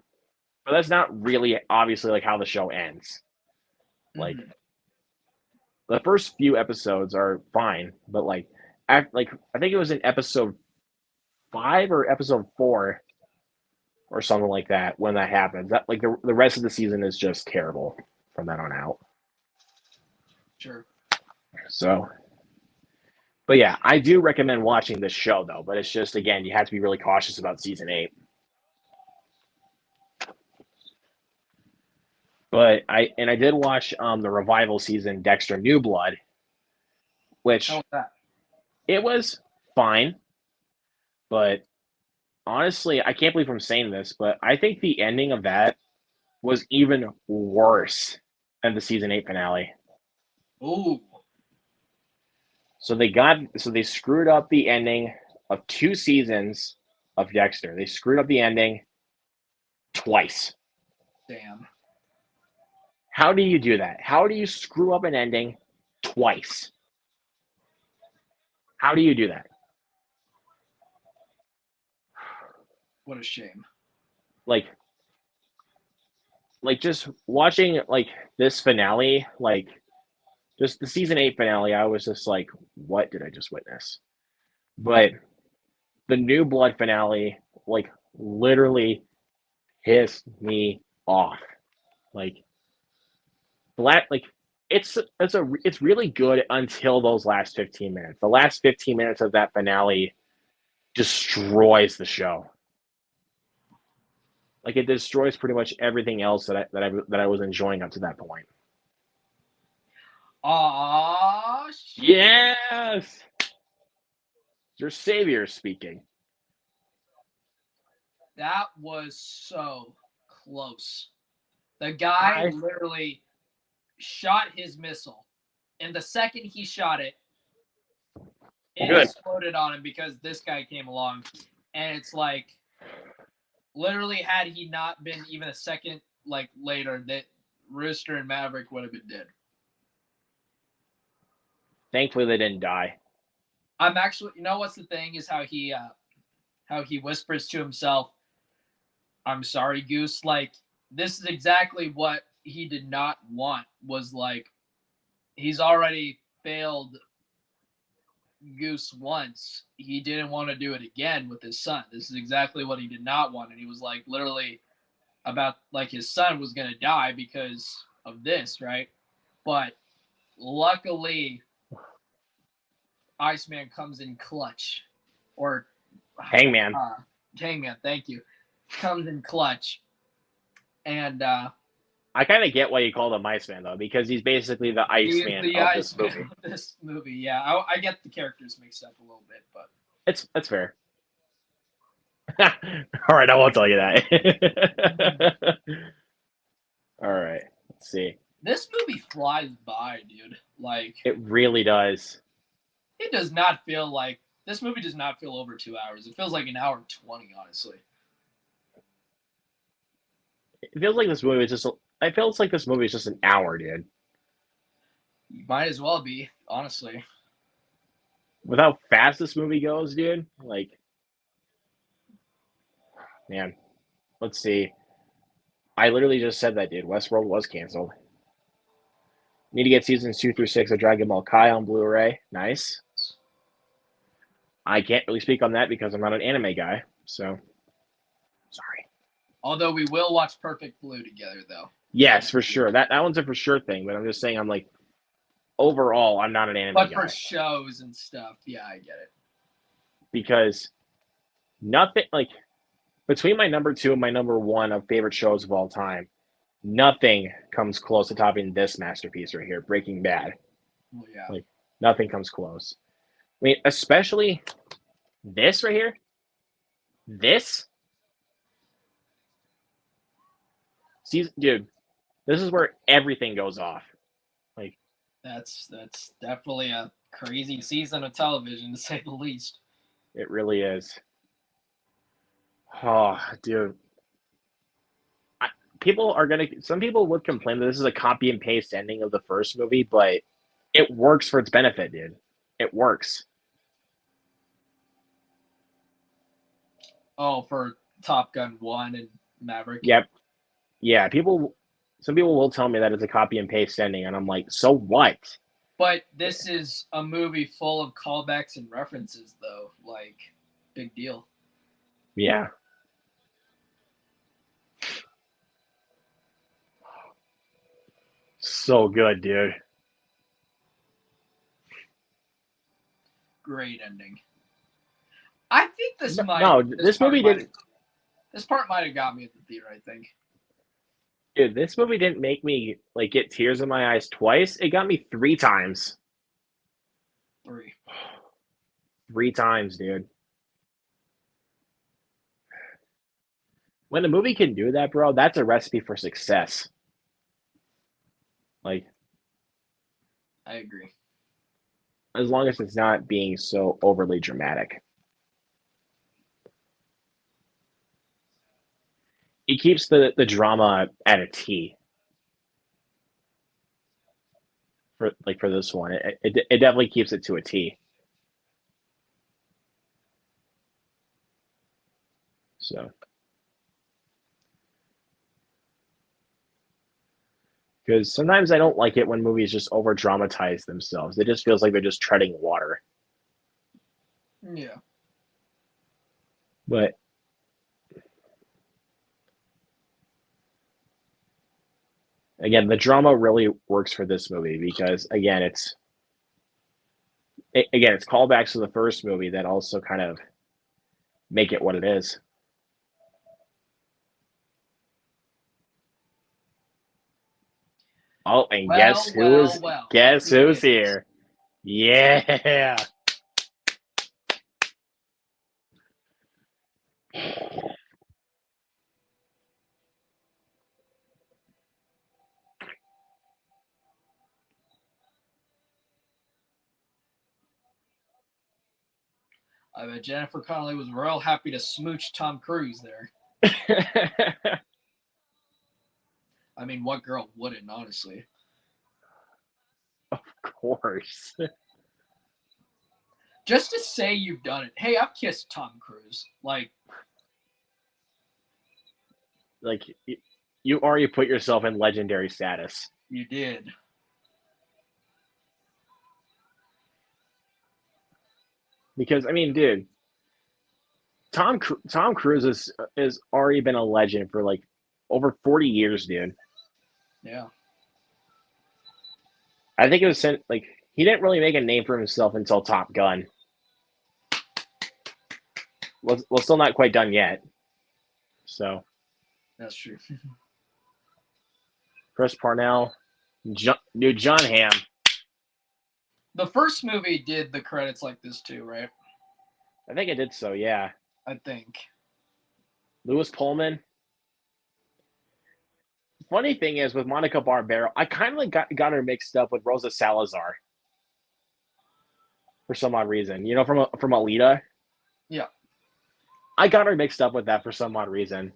But that's not really obviously how the show ends. The first few episodes are fine, but I think it was in episode 5 or episode 4 or something like that when that happens. That the rest of the season is just terrible from that on out. Sure. So, but yeah, I do recommend watching this show though. But it's just, again, you have to be really cautious about season 8. But I did watch the revival season, Dexter New Blood, which it was fine. But honestly, I can't believe I'm saying this, but I think the ending of that was even worse than the season 8 finale. Ooh. So they screwed up the ending of 2 seasons of Dexter. They screwed up the ending twice. Damn. How do you do that? How do you screw up an ending twice? How do you do that? What a shame. Like, just watching like this finale, like just the season 8 finale, I was just like, what did I just witness? But the New Blood finale, like, literally pissed me off. Like, like it's really good until those last 15 minutes. The last 15 minutes of that finale destroys the show. Like, it destroys pretty much everything else that I was enjoying up to that point. Aw, shit. Yes, your savior speaking. That was so close. The guy literally shot his missile, and the second he shot it, it exploded on him because this guy came along, and it's like, literally, had he not been even a second like later, that Rooster and Maverick would have been dead. Thankfully, they didn't die. I'm actually, you know, what's the thing is how he whispers to himself, "I'm sorry, Goose." Like, this is exactly what he did not want. Was like, he's already failed Goose once. He didn't want to do it again with his son. This is exactly what he did not want, and he was like literally about like his son was gonna die because of this, right? But luckily, Iceman comes in clutch, or Hangman. Hangman, thank you, comes in clutch, and I kind of get why you call him Iceman though, because he's basically the Iceman the of this Iceman movie. of this movie. Yeah, I get the characters mixed up a little bit, but That's fair. All right, I won't tell you that. All right, let's see. This movie flies by, dude. Like, it really does. It does not feel like this movie does not feel over 2 hours. It feels like an hour and 20, honestly. It feels like this movie is just. It feels like this movie is just an hour, dude. You might as well be, honestly. With how fast this movie goes, dude. Like, man, let's see. I literally just said that, dude. Westworld was canceled. Need to get seasons 2 through 6 of Dragon Ball Kai on Blu-ray. Nice. I can't really speak on that because I'm not an anime guy. So, sorry. Although we will watch Perfect Blue together, though. Yes, for sure. That one's a for sure thing. But I'm just saying, I'm like, overall, I'm not an anime guy. But for shows and stuff, yeah, I get it. Because nothing, like, between my number 2 and my number 1 of favorite shows of all time, nothing comes close to topping this masterpiece right here, Breaking Bad. Well, yeah. Like, nothing comes close. I mean, especially this right here. This. Dude, this is where everything goes off. Like, that's definitely a crazy season of television, to say the least. It really is. Oh, dude. Some people would complain that this is a copy and paste ending of the first movie, but it works for its benefit, dude. It works. Oh, for Top Gun 1 and Maverick? Yep. Yeah, some people will tell me that it's a copy and paste ending, and I'm like, so what? But this is a movie full of callbacks and references, though. Like, big deal. Yeah. So good, dude. Great ending. I think this This part might have got me at the theater, I think. Dude, this movie didn't make me like get tears in my eyes twice. It got me 3 times. 3 times, dude. When a movie can do that, bro, that's a recipe for success. Like, I agree. As long as it's not being so overly dramatic. It keeps the drama at a T. for this one. It definitely keeps it to a T. So, because sometimes I don't like it when movies just over dramatize themselves. It just feels like they're just treading water. Yeah. But again, the drama really works for this movie because again, it's callbacks to the first movie that also kind of make it what it is. Oh, and guess who's here? Yeah. I bet Jennifer Connelly was real happy to smooch Tom Cruise there. I mean, what girl wouldn't, honestly? Of course. Just to say you've done it. Hey, I've kissed Tom Cruise. Like you already put yourself in legendary status. You did. Because I mean, dude, Tom Cruise is already been a legend for like over 40 years, dude. Yeah. I think it was like he didn't really make a name for himself until Top Gun. Well, still not quite done yet. So that's true. Chris Parnell, dude, John Hamm. The first movie did the credits like this too, right? I think it did so, yeah. I think. Louis Pullman. Funny thing is, with Monica Barbero, I kind of like got her mixed up with Rosa Salazar for some odd reason. You know, from Alita. Yeah. I got her mixed up with that for some odd reason.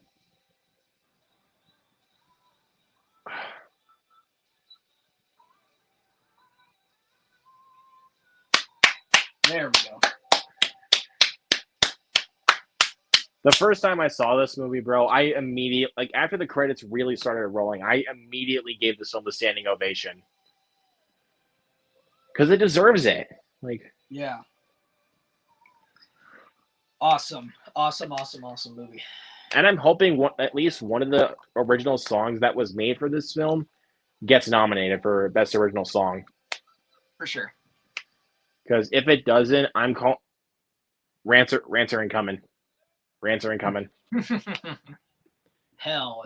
There we go. The first time I saw this movie, bro, I immediately, like, after the credits really started rolling, I immediately gave this film a standing ovation. Because it deserves it. Like, yeah. Awesome movie. And I'm hoping at least one of the original songs that was made for this film gets nominated for Best Original Song. For sure. Because if it doesn't, I'm calling Rancer incoming. Rancer incoming. Hell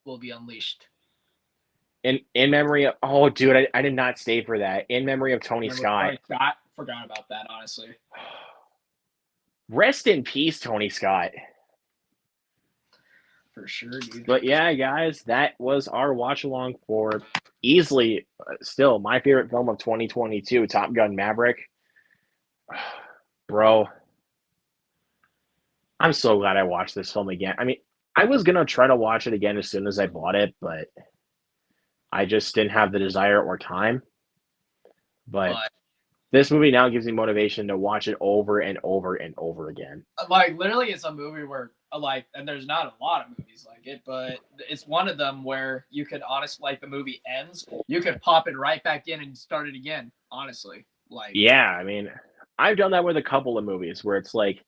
will be unleashed. In memory of, oh, dude, I did not stay for that. In memory of Tony Scott. Forgot about that, honestly. Rest in peace, Tony Scott. For sure, dude. But yeah, guys, that was our watch along for easily still my favorite film of 2022, Top Gun Maverick. Bro, I'm so glad I watched this film again. I mean, I was going to try to watch it again as soon as I bought it, but I just didn't have the desire or time. But this movie now gives me motivation to watch it over and over and over again. Like, literally, it's a movie where, like, and there's not a lot of movies like it, but it's one of them where you could honestly, like, the movie ends, you could pop it right back in and start it again, honestly. Like, yeah, I mean, I've done that with a couple of movies where it's like,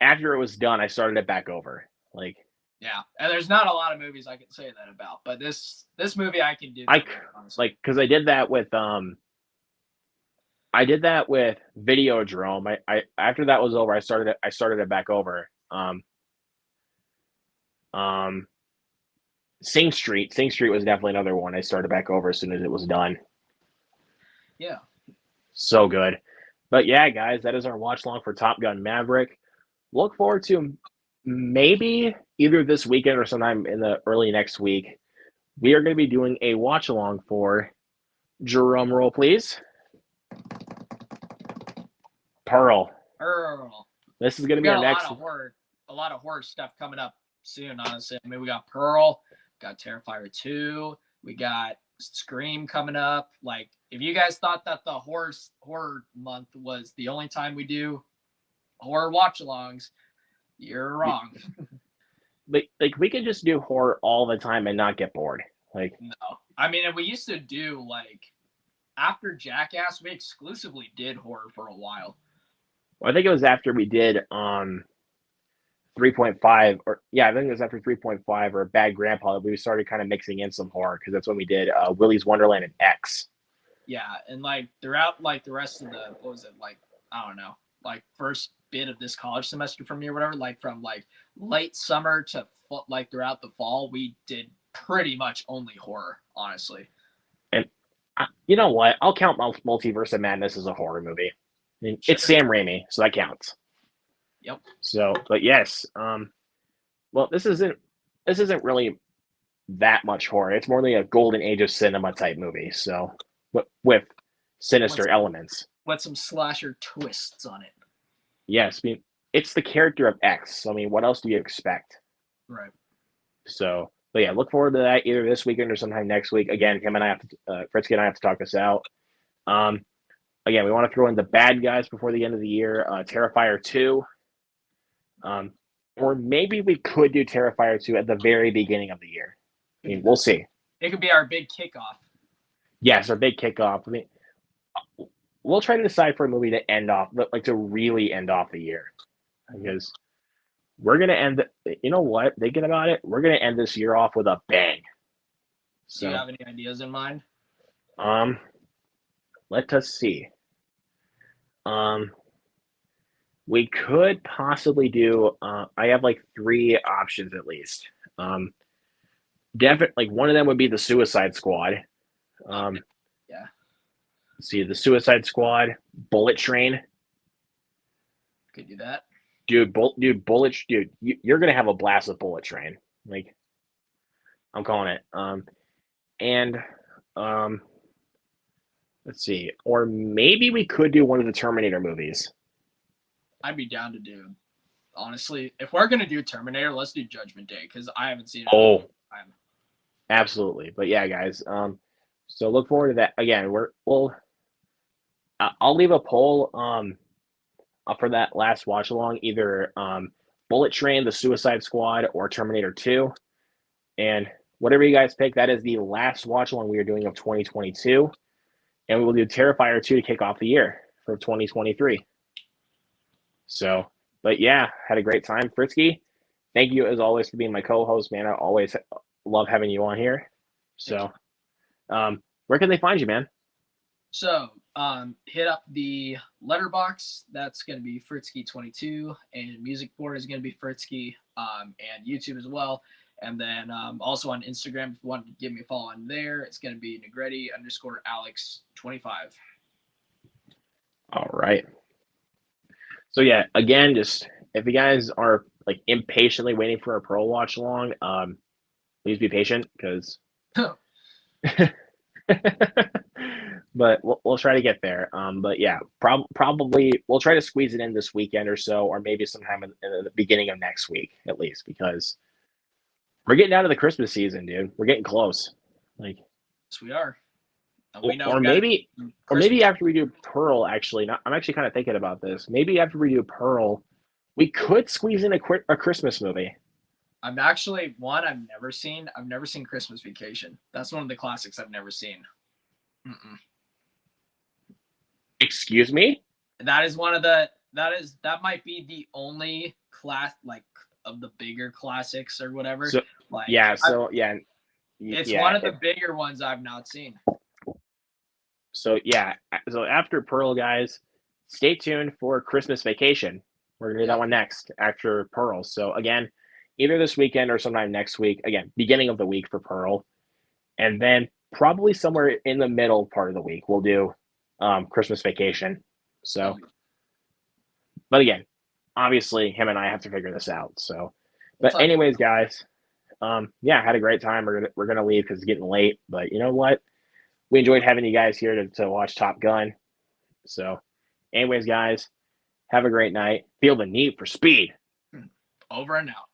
after it was done, I started it back over. Like, yeah, and there's not a lot of movies I can say that about, but this movie I can do. Like, because I did that with Videodrome. I after that was over, I started it back over. Sing Street was definitely another one I started back over as soon as it was done. Yeah. So good. But yeah, guys, that is our watch long for Top Gun Maverick. Look forward to maybe either this weekend or sometime in the early next week. We are going to be doing a watch along for, drum roll, please, Pearl. This is going to be our next. A lot of horror stuff coming up soon, honestly. I mean, we got Pearl, we got Terrifier 2, we got Scream coming up. Like, if you guys thought that the horror month was the only time we do horror watch-alongs, you're wrong. Like we could just do horror all the time and not get bored. Like, No, I mean, we used to do like after Jackass, we exclusively did horror for a while. well, I think it was after we did 3.5, or yeah, I think it was after 3.5 or Bad Grandpa that we started kind of mixing in some horror, because that's when we did Willy's Wonderland and X. Yeah, and like throughout like the rest of the, what was it, like, I don't know, like first bit of this college semester for me or whatever, like from like late summer to like throughout the fall, we did pretty much only horror, honestly. And you know what? I'll count Multiverse of Madness as a horror movie. I mean, Sure. it's Sam Raimi, so that counts. Yep. So, but yes, well, this isn't really that much horror. It's more like a golden age of cinema type movie. So, with sinister elements. With some slasher twists on it. Yes, I mean, it's the character of X. So, I mean, what else do you expect? Right. So, but yeah, look forward to that either this weekend or sometime next week. Again, him and I have to, Fritzky and I have to talk this out. Again, we want to throw in the bad guys before the end of the year. Terrifier 2. Or maybe we could do Terrifier 2 at the very beginning of the year. I mean, we'll see. It could be our big kickoff. Yes, our big kickoff. I mean, we'll try to decide for a movie to end off, like to really end off the year. Because we're going to end, you know what? Thinking about it, we're going to end this year off with a bang. So, do you have any ideas in mind? Let us see. We could possibly do. I have like 3 options at least. Definitely, like one of them would be the Suicide Squad. Yeah. Let's see, the Suicide Squad, Bullet Train. Could do that. Dude, you're gonna have a blast with Bullet Train. Like, I'm calling it. And let's see, or maybe we could do one of the Terminator movies. I'd be down to do. Honestly, if we're gonna do Terminator, let's do Judgment Day, because I haven't seen it. Oh, absolutely. But yeah, guys. So look forward to that. Again, I'll leave a poll for that last watch along, either Bullet Train, the Suicide Squad, or Terminator 2. And whatever you guys pick, that is the last watch along we are doing of 2022. And we will do Terrifier 2 to kick off the year for 2023. So, but yeah, had a great time. Fritzky, thank you as always for being my co-host, man. I always love having you on here. So, where can they find you, man? So, hit up the letterbox. That's going to be Fritzky22, and music board is going to be Fritzky, and YouTube as well. And then also on Instagram, if you want to give me a follow on there, it's going to be Negretti_Alex25. All right. So yeah, again, just if you guys are like impatiently waiting for a Pearl watch along, please be patient, because but we'll try to get there. But yeah, probably we'll try to squeeze it in this weekend or so, or maybe sometime in the beginning of next week at least, because we're getting out of the Christmas season, dude. We're getting close. Like, yes, we are. Or maybe after we do Pearl, actually, I'm actually kind of thinking about this. Maybe after we do Pearl, we could squeeze in a Christmas movie. I've never seen. I've never seen Christmas Vacation. That's one of the classics I've never seen. Mm-mm. Excuse me? That might be the only class, like, of the bigger classics or whatever. So, like, yeah. It's one of the bigger ones I've not seen. So yeah, so after Pearl, guys, stay tuned for Christmas Vacation. We're gonna do that one next after Pearl. So again, either this weekend or sometime next week. Again, beginning of the week for Pearl, and then probably somewhere in the middle part of the week we'll do Christmas Vacation. So, but again, obviously him and I have to figure this out. So, but anyways, guys, yeah, had a great time. We're gonna leave because it's getting late. But you know what? We enjoyed having you guys here to watch Top Gun. So, anyways, guys, have a great night. Feel the need for speed. Over and out.